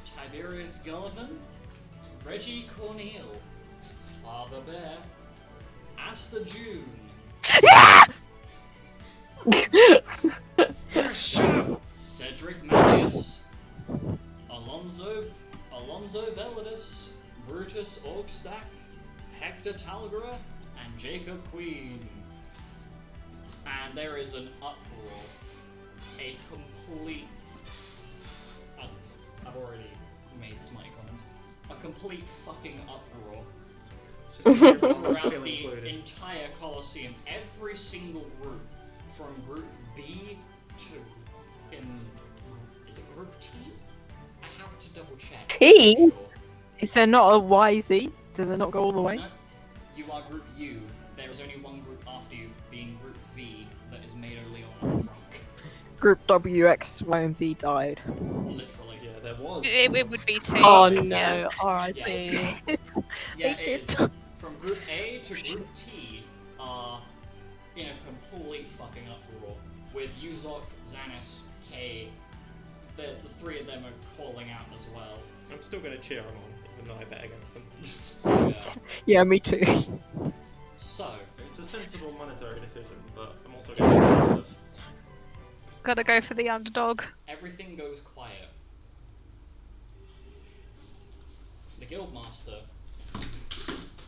A: Tiberius Gullivan, Reggie Cornell, Father Bear, Asta June. Cedric Malleus, Alonso Veladus, Brutus Orgstack, Hector Talgra, and Jacob Queen. And there is an uproar. A complete... I've already made smutty comments. a complete fucking uproar
E: So everyone
A: throughout
E: feel
A: the
E: included.
A: entire Colosseum. Every single group, from Group B to is it Group T? I have to double check.
B: T?
A: I'm sure.
D: Is there not a YZ? Does it not go all the way?
A: No, you are Group U. There is only one group after you, being Group V, that is made only on Trunk.
D: Group W, X, Y, and Z died.
A: Literally.
E: Yeah, there was.
C: It would be T.
B: Oh
E: Yeah.
B: no, R.I.P.
A: Yeah,
D: They
A: it is.
D: did.
A: From Group A to Group T are in a complete fucking uproar. With Uzok, Xanis, K, the three of them are calling out as well.
E: I'm still gonna cheer them on, even though I bet against them.
A: Yeah.
D: Yeah, me too.
A: So,
E: It's a sensible monetary decision, but I'm also gonna be supportive.
C: Gotta go for the underdog.
A: everything goes quiet. The Guildmaster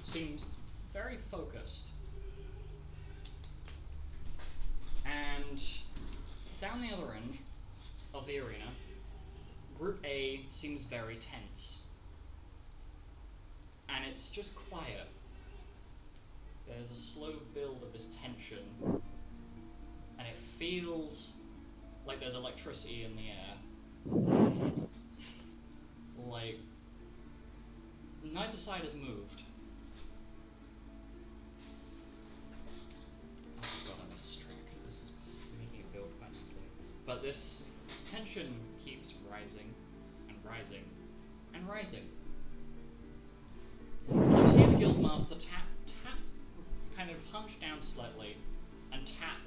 A: seems very focused. And down the other end of the arena, Group A seems very tense. And it's just quiet. There's a slow build of this tension. And it feels like there's electricity in the air. Like, neither side has moved. Oh god, I'm distracted. This is making it build quite nicely. But this tension keeps rising and rising and rising. And you see the Guildmaster tap, kind of hunch down slightly and tap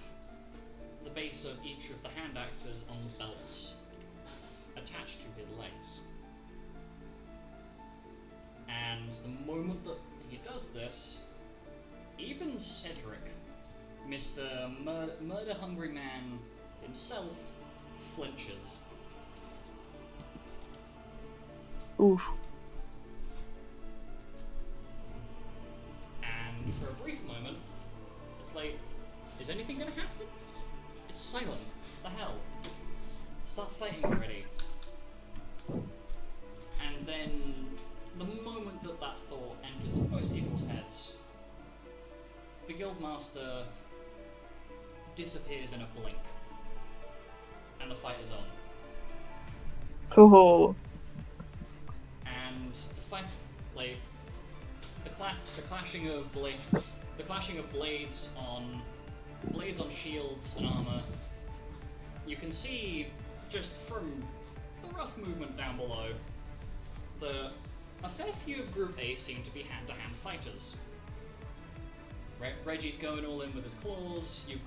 A: the base of each of the hand axes on the belts attached to his legs. And the moment that he does this, even Cedric, Mr. Murder-hungry man himself, flinches.
B: Oof.
A: And for a brief moment, it's like, is anything gonna happen? It's silent. The hell? Start fighting already. And then, the moment that that thought enters most people's heads, the Guildmaster disappears in a blink. And the fight is on.
B: Cool.
A: And the fight, like, the clashing of blades on shields and armor. You can see just from the rough movement down below that a fair few of Group A seem to be hand-to-hand fighters. Reggie's going all in with his claws. You've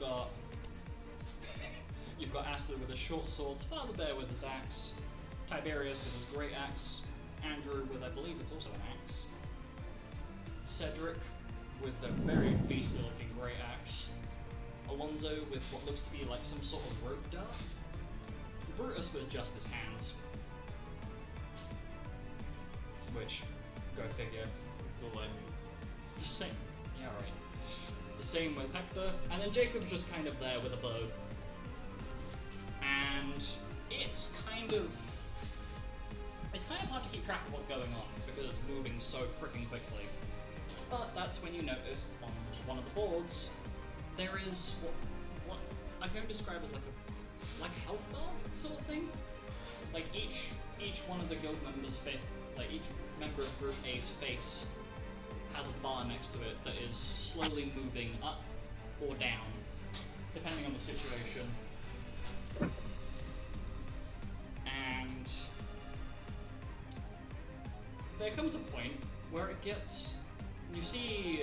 A: got Aster with his short swords, Father Bear with his axe, Tiberius with his great axe, Andrew with, I believe it's also an axe, Cedric with a very beastly looking great axe, Alonso with what looks to be like some sort of rope dart, Brutus with just his hands. Which, go figure. The same. Yeah, right. The same with Hector, and then Jacob's just kind of there with a bow. And it's kind of hard to keep track of what's going on because it's moving so freaking quickly. But that's when you notice on one of the boards there is what I can describe as like a health bar sort of thing. Like each one of the guild members' like each member of Group A's face has a bar next to it that is slowly moving up or down, depending on the situation. And there comes a point where you see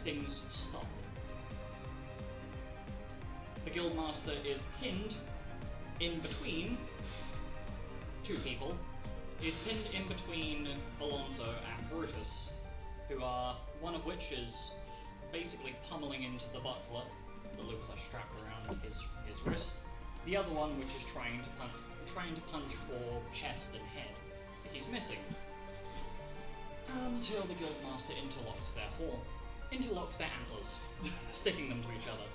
A: things stop. The Guildmaster is pinned in between two people. He's pinned in between Alonso and Brutus, who are, one of which is basically pummeling into the buckler that Lucas has strapped around his wrist. The other one, which is trying to punch for chest and head, that he's missing. Until the Guildmaster interlocks their antlers, sticking them to each other.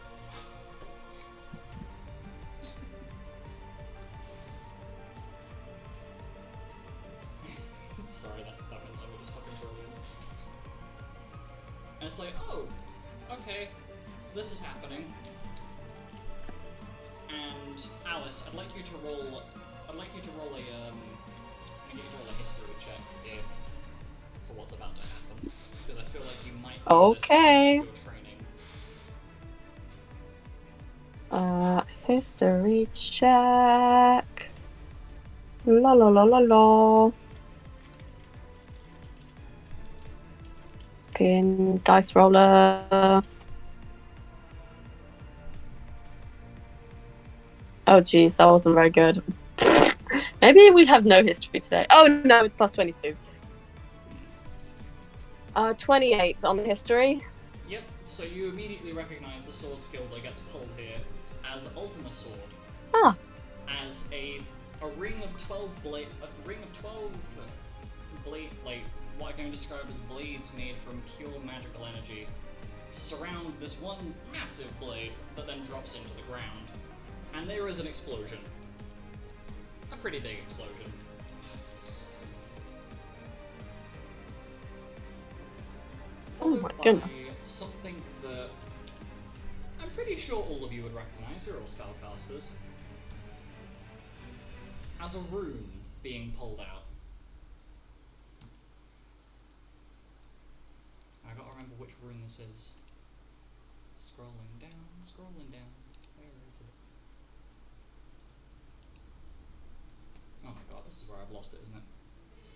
A: Sorry, that this is happening. And Alice, I'd like you to roll. I'd like you to roll a. I'm gonna get you to roll a history check here for what's about to happen, because I feel like you might. Know this
B: Okay.
A: from your training.
B: History check. La la la la la. Fucking dice roller. Oh jeez, that wasn't very good. Maybe we have no history today. Oh no, it's plus 22. 28 on the history.
A: Yep. So you immediately recognize the sword skill that gets pulled here as Ultima Sword.
B: Ah.
A: As a ring of 12 blade, like what I can describe as blades made from pure magical energy, surround this one massive blade that then drops into the ground, and there is an explosion. A pretty big explosion.
B: Oh my
A: Followed by
B: goodness.
A: something that I'm pretty sure all of you would recognize. You're all spellcasters. As a rune being pulled out. I gotta remember which rune this is. Scrolling down, scrolling down. Where is it? Oh my god, this is where I've lost it, isn't it?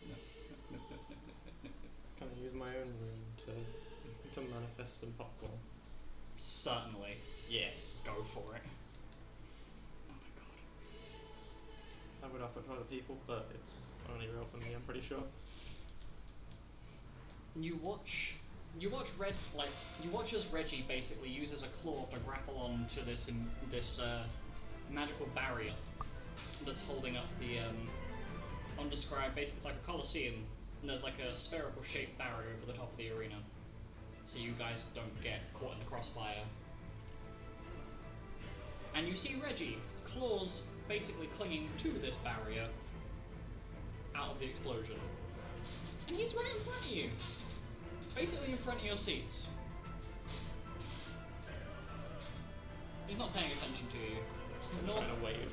A: No.
E: Can I use my own room to manifest some popcorn?
A: Certainly.
E: Yes.
A: Go for it. Oh my god.
E: I would offer it to other people, but it's only real for me, I'm pretty sure.
A: You watch as Reggie basically uses a claw to grapple onto this magical barrier that's holding up the undescribed. Basically, it's like a coliseum, and there's like a spherical shaped barrier over the top of the arena, so you guys don't get caught in the crossfire. And you see Reggie, claws basically clinging to this barrier out of the explosion, and he's right in front of you. Basically in front of your seats. He's not paying attention to you.
E: I'm trying to wave.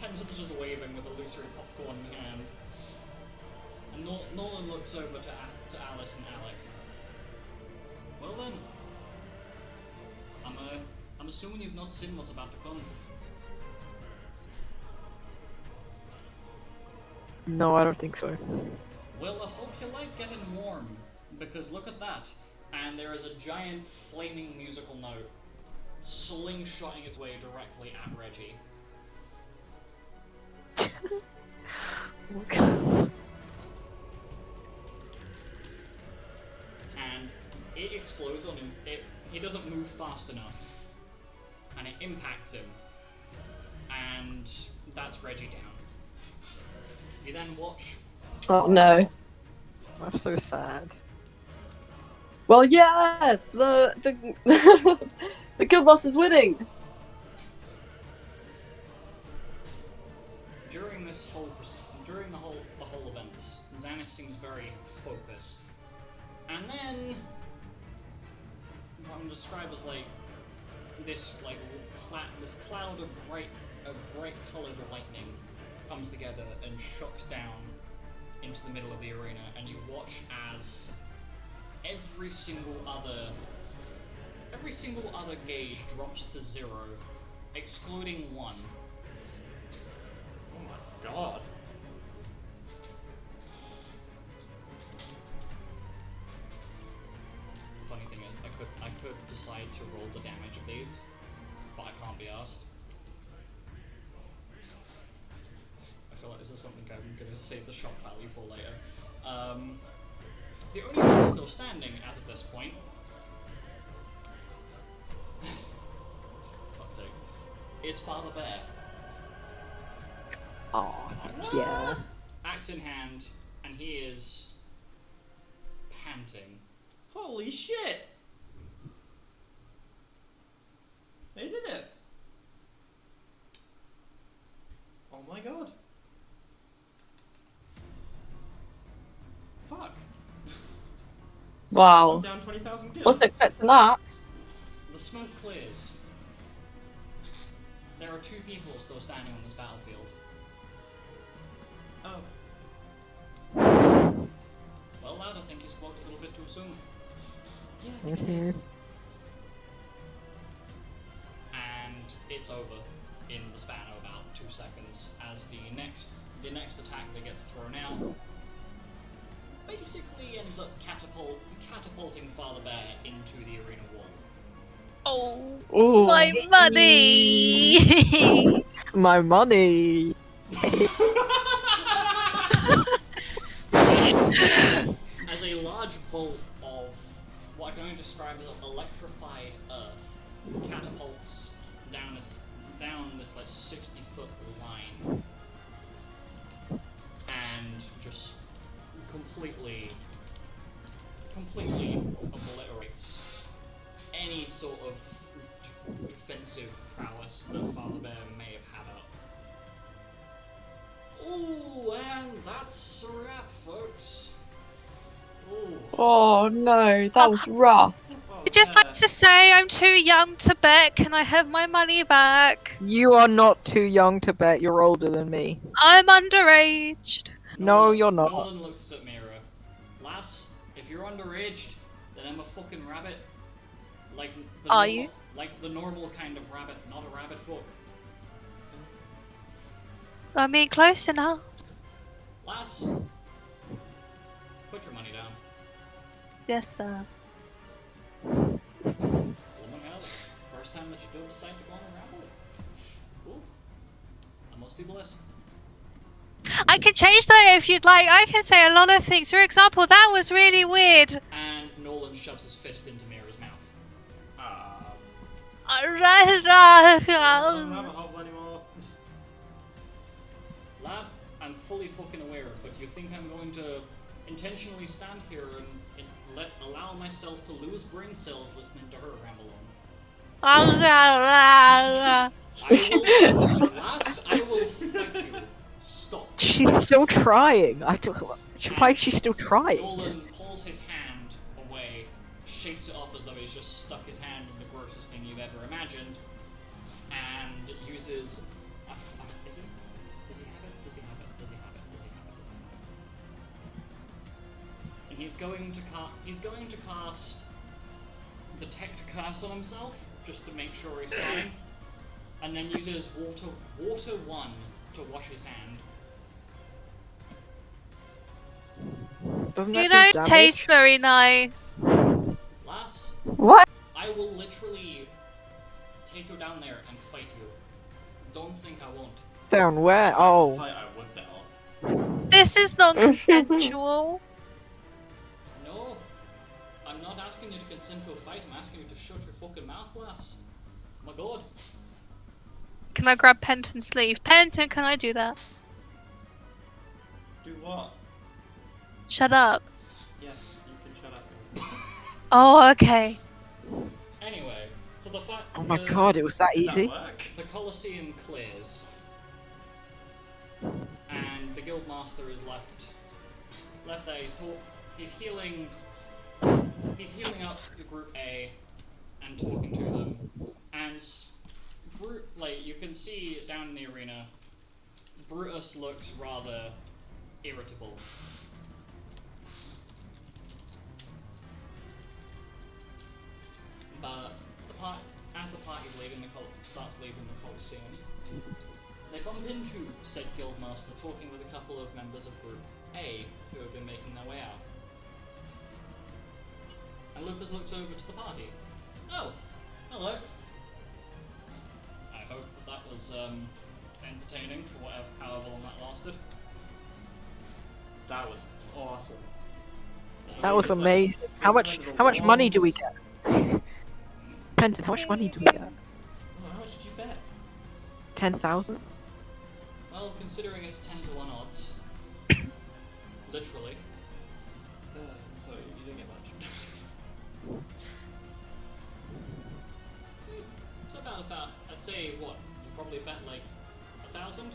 A: Pendle's just waving with a illusory popcorn in hand. And Nolan looks over to Alice and Alec. Well then, I'm assuming you've not seen what's about to come.
D: No, I don't think so.
A: Well, I hope you like getting warm, because look at that. And there is a giant flaming musical note slingshotting its way directly at Reggie.
D: Oh, God.
A: And it explodes on him. He doesn't move fast enough. And it impacts him. And that's Reggie down. You then watch.
B: Oh no.
D: That's so sad.
B: Well, yes, the the good boss is winning.
A: During the whole events, Xanis seems very focused. And then what I'm described as this cloud of bright coloured lightning comes together and shocks down into the middle of the arena, and you watch as every single other gauge drops to 0, excluding 1.
E: Oh my god.
A: The funny thing is, I could decide to roll the damage of these, but I can't be asked. I feel like this is something I'm gonna save the shock value for later. The only one still standing as of this point fuck's sake, is Father Bear.
D: Oh, heck yeah.
A: Axe in hand, and he is panting.
E: Holy shit! They did it! Oh my god. Fuck. I'm
B: Wow.
E: down 20,000 gil.
B: Wasn't expecting that.
A: The smoke clears. There are 2 people still standing on this battlefield.
E: Oh.
A: Well, lad, I think you spoke a little bit too soon.
E: Yeah, I think I did.
A: And it's over in the span of about 2 seconds as the next attack that gets thrown out basically ends up catapulting Father Bear into the arena wall.
C: Oh,
B: Ooh.
C: my money!
D: My money.
A: As a large bolt of what I'm going to describe as electrified earth catapults down this like 60-foot line and just completely obliterates any sort of defensive prowess that Father Bear may have had up. Ooh, and that's a wrap, folks. Ooh.
B: Oh no, that was rough.
C: I'd just like to say I'm too young to bet. Can I have my money back?
D: You are not too young to bet. You're older than me.
C: I'm underaged.
D: No, you're not.
A: Nolan looks at Mira. Lass, if you're underaged, then I'm a fucking rabbit. Like the
C: Are
A: normal,
C: you?
A: Like the normal kind of rabbit, not a rabbit fuck.
C: I mean, close enough.
A: Lass, put your money down.
C: Yes, sir.
A: Woman hell, first time that you do decide to go on a rabbit. Ooh, I must be blessed.
C: I can change that if you'd like. I can say a lot of things. For example, that was really weird.
A: And Nolan shoves his fist into Mira's mouth.
E: I don't have a hovel anymore.
A: Lad, I'm fully fucking aware, but you think I'm going to intentionally stand here and allow myself to lose brain cells listening to her ramble on? I will fight you. Stop.
D: She's still trying. Why is she still trying?
A: Nolan pulls his hand away, shakes it off as though he's just stuck his hand in the grossest thing you've ever imagined, and uses. Is it? Does he have it? Does he have it? Does he have it? Does he have it? Does he have it? And he's going to cast Detect Curse on himself just to make sure he's fine, and then uses Water 1 to wash his hand.
D: Doesn't
C: You
D: that do
C: don't
D: damage?
C: taste very nice.
A: Lass,
B: What?
A: I will literally take you down there and fight you. Don't think I won't.
D: Down where?
E: That's a
D: Oh.
E: fight I would now.
C: This is non-consensual.
A: No, I'm not asking you to consent to a fight. I'm asking you to shut your fucking mouth, lass. My god.
C: Can I grab Penton's sleeve? Penton, can I do that?
E: Do what?
C: Shut up.
E: Yes, you can shut up.
C: Oh, okay.
A: Anyway, so the fight.
D: Oh my god, it was that
E: Did
D: easy?
E: that work?
A: The Colosseum clears, and the Guildmaster is left there. He's healing up the Group A and talking to them. And you can see down in the arena, Brutus looks rather irritable. But as the party starts leaving the Colosseum, they bump into said Guildmaster talking with a couple of members of Group A who have been making their way out. And Lupus looks over to the party. Oh, hello. I hope that was entertaining for however long that lasted.
E: That was awesome.
D: That was
E: It's like
D: amazing. How much money do we get? Penton, how much money do we get?
E: Oh, how much did you bet?
D: 10,000?
A: Well, considering it's 10 to 1 odds, literally.
E: So you didn't get much.
A: It's about I'd say what? You probably bet like 1,000.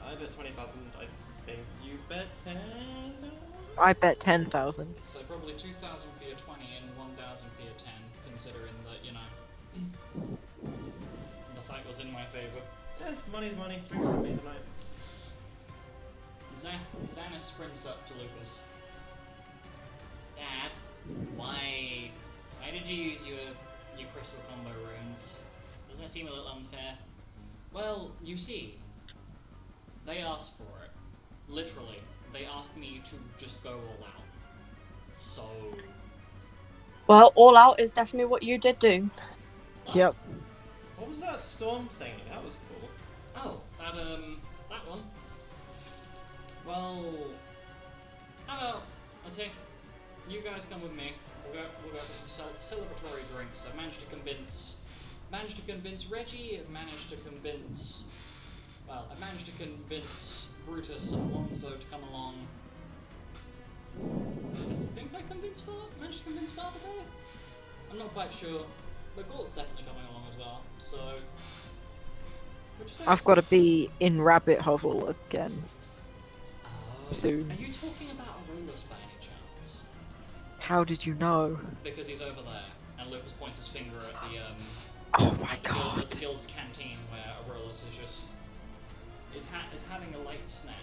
E: I bet 20,000. I think you bet 10,000.
D: I bet 10,000.
A: So probably 2,000 for your 20 and 1,000 for your 10, considering that, you know, the fight was in my favour.
E: Money's money. Drinks with me tonight.
A: Xana sprints up to Lucas. Dad, why did you use your crystal combo runes? Doesn't it seem a little unfair? Well, you see, they asked for it. Literally, they asked me to just go all out. So...
B: Well, all out is definitely what you did do.
D: Yep.
E: What was that storm thing? That was cool.
A: Oh, that one. Well, how about, I'd say, you guys come with me. We'll go for some celebratory drinks. I've managed to convince Reggie. I've managed to convince Brutus and Alonso to come along. I think I managed to convince Father Bear? I'm not quite sure, but Galt's definitely coming along as well, so... What'd you say?
D: I've got to be in Rabbit Hovel again. Soon.
A: Are you talking about Aurelus by any chance?
D: How did you know?
A: Because he's over there, and Lucas points his finger at the,
D: Oh my
A: at
D: god.
A: the guild's canteen where Aurelus is just... is having a light snack.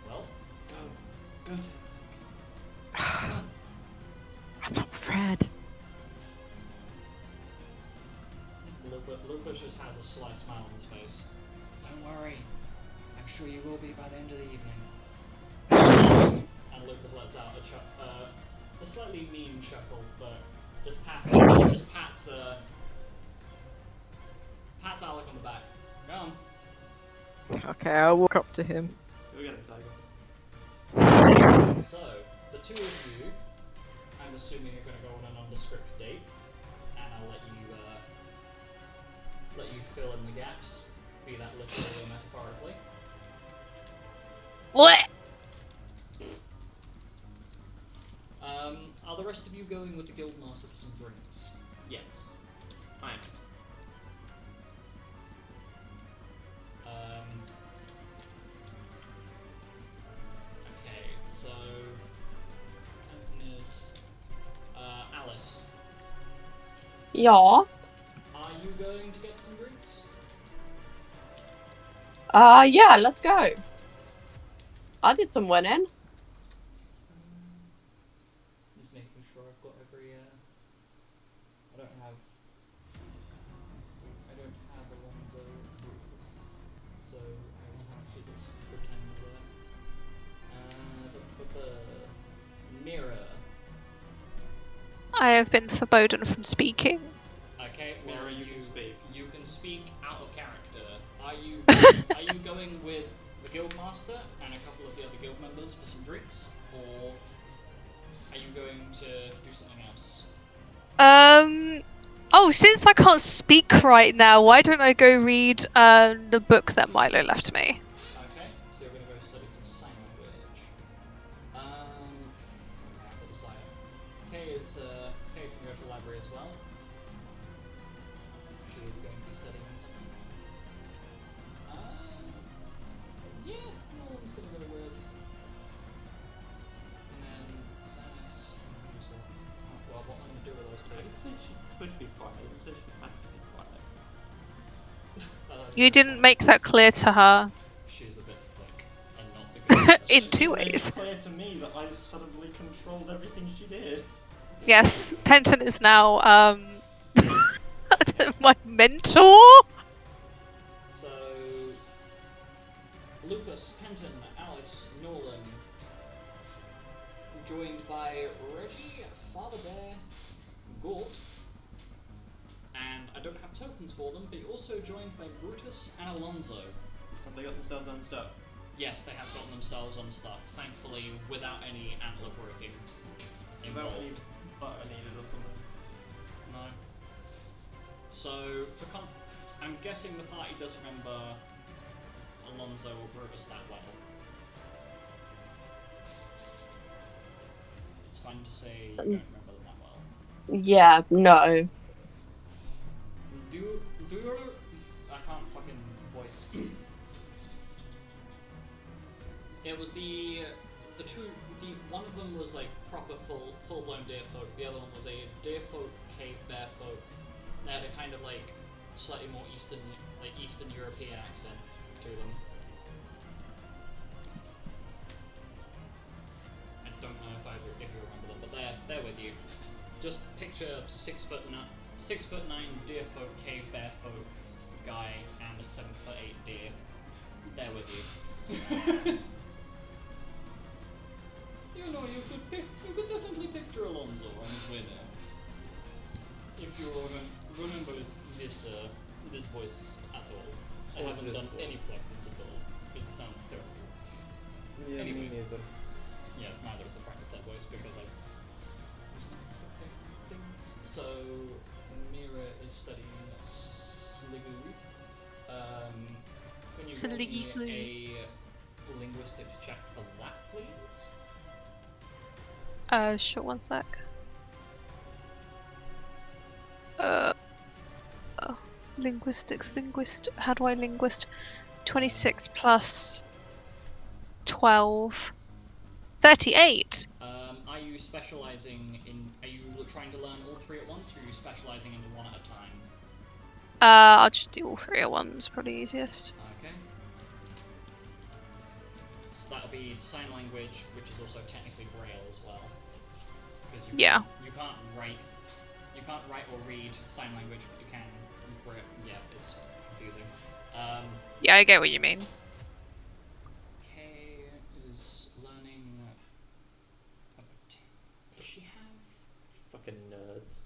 A: Well?
E: Go to...
D: I'm not prepared.
A: Lucas just has a slight smile on his face. Don't worry. I'm sure you will be by the end of the evening. And Lucas lets out a slightly mean chuckle, but just pats Alec on the back. Go on.
D: Okay, I'll walk up to him.
E: Go get him, Tiger.
A: So, the two of you, I'm assuming are going to go on a nondescript date, and I'll let you fill in the gaps, be that literally or metaphorically.
C: What?
A: Are the rest of you going with the Guildmaster for some drinks?
E: Yes. I am.
A: Okay, so... Alice,
B: Yes.
A: are you going to get some drinks?
B: Yeah, let's go. I did some winning.
A: Just making sure I've got every, I don't have Alonso rules, so I will have to just pretend that. The mirror.
C: I have been forbidden from speaking.
A: Okay, well,
E: Mirror, you can speak.
A: You can speak out of character. Are you going with the Guildmaster and a couple of the other guild members for some drinks, or are you going to do something else?
C: Oh, since I can't speak right now, why don't I go read the book that Milo left me?
A: Okay, so you're going to go study some sign language. I have to decide. Kay's going to go to the library as well. She is going to be studying something. Yeah, Nolan's going to go with. And then Sanis, who's well, what am I going to do with those two?
E: I didn't say she could be quiet. I didn't say she had to be quiet.
C: You didn't make that clear to her.
A: She's a bit thick, and not the good.
C: In
E: She
C: two
E: made
C: ways.
E: it clear to me that I suddenly controlled everything she did.
C: Yes, Penton is now my mentor.
A: So, Lucas, Penton, Alice, Nolan, joined by Reggie, Father Bear, Gort, and I don't have tokens for them, but you're also joined by Brutus and Alonso.
E: Have they got themselves unstuck?
A: Yes, they have gotten themselves unstuck, thankfully without any antler breaking
E: Without any
A: involved.
E: butter needed or something.
A: No. So, I'm guessing the party does remember Alonso or Brutus that well. It's fine to say you don't remember them that well.
B: Yeah, no.
A: Do you... I can't fucking voice. It was the one of them was like proper full blown deer folk. The other one was a deer folk, cave bear folk. They had a kind of like slightly more Eastern European accent to them. I don't know if you remember them, but they're with you. Just picture 6'9" deer folk, cave bear folk guy and a 7'8" deer. They're with you. You know, you could definitely picture Alonso on his way there. If you remember this voice at all. I haven't done any practice at all. It sounds terrible.
E: Yeah,
A: Anyway.
E: me neither.
A: Yeah, neither is a practice that voice because I was not expecting things. So Mira is studying Sligu. Can you roll me a linguistics check for that, please?
C: Sure, one sec. Linguistics, how do I linguist? 26 plus 12. 38!
A: Are you specializing in, are you trying to learn all three at once, or are you specializing into one at a time?
C: I'll just do all three at once, probably easiest.
A: Okay. So that'll be sign language, which is also technically Braille as well. Because you can't write or read sign language, but you can Braille. Yeah, it's confusing.
C: Yeah, I get what you mean.
A: Kay is learning. Does she have?
E: Fucking nerds.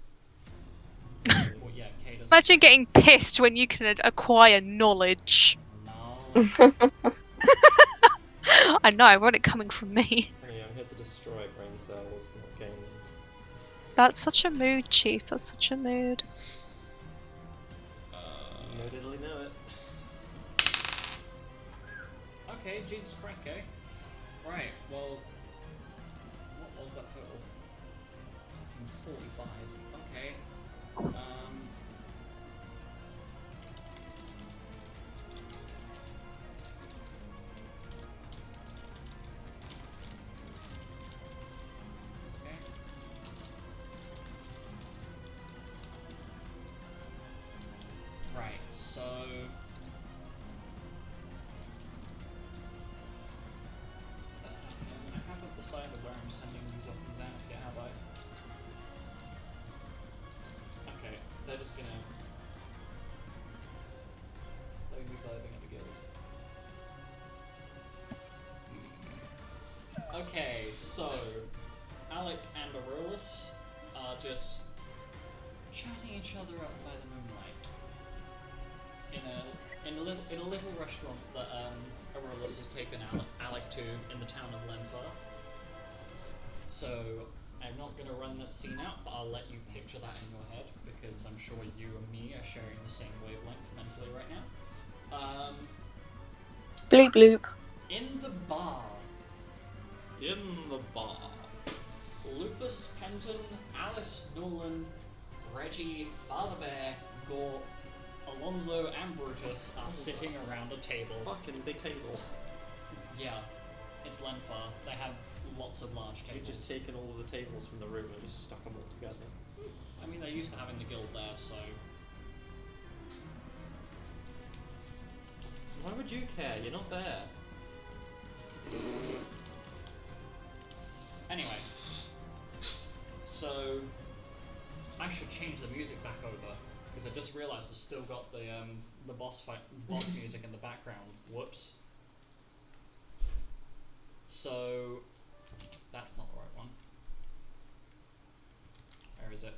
A: Well, yeah, Kay does.
C: Imagine getting pissed when you can acquire knowledge.
A: No.
C: I know, I want it coming from me.
E: Hey, I'm here to destroy brain cells, not gaming.
C: That's such a mood, Chief. That's such a mood.
E: No diddly know it.
A: Okay, Jesus Christ, Kay. Right, well, what was that total? Fucking 45. Okay. Okay. Right, so I haven't decided where I'm sending these off in Xanax yet, have I? Okay, they're just gonna let me be diving at the guild. Okay, so Alec and Aurelus are just chatting each other up by the moonlight in a little restaurant that Aurelus has taken Alec to in the town of Lenfar. So I'm not going to run that scene out, but I'll let you picture that in your head because I'm sure you and me are sharing the same wavelength mentally right now.
B: Bloop bloop.
A: In the bar,
E: In the bar.
A: Lupus, Kenton, Alice, Nolan, Reggie, Father Bear, Gore, Alonso, and Brutus are sitting around a table.
E: Fucking big table.
A: Yeah, it's Lenfar. They have lots of large
E: You've
A: tables.
E: just taken all of the tables from the room and just stuck them all together.
A: I mean, they're used to having the guild there, so...
E: Why would you care? You're not there.
A: Anyway. So... I should change the music back over, because I just realised I've still got the boss music in the background. Whoops. So... That's not the right one. Where is it?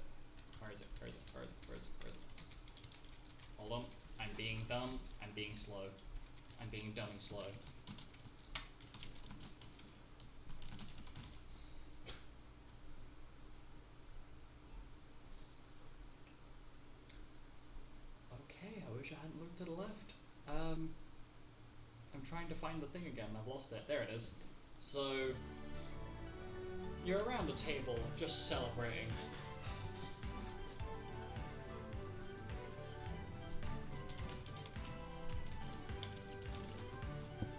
A: Where is it? Where is it? Where is it? Where is it? Where is it? Hold on. I'm being dumb. I'm being slow. I'm being dumb and slow. Okay, I wish I hadn't looked to the left. I'm trying to find the thing again. I've lost it. There it is. So... You're around the table, just celebrating.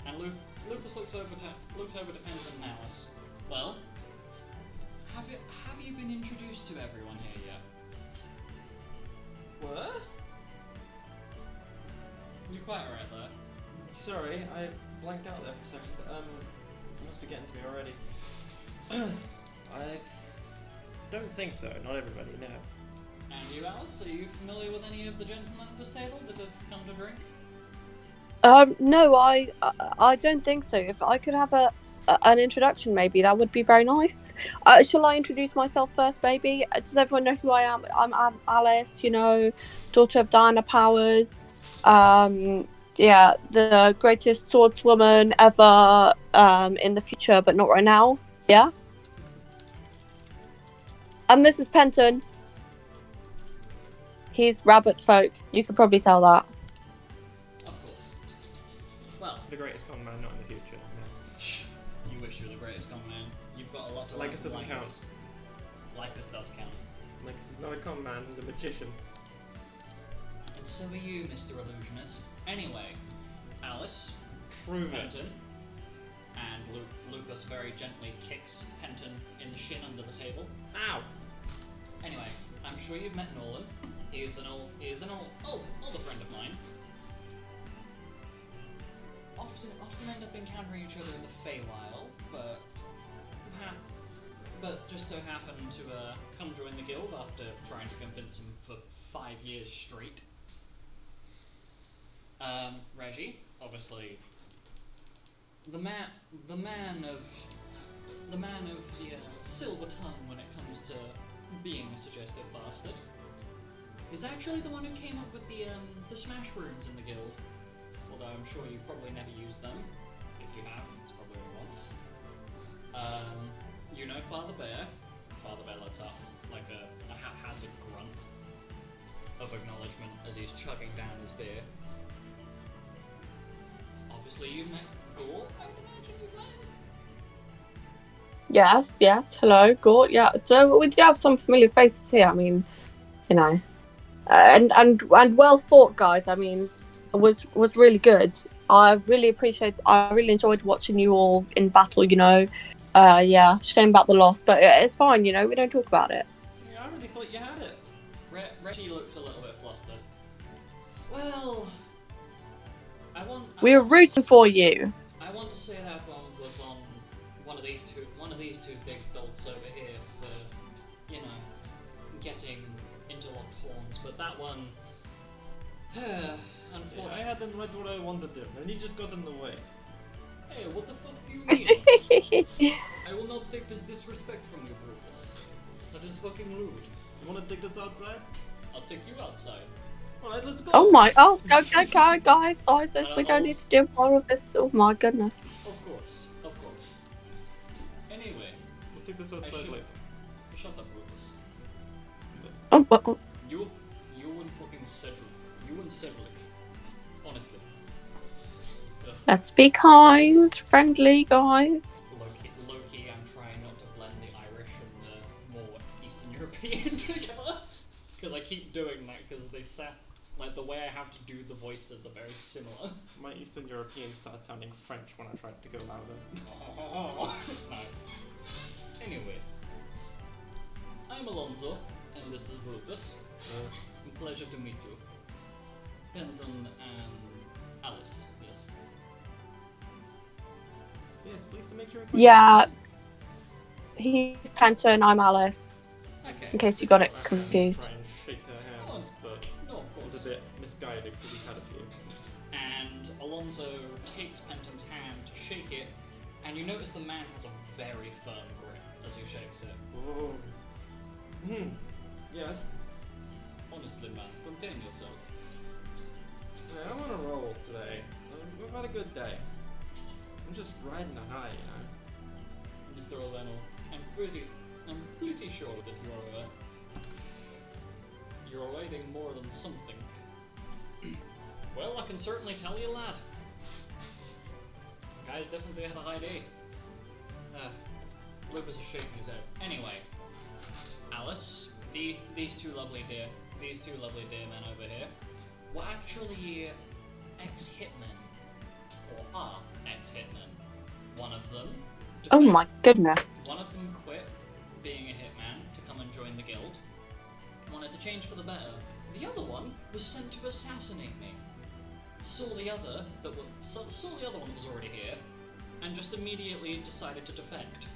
A: And Lupus looks over to Penton and Alice. Well, have you been introduced to everyone here yet?
E: What?
A: You're quite right there.
E: Sorry, I blanked out there for a second. You must be getting to me already. I don't think so. Not everybody, no.
A: And you, Alice, are you familiar with any of the gentlemen at this table that have come to drink?
B: No, I don't think so. If I could have an introduction, maybe that would be very nice. Shall I introduce myself first, maybe? Does everyone know who I am? I'm Alice, you know, daughter of Diana Powers. Yeah, the greatest swordswoman ever. In the future, but not right now. Yeah. And this is Penton. He's rabbit folk. You could probably tell that.
A: Of course. Well,
E: The greatest con man, not in the future. No.
A: you wish you were the greatest con man. You've got a lot to
E: Lycus doesn't count.
A: Lycus does count.
E: Like, he's not a con man, he's a magician.
A: And so are you, Mr. Illusionist. Anyway, Alice,
E: Prove it.
A: Penton, and Lupus very gently kicks Penton in the shin under the table.
E: Ow!
A: Anyway, I'm sure you've met Nolan. He is an older friend of mine. Often end up encountering each other in the Feywild, but just so happened to come join the guild after trying to convince him for 5 years straight. Reggie, obviously, the man of the silver tongue when it comes to being a suggestive bastard, is actually the one who came up with the smash runes in the guild. Although I'm sure you've probably never used them. If you have, it's probably once. You know Father Bear. Father Bear lets up like a haphazard grunt of acknowledgement as he's chugging down his beer. Obviously you've met Gore, I would imagine you've met him.
B: Yes. Hello, Gort. Yeah. So we do have some familiar faces here. I mean, you know, and well fought, guys. I mean, it was really good. I really enjoyed watching you all in battle. You know, yeah. Shame about the loss, but it's fine. You know, we don't talk about it.
E: Yeah, I really thought you had it.
A: Reggie looks a little bit flustered. Well,
B: We were rooting for you.
A: I want to say that one was on one of these two big dolts over here for, you know, getting interlocked horns, but that one, unfortunately.
E: I had them right what I wanted them, and he just got in the way.
A: Hey, what the fuck do you mean? I will not take this disrespect from you, Brutus. That is fucking rude.
E: You wanna take this outside?
A: I'll take you outside.
E: Alright, let's go!
B: Okay, guys, we don't need to do more of this. Oh my goodness.
A: Of course. Anyway,
E: We'll take this outside
A: should-
E: later.
A: shut up, Brutus.
B: Oh.
A: You and fucking Cedric. You and Cedric. Honestly. Ugh.
B: Let's be kind, friendly, guys.
A: Low-key, I'm trying not to blend the Irish and the more Eastern European together. Because I keep doing that, because they sound, like, the way I have to do the voices are very similar.
E: My Eastern European started sounding French when I tried to go louder.
A: No. Anyway. I'm Alonso, and this is Brutus. Pleasure to meet you. Penton and Alice, yes.
E: Yes, pleased to make your acquaintance.
B: Yeah. He's Penton, I'm Alice.
A: Okay.
B: In case you got it
E: I'm
B: confused.
E: try and shake their hands, but
A: No, of course.
E: it's a bit misguided because he's had a few.
A: And Alonso takes Penton's hand to shake it, and you notice the man has a very firm grip as he shakes it.
E: Oh. Yes.
A: Honestly, man, contain yourself.
E: Yeah, I'm on a roll today. We've had a good day. I'm just riding a high, you know.
A: Mr. Oleno, I'm pretty sure that you're awaiting more than something. Well, I can certainly tell you, lad. Guys definitely had a high day. Lucas is shaking his head. Anyway, Alice, these two lovely dear men over here were actually ex-hitmen, or are ex-hitmen. One of them.
B: Oh my goodness.
A: One of them quit being a hitman to come and join the guild. Wanted to change for the better. The other one was sent to assassinate me. Saw the other one that was already here, and just immediately decided to defect.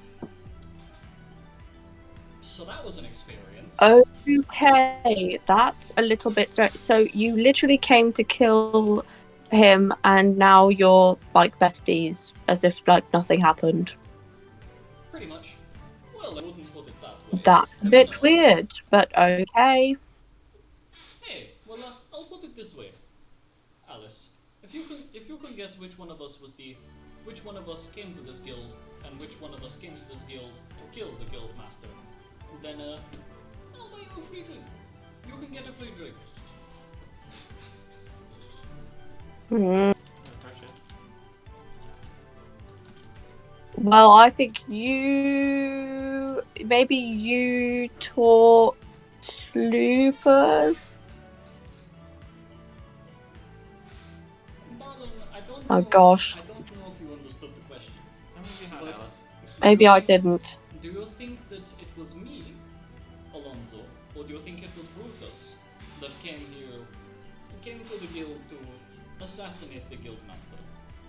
A: So that was an experience.
B: Okay, that's a little bit. So you literally came to kill him, and now you're like besties, as if like nothing happened.
A: Pretty much. Well, I wouldn't put it that way.
B: That's a
A: I mean,
B: bit weird, but okay.
A: Hey, well, I'll put it this way, Alice. If you can guess which one of us came to this guild, and which one of us came to this guild to kill the guild master, then I'll buy you a free drink. You can get a free drink.
B: Hmm.
E: No pressure.
B: Well, I think maybe you taught Sloopers.
A: Darling, I don't
B: Oh
A: know.
B: gosh.
A: I don't know if you understood the question.
E: How many do you have,
A: But-
E: Alice?
B: Maybe I didn't.
A: Do you think that it was me, Alonso, or do you think it was Brutus that came to the guild to assassinate the guildmaster?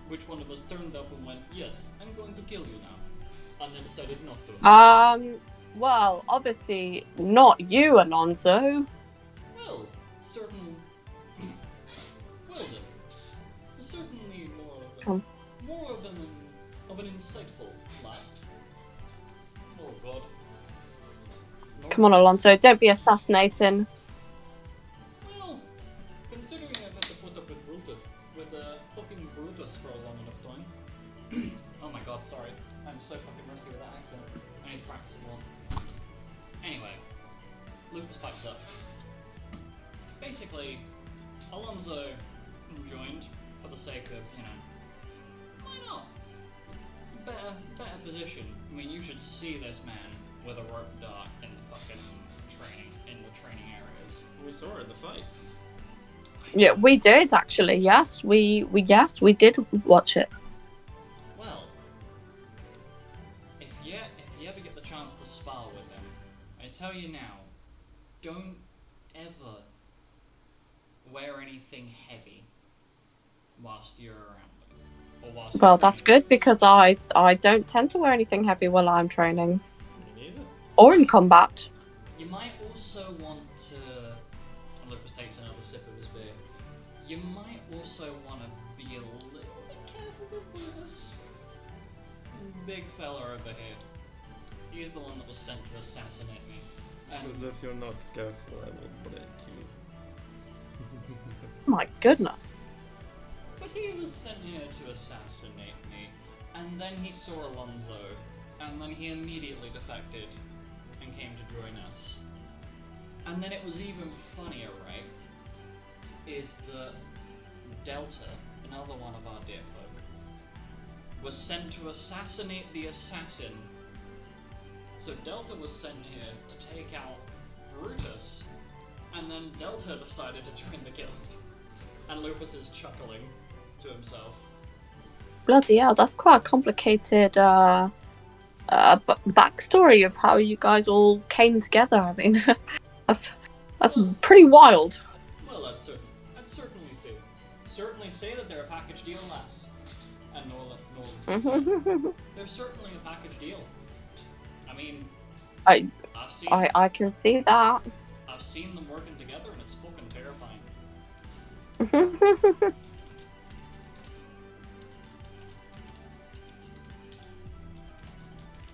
A: Which one of us turned up and went, yes, I'm going to kill you now, and then decided not to?
B: Well, obviously not you, Alonso.
A: Well, certainly more of an insightful lad. Oh God. No.
B: Come on, Alonso, don't be assassinating.
A: Well, considering I've had to put up with fucking Brutus for a long enough time. Oh my God, sorry. I'm so fucking rusty with that accent. I need to practice it more. Anyway, Lucas pipes up. Basically, Alonso joined for the sake of, why not? Better position. I mean, you should see this man with a rope dart in the fucking training areas.
E: We saw it in the fight.
B: Yeah, we did actually. Yes, we did watch it.
A: Well, if you ever get the chance to spar with him, I tell you now, don't ever wear anything heavy whilst you're around him. Or whilst you're
B: Well, that's
A: training.
B: good because I don't tend to wear anything heavy while I'm training
E: Me neither.
B: or in combat.
A: You might also want to. And Lucas takes another sip of his beer. You might also want to be a little bit careful with Brutus. Big fella over here. He's the one that was sent to assassinate me. And
F: Because if you're not careful, I will break you.
B: My goodness.
A: But he was sent here to assassinate me, and then he saw Alonso, and then he immediately defected and came to join us. And then it was even funnier, right? Is that Delta, another one of our dear folk, was sent to assassinate the assassin. So Delta was sent here to take out Brutus, and then Delta decided to join the guild. And Lupus is chuckling to himself.
B: Bloody hell, that's quite a complicated backstory of how you guys all came together. I mean, that's pretty wild.
A: Well, I'd certainly say. Certainly say that they're a package deal, lass. And Nolan's they're certainly a package deal. I mean,
B: I
A: I've
B: can see that.
A: I've seen them working together, and it's fucking terrifying.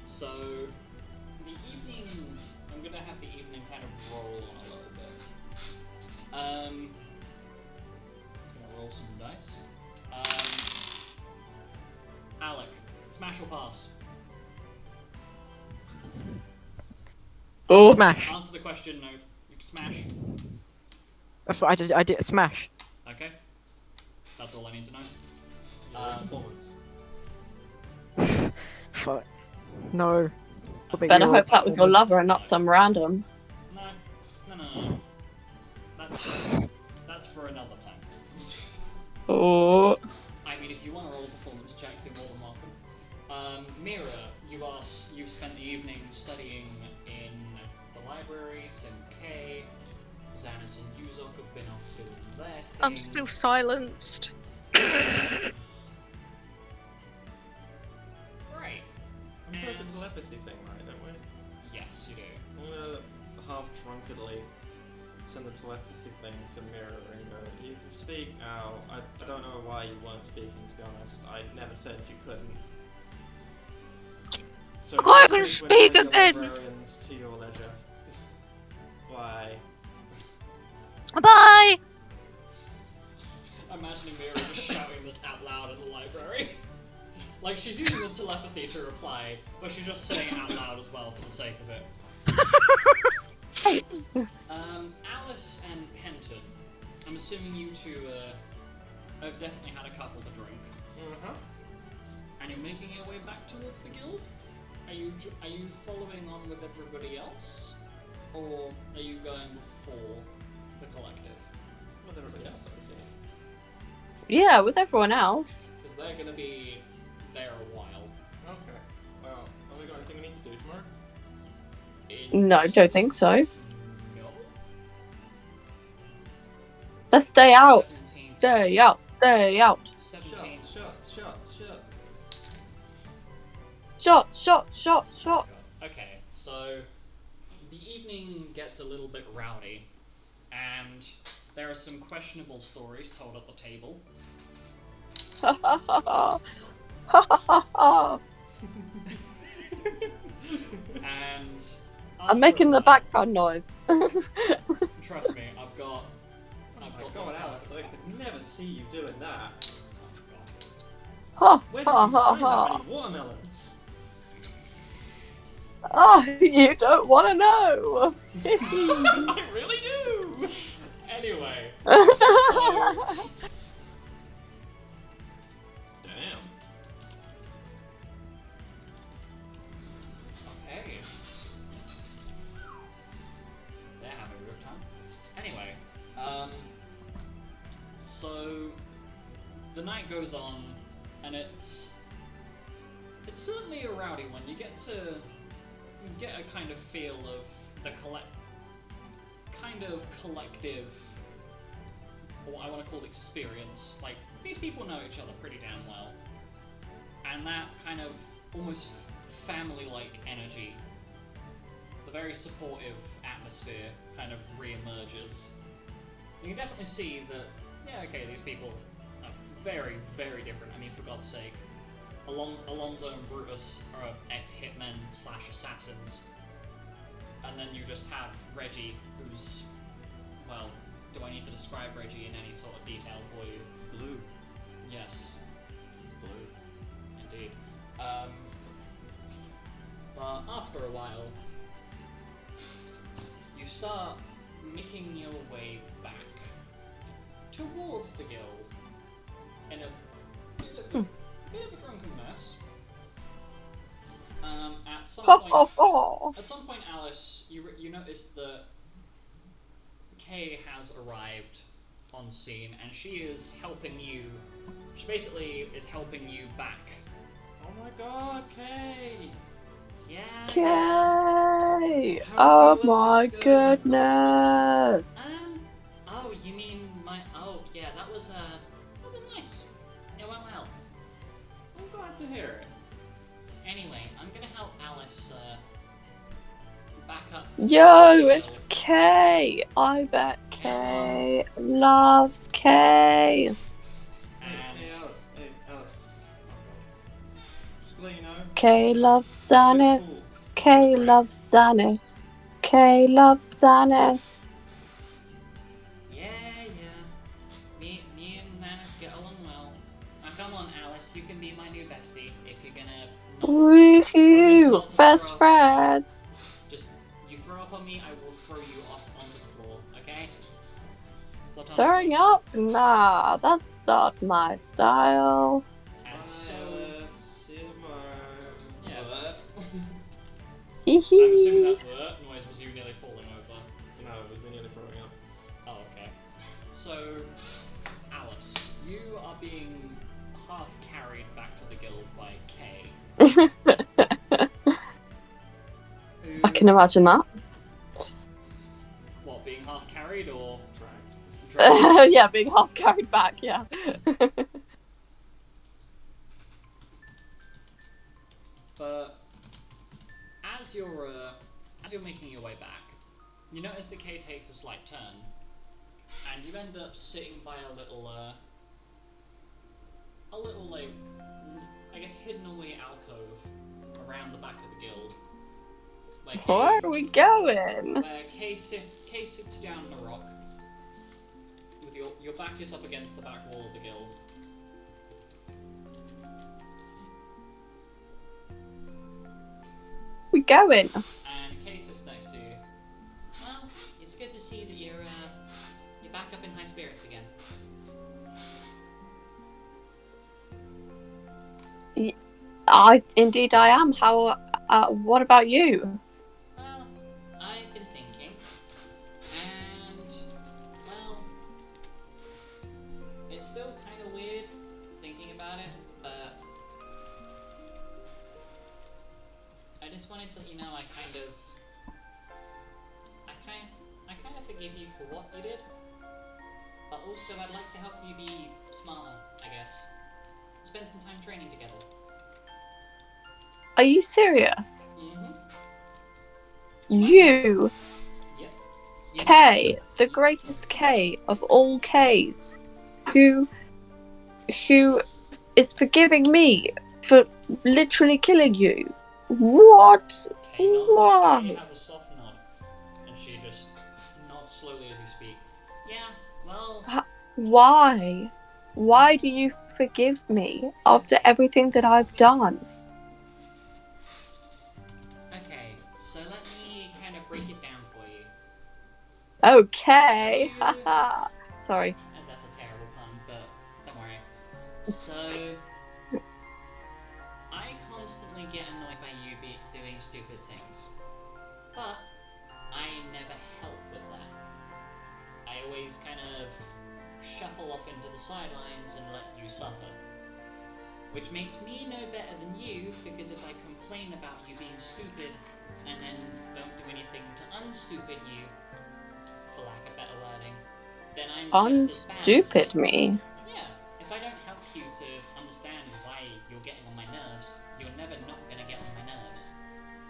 A: So, the evening, I'm gonna have the evening kind of roll on a little bit. Gonna roll some dice. Alec, smash or pass?
B: Oh,
D: Smash.
A: Answer the question, no. You can smash.
D: That's what I did. I did a smash.
A: Okay. That's all I need to know.
E: Your performance.
D: Fuck. No.
B: better hope that was your lover and not some random.
A: No. That's for another time.
B: Oh.
A: I mean, if you want to roll a performance check, you're more than welcome. Mira, you've spent the evening studying in the library. Sim K, Xanis and Yuzok have been off doing their thing.
C: I'm still silenced.
A: Right.
E: We tried the telepathy thing, right, don't we?
A: Yes, you do.
E: I'm gonna half-drunkenly send the telepathy thing to Mirror and go, you can speak now. I don't know why you weren't speaking, to be honest. I never said you couldn't. So
C: I
E: feel
C: can
E: free to
C: speak
E: enjoy
C: again.
E: your librarians to your leisure. Bye.
C: Bye!
A: I'm imagining Mira just shouting this out loud in the library. Like, she's using the telepathy to reply, but she's just saying it out loud as well for the sake of it. Alice and Penton, I'm assuming you two have definitely had a couple to drink.
E: Uh-huh.
A: And you're making your way back towards the guild? Are you following on with everybody else? Or are you going before the collective?
E: With everybody else, I see.
B: Yeah, with everyone else.
A: Because they're going to be there a while.
E: Okay. Well, have we got anything we need to do tomorrow?
B: No, don't think so.
A: No.
B: Let's stay out.
A: 17th.
B: Stay out. Stay out.
A: 17th.
E: Shots.
B: Shot.
A: Okay, so the evening gets a little bit rowdy, and there are some questionable stories told at the table. And
B: I'm making the background noise.
A: Trust me, I've got.
E: Oh my god, Alice, I could never see you doing that.
B: Ha
E: Where did you
B: ha
E: find
B: ha
E: that
B: ha.
E: many watermelons?
B: Oh, you don't want to know.
E: I really do!
A: Anyway,
E: Damn.
A: okay. They're having a good time. Anyway, so the night goes on, and it's certainly a rowdy one. You get a kind of feel of the collective, or what I want to call experience. Like, these people know each other pretty damn well, and that kind of almost family-like energy, the very supportive atmosphere, kind of re-emerges. You can definitely see that, yeah, okay, these people are very, very different. I mean, for God's sake, Alonzo and Brutus are ex-hitmen / assassins. And then you just have Reggie, who's, well, do I need to describe Reggie in any sort of detail for you?
E: Blue.
A: Yes,
E: It's blue.
A: indeed. But after a while, you start making your way back towards the guild in a bit of a drunken mess. At some point, Alice, you notice that Kay has arrived on scene, and she is helping you. She basically is helping you back.
E: Oh my god, Kay!
A: Yeah.
B: Okay.
E: How
B: Oh
E: was your little
B: my
E: excursion?
B: goodness.
A: Oh, you mean my? Oh, yeah. That was nice. It went well.
E: I'm glad to hear it.
A: Anyway, I'm gonna help Alice back up. To
B: Yo,
A: the
B: it's
A: hill.
B: Kay. I bet Kay loves Kay.
A: And
E: Hey, Alice. Just to let you know.
B: Kay loves
E: we're
B: Xanis.
E: cool.
B: Kay
E: Right.
B: loves Xanis. Kay loves Xanis.
A: yeah. Me and Xanis get along well. Now come on, Alice. You can be my new bestie if you're gonna.
B: Woohoo! Best friends.
A: Just you throw up on me, I will throw you up on the floor. Okay?
B: Throwing up? Nah, that's not my style.
A: And
E: Bye,
A: so.
E: Alice. See you tomorrow.
A: Yeah.
E: What?
A: I'm assuming
B: Hee
A: that noise was you nearly falling over.
E: No, it was me nearly throwing up.
A: Oh, okay. So, Alice, you are being half carried back to the guild by Kay. Who,
B: I can imagine that.
A: what, being half carried or
E: Dragged.
A: dragged?
B: Yeah, being half carried back, yeah.
A: But as you're making your way back, you notice that Kay takes a slight turn, and you end up sitting by a little like, I guess hidden away alcove around the back of the guild.
B: Where are we going?
A: Where Kay sits down on a rock, with your back is up against the back wall of the guild.
B: We going?
A: And Kay sits next to you. Well, it's good to see that you're back up in high spirits again.
B: Indeed I am. How? What about you?
A: Well, I've been thinking, and well, it's still kind of weird thinking about it, but I just wanted to let you know I kind of forgive you for what you did, but also I'd like to help you be smarter, I guess. Spend some time training together.
B: Are you serious?
A: Mm-hmm.
B: You,
A: Yep.
B: K, the greatest K of all Ks, who is forgiving me for literally killing you. What?
A: Kay
B: Why?
A: has a soft nod, and she just nods slowly as you speak. Yeah, well,
B: Why? Why do you forgive me after everything that I've done?
A: okay, so let me kind of break it down for you.
B: Okay. Haha. Sorry.
A: And that's a terrible pun, but don't worry. So, I constantly get annoyed by you doing stupid things, but I never help with that. I always kind of shuffle off into the sidelines and let you suffer. Which makes me no better than you, because if I complain about you being stupid and then don't do anything to unstupid you, for lack of better wording, then I'm just as bad as
B: Unstupid
A: you.
B: me.
A: Yeah, if I don't help you to understand why you're getting on my nerves, you're never not gonna get on my nerves.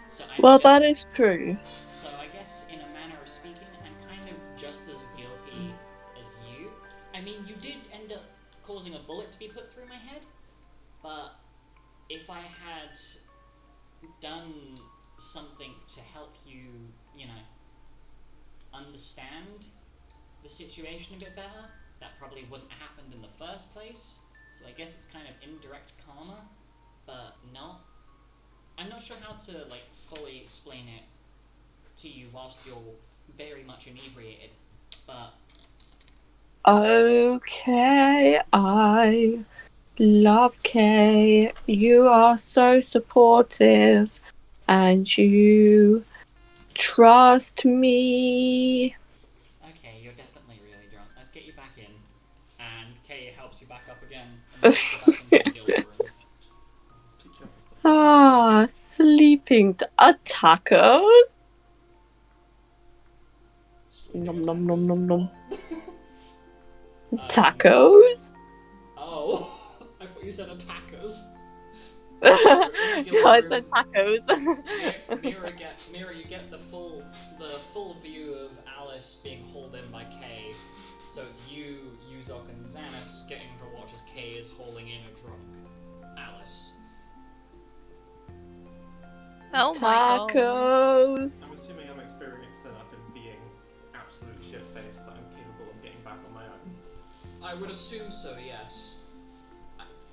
A: So I'm
B: Well,
A: just,
B: that is true.
A: So I guess in a manner of speaking, I'm kind of just as guilty as you. I mean, you did end up causing a bullet to be put through my head, but if I had done something to help you, you know, understand the situation a bit better, that probably wouldn't have happened in the first place. So I guess it's kind of indirect karma, but not. I'm not sure how to like fully explain it to you whilst you're very much inebriated, but
B: Okay, I love Kay. You are so supportive and you trust me.
A: okay, you're definitely really drunk. Let's get you back in. And Kay helps you back up again and takes you back into the guild room.
E: Pick you up with the
B: Ah, sleeping tacos. Nom nom nom nom nom. Tacos?
A: Oh, I thought you said attackers.
B: No, I said tacos.
A: Mira, you get the full view of Alice being hauled in by Kay. So it's you, Yuzok, and Xanis getting to watch as Kay is hauling in a drunk Alice.
C: Oh my god.
B: Tacos.
E: I'm assuming I'm experienced enough in being absolute shit-faced that I'm capable of getting back on my own.
A: I would assume so, yes.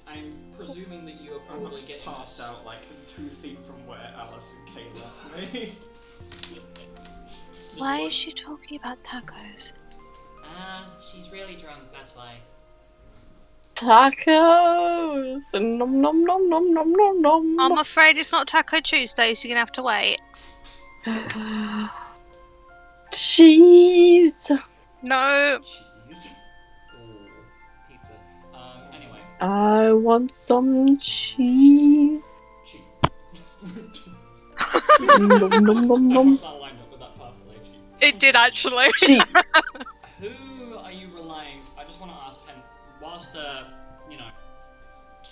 A: I'm presuming that you are
E: I'm
A: probably
E: just
A: getting
E: passed
A: this.
E: out like 2 feet from where Alice and Kay left me.
C: Why is she talking about tacos?
A: She's really drunk, that's why.
B: Tacos. Nom nom nom nom nom nom nom.
C: I'm afraid it's not Taco Tuesday, so you're gonna have to wait.
B: Cheese.
C: No.
A: Cheese. Ooh, pizza. Anyway.
B: I want some cheese.
A: Cheese.
B: Nom, nom, nom,
A: I
B: nom.
A: hope that lined up with that perfectly.
C: It did actually.
B: Cheese.
A: Who are you relying? I just want to ask Pen. Whilst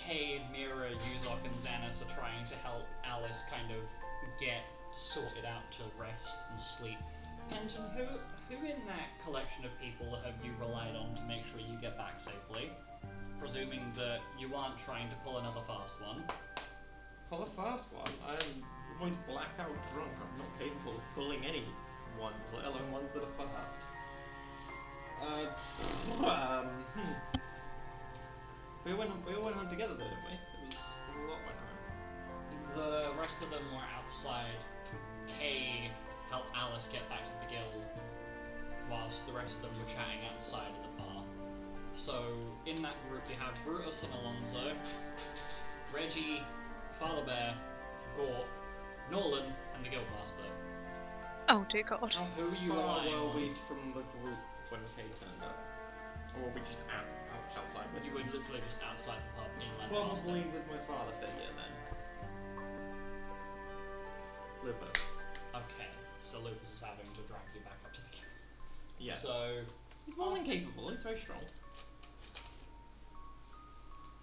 A: Cade, Mira, Yuzok, and Xanis are trying to help Alice kind of get sorted out to rest and sleep. Penton, who in that collection of people have you relied on to make sure you get back safely? Presuming that you aren't trying to pull another fast one.
E: Pull a fast one. I'm almost blackout drunk. I'm not capable of pulling any ones, let alone ones that are fast. We all went home together though, didn't we? There was a lot went home.
A: The rest of them were outside. Kay helped Alice get back to the guild, whilst the rest of them were chatting outside of the bar. So, in that group you have Brutus and Alonso, Reggie, Father Bear, Gort, Nolan, and the Guildmaster.
C: Oh dear God.
A: Who are you
E: How far
A: relying
E: were
A: on?
E: we from the group when Kay turned up? Or were we just outside with
A: You
E: him?
A: were literally just outside the pub in
E: Probably
A: Lancaster.
E: with my father figure then. Lupus.
A: Okay, so Lupus is having to drag you back up to the guild.
E: Yes.
A: So,
E: He's more than capable, he's very strong.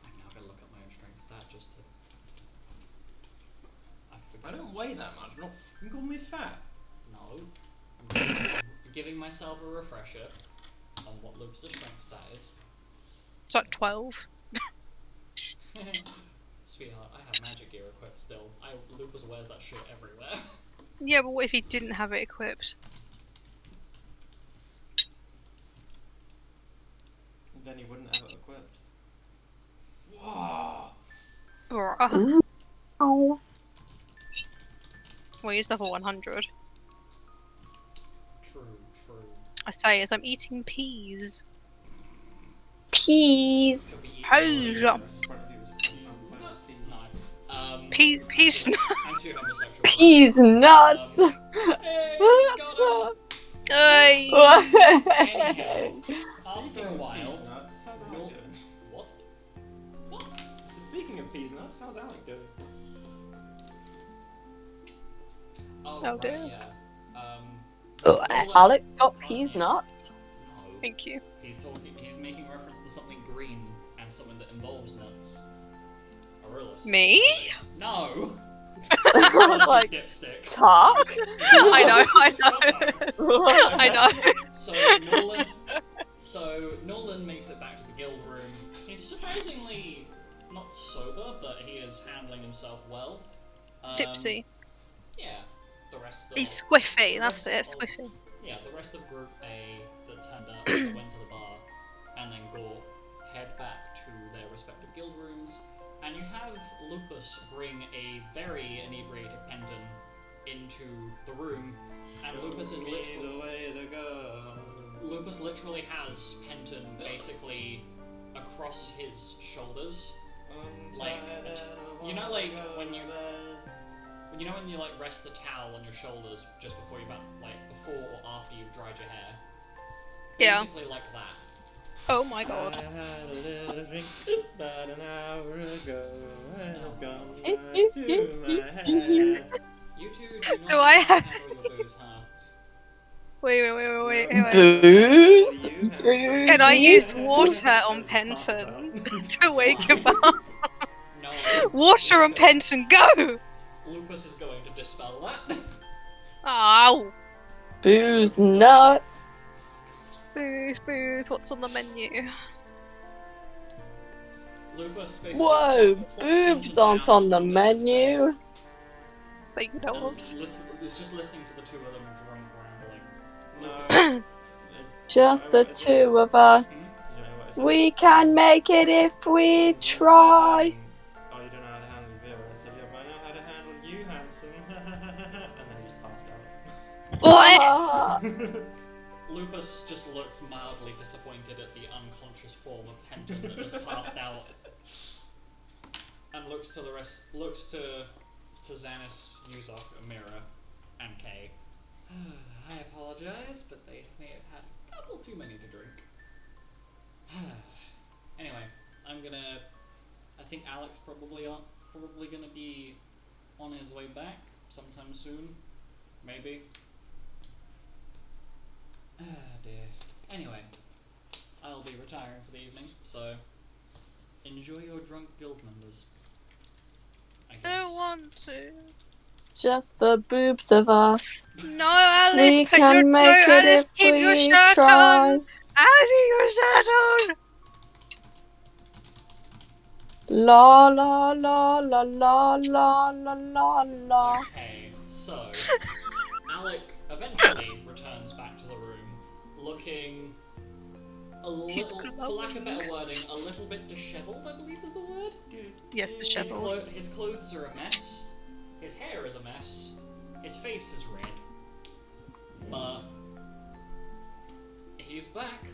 A: I'm now gonna look up my own strength stat just to... I
E: I
A: forgot.
E: don't weigh that much, I'm not f***ing calling me fat.
A: No. I'm giving myself a refresher on what Lupus' strength stat is.
C: It's like 12.
A: Sweetheart, I have magic gear equipped still. Lupus wears that shit everywhere.
C: Yeah, but what if he didn't have it equipped?
E: Then he wouldn't have it equipped. Whoa!
C: Bruh.
B: Oh.
C: Well, he's level 100.
A: True.
C: I say as I'm eating peas.
B: Peas.
A: Could be
C: Peas. Peas.
A: I'm too homosexual.
B: Peas nuts.
A: Hey, got him.
C: Hey.
A: Anyhow, after a while,
E: nuts, how's Alec
A: Nor-
E: doing?
A: What?
E: So speaking of peas nuts, how's Alec doing?
A: Oh,
C: Oh,
A: right,
C: dear.
A: yeah.
B: Alex got peas nuts.
A: No.
C: Thank you.
A: He's making reference to something green and something that involves nuts. Aurelius.
C: Me?
A: No!
B: I was
A: You
B: like,
A: dipstick.
B: talk?
C: I know. I know.
A: So Nolan makes it back to the guild room. He's surprisingly not sober, but he is handling himself well.
C: Tipsy.
A: Yeah. The rest of
C: He's squiffy.
A: the
C: That's it.
A: rest of-
C: Squiffy.
A: Yeah, the rest of Group A that turned up, that went to the bar, and then Gore head back to their respective guild rooms, and you have Lupus bring a very inebriated Penton into the room, and Lupus is literally...
E: the way to go.
A: Lupus literally has Penton basically across his shoulders. Like, you know, like when you like rest the towel on your shoulders just before you before or after you've dried your hair.
C: Yeah.
A: Basically like that.
C: Oh my God.
E: I had a little drink about an hour ago, and it's gone
B: Eh,
E: right to my head.
A: You two do not
C: Do I have-
A: handle your booze, huh?
C: Wait.
B: Booze?
C: Can I use water on Penton to wake him up?
A: No.
C: Water on Penton, go!
A: Lupus is going to dispel that.
C: Ow.
B: Booze nuts.
C: Booze. What's on the menu?
A: Lupus basically
B: Whoa,
A: plucks
B: boobs
A: Penton
B: aren't
A: down
B: on the
A: onto his bed,
B: menu.
C: Like, you
A: and
C: don't.
A: is just listening to the two of them drunk rambling.
E: No.
A: Lupus,
B: Just the two of us. We can make it if we try.
E: Oh, you don't know how to handle Vera. I said, yeah, but I know how to handle you, handsome. And then he just passed
C: What?
A: Lupus just looks mildly disappointed at the unconscious form of Penton that just passed out, and looks to Xanis, Yuzok, Amira, and Kay. I apologize, but they may have had a couple too many to drink. Anyway, I think Alex probably gonna be on his way back sometime soon, maybe. Ah dear. Anyway, I'll be retiring for the evening, so enjoy your drunk guild members. I
C: I
A: guess.
C: don't want to.
B: Just the boobs of us.
C: No, Alice,
B: We can make it
C: Alice,
B: if
C: keep your
B: we
C: shirt
B: try.
C: on. Alice, keep your shirt on.
B: La la la la la la la la la.
A: Okay, so Alec eventually returns back to the room, looking a
C: He's
A: little,
C: glowing.
A: for lack of better wording, a little bit dishevelled, I believe is the word.
C: Yes, dishevelled.
A: His clothes are a mess. His hair is a mess. His face is red. But he's back.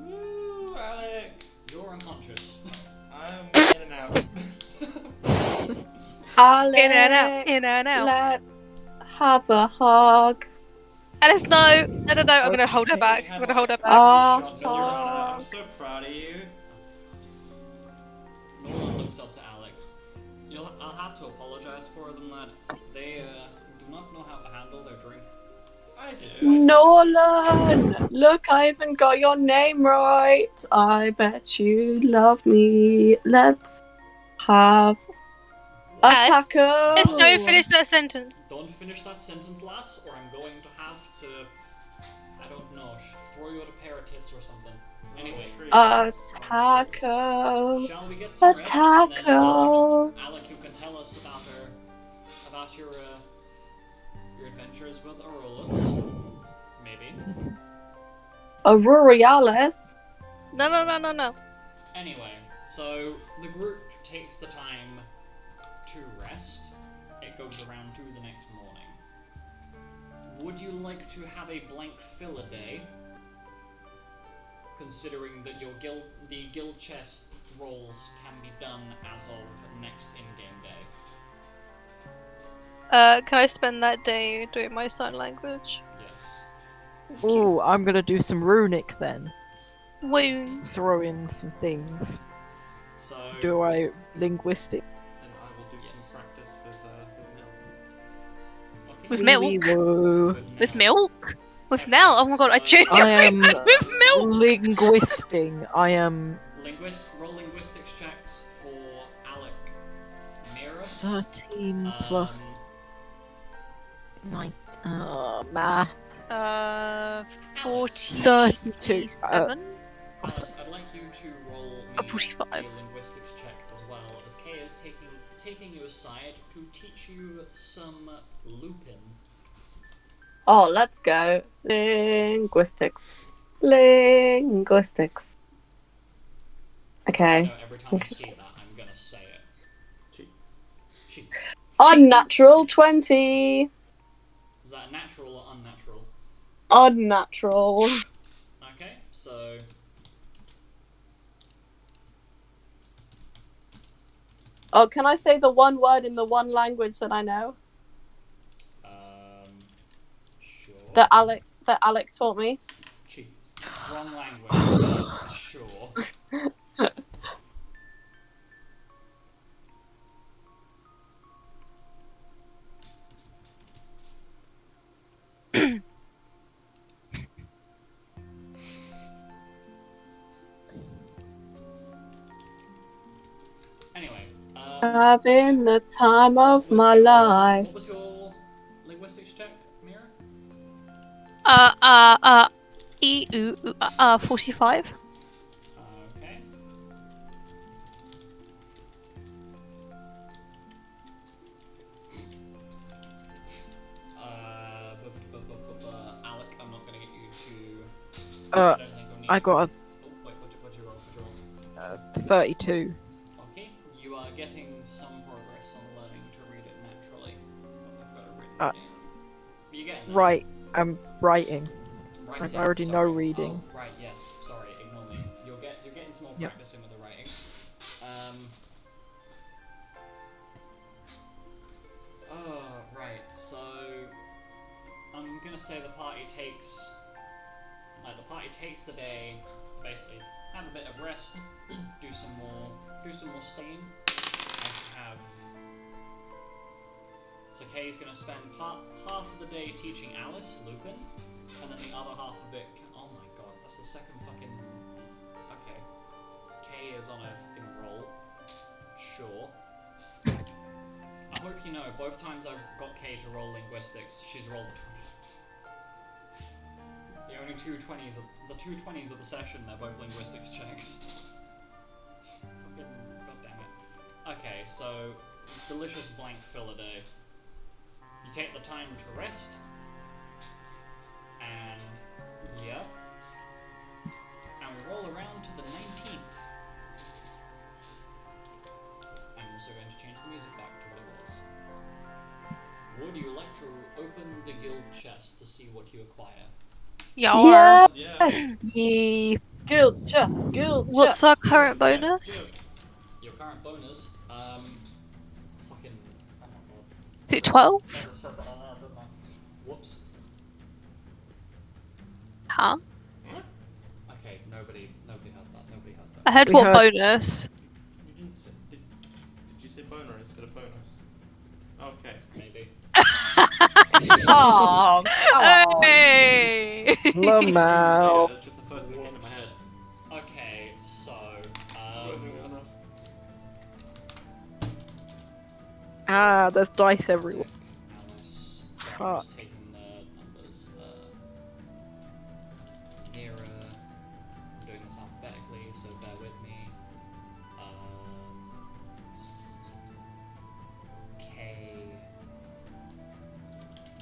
E: Woo, Alec!
A: You're unconscious.
E: I'm in and out.
B: Alex,
C: In and out, in and out.
B: let's have a hug.
C: Alice, no. No, no, no. I'm gonna hold her
E: We
C: back.
E: had
C: I'm gonna hold her
E: like
C: back.
B: Ah,
E: 3 shots of Lunannon. I'm
B: fuck.
E: so proud of you.
A: Nolan looks up to Alec. I'll have to apologise for them, lad. They do not know how to handle their drink.
E: I do.
B: Nolan, look, I even got your name right. I bet you love me. Let's have a
C: Alice,
B: taco.
C: Alice, don't finish that sentence.
A: Don't finish that sentence, lass, or I'm going to have to, I don't know, throw you at a pair of tits or something. Anyway,
B: A taco.
A: shall we get some
B: A
A: rest? And then
B: taco.
A: Alec, you can tell us about your adventures with Aurelus. Maybe.
B: Aurorialis.
C: No, no, no, no, no.
A: Anyway, so the group takes the time to rest. It goes around to the next morning. Would you like to have a blank filler day? Considering that the guild chest rolls can be done as of next in-game day.
C: Can I spend that day doing my sign language?
A: Yes.
D: Ooh, I'm gonna do some runic then.
C: Wounds.
D: Throw in some things.
A: So
D: Do I linguistic?
E: And I will do
A: Yes.
E: some practice with
A: okay.
C: With
D: Wee
C: milk.
D: wee woo.
C: With
A: Mel.
C: milk? With
A: Okay,
C: Mel? Oh my god, I
A: so-
C: chewed
D: I am
C: with milk!
D: linguisting. I am
A: Roll linguistics checks for Alec Mira.
D: 13 plus
A: Um,
D: 9. Math.
C: 47?
D: 32.
A: Alice, I'd like you to roll me
C: A 45.
A: a linguistics check as well, as Kay is taking you aside to teach you some Lupine.
B: Oh, let's go. Linguistics. Linguistics.
A: I
B: Okay.
A: know every time I see that, I'm gonna say it.
E: Cheat.
A: Cheat.
B: Unnatural 20.
A: Is that natural or unnatural?
B: Unnatural.
A: Okay, so
B: Oh, can I say the one word in the one language that I know?
A: sure.
B: That Alec taught me?
A: Cheese. Wrong language. Sure. Anyway,
B: Having the time of my life.
A: what was your linguistics check, Mira?
C: 45.
A: Okay. Alec, I'm not gonna get you to. I don't think you'll need
D: I got
A: Oh, wait, what'd you roll? What'd you roll?
D: 32.
A: Okay, you are getting some progress on learning to read it naturally. I've got it written
D: Uh,
A: down. You getting there?
D: Right, I'm writing.
A: Writing,
D: I already know
A: sorry.
D: reading.
A: Oh, right, yes. Sorry, ignore me. You're getting some more
D: Yep.
A: practice in with the writing. Oh, right. So I'm gonna say the party takes the day to basically have a bit of rest, do some more studying. So Kay's gonna spend half of the day teaching Alice Lupin, and then the other half of it. Oh my god, that's the second fucking. Okay, Kay is on a fucking roll. Sure. I hope you know, both times I've got Kay to roll linguistics, she's rolled a 20. The only two 20s of the session, they're both linguistics checks. Fucking goddammit. Okay, so delicious blank fill a day. You take the time to rest, and yeah, and we roll around to the 19th. I'm also going to change the music back to what it was. Would you like to open the guild chest to see what you acquire?
C: Yar.
E: Yeah.
D: Yee.
B: Guild chest.
C: What's our current bonus?
A: Your current bonus, fucking, oh my god.
C: Is it 12?
A: I just said that out loud, didn't I? Whoops.
C: Huh?
A: Okay, nobody heard that. Nobody heard
C: I
A: that.
C: heard
D: We
C: what
D: heard-
C: bonus?
E: You didn't say, did you say boner instead of bonus? Okay.
A: Maybe.
B: Oh, come on.
C: Hey!
D: Lamau.
E: That's just the first thing that came to my head.
A: Okay, so,
E: Surprisingly enough.
D: Ah, there's dice everywhere.
A: Alice. So I'm
D: Fuck.
A: just taking the numbers. Mira. I'm doing this alphabetically, so bear with me. K.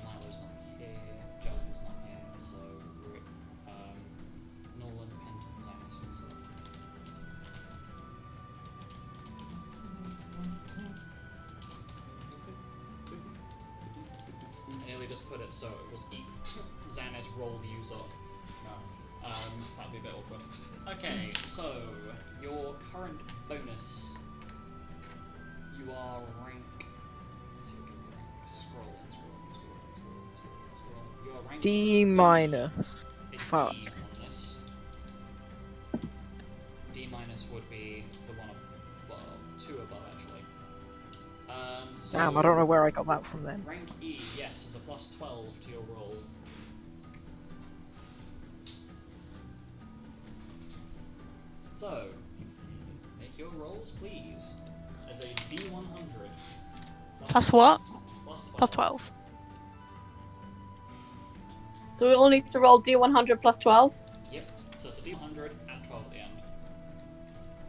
A: Milo's not here. Jones not here, so Nolan, Penton, Zionist, and so. I nearly just put it so it was Xanis rolled use up. No. That'd be a bit awkward. Okay, so your current bonus. You are rank. What's your guild rank? Scroll. You are rank
D: D minus.
A: It's
D: Fuck.
A: D on this. D minus would be the one two above actually. So
D: Damn, I don't know where I got that from then.
A: rank E, yes, is a plus 12 to your roll. So, make your rolls, please. As a D100.
C: Plus what?
A: Plus 12.
C: Plus 12.
B: So we all need to roll D100 plus 12.
A: Yep, so it's a D100 and 12 at the end.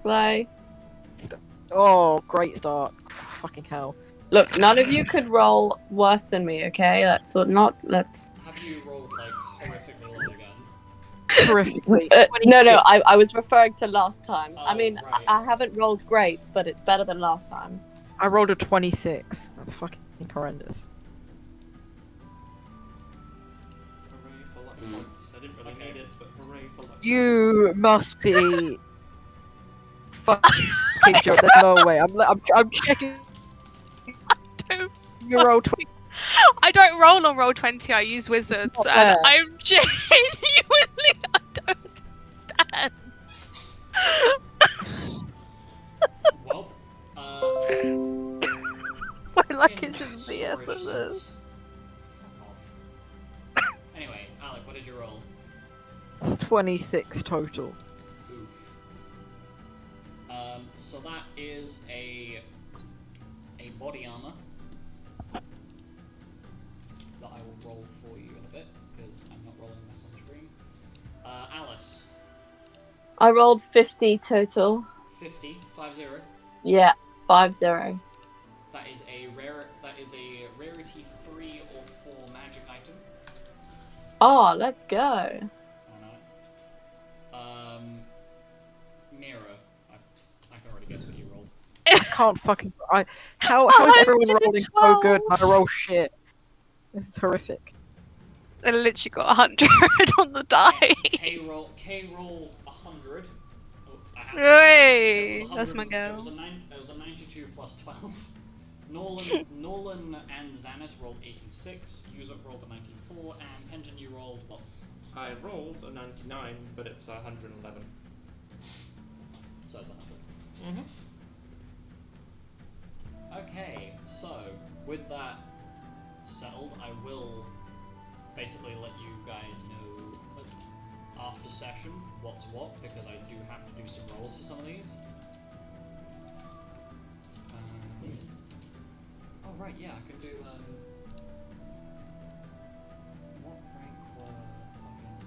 B: Slay.
D: Oh, great start. Fucking hell.
B: Look, none of you could roll worse than me, okay? Let's.
A: Have you rolled, like, horrifically low again?
D: Terrifically.
B: No, I was referring to last time. I
A: Oh,
B: mean,
A: right.
B: I haven't rolled great, but it's better than last time.
D: I rolled a 26. That's fucking horrendous.
E: Hooray for luck points. I didn't really
A: Okay.
E: need it, but hooray for luck
D: You must be fucking joke. There's no way. I'm checking.
C: Don't-
D: You roll 20.
C: I don't roll on roll 20, I use wizards,
D: Not
C: and
D: fair.
C: I'm genuinely I don't understand.
A: Well,
C: My luck
A: in
C: is in
A: storage
C: BS at this.
A: sense. Fuck off. Anyway, Alec, what did you roll?
D: 26 total.
A: Oof. So that is a body armor that I will roll for you in a bit because I'm not rolling this on screen. Alice,
B: I rolled 50 total.
A: 50.
B: Yeah, 50.
A: That is a rarity 3 or 4 magic item.
B: Oh, let's go.
A: I know. Mira, I can already guess what you rolled.
D: Can't fucking. How is everyone rolling so good? And I roll shit. This is horrific.
C: I literally got 100 on the die.
A: K roll 100. Oh, I have it.
C: Hey,
A: It was
C: that's my
A: 100
C: girl.
A: It was a 92 plus 12. Nolan and Xanis rolled 86. Yuzuk rolled a 94, and Penton, you rolled what?
E: I rolled a 99, but it's 111.
A: So it's 100.
E: Mm-hmm.
A: Okay, so with that settled, I will basically let you guys know after session what's what, because I do have to do some rolls for some of these. Oh right, yeah, I can do. What rank were fucking?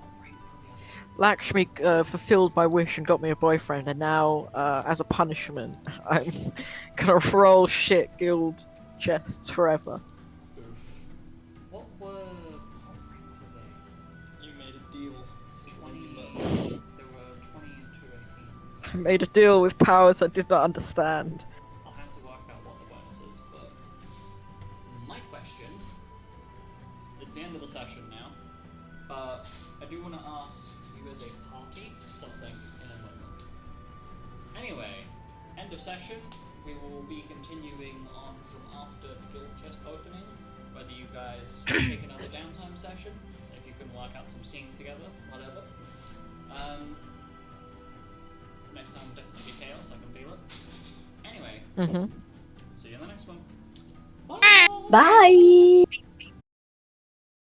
A: What rank were the other?
D: Lakshmi fulfilled my wish and got me a boyfriend, and now, as a punishment, I'm gonna roll shit guild chests forever.
A: Oof. What rank were they?
E: You made a deal.
A: 20. There were 20 and 2 18s.
D: I made a deal with powers I did not understand.
A: I'll have to work out what the bonus is, but my question, it's the end of the session now, but I do want to ask you as a party something in a moment. Anyway, end of session, we will be continuing on from after guild chest opening, whether you guys take another downtime session, if you can work out some scenes together, whatever. Next time will definitely be chaos, I can feel it. Anyway,
D: Mm-hmm.
A: see you in the next one.
B: Bye.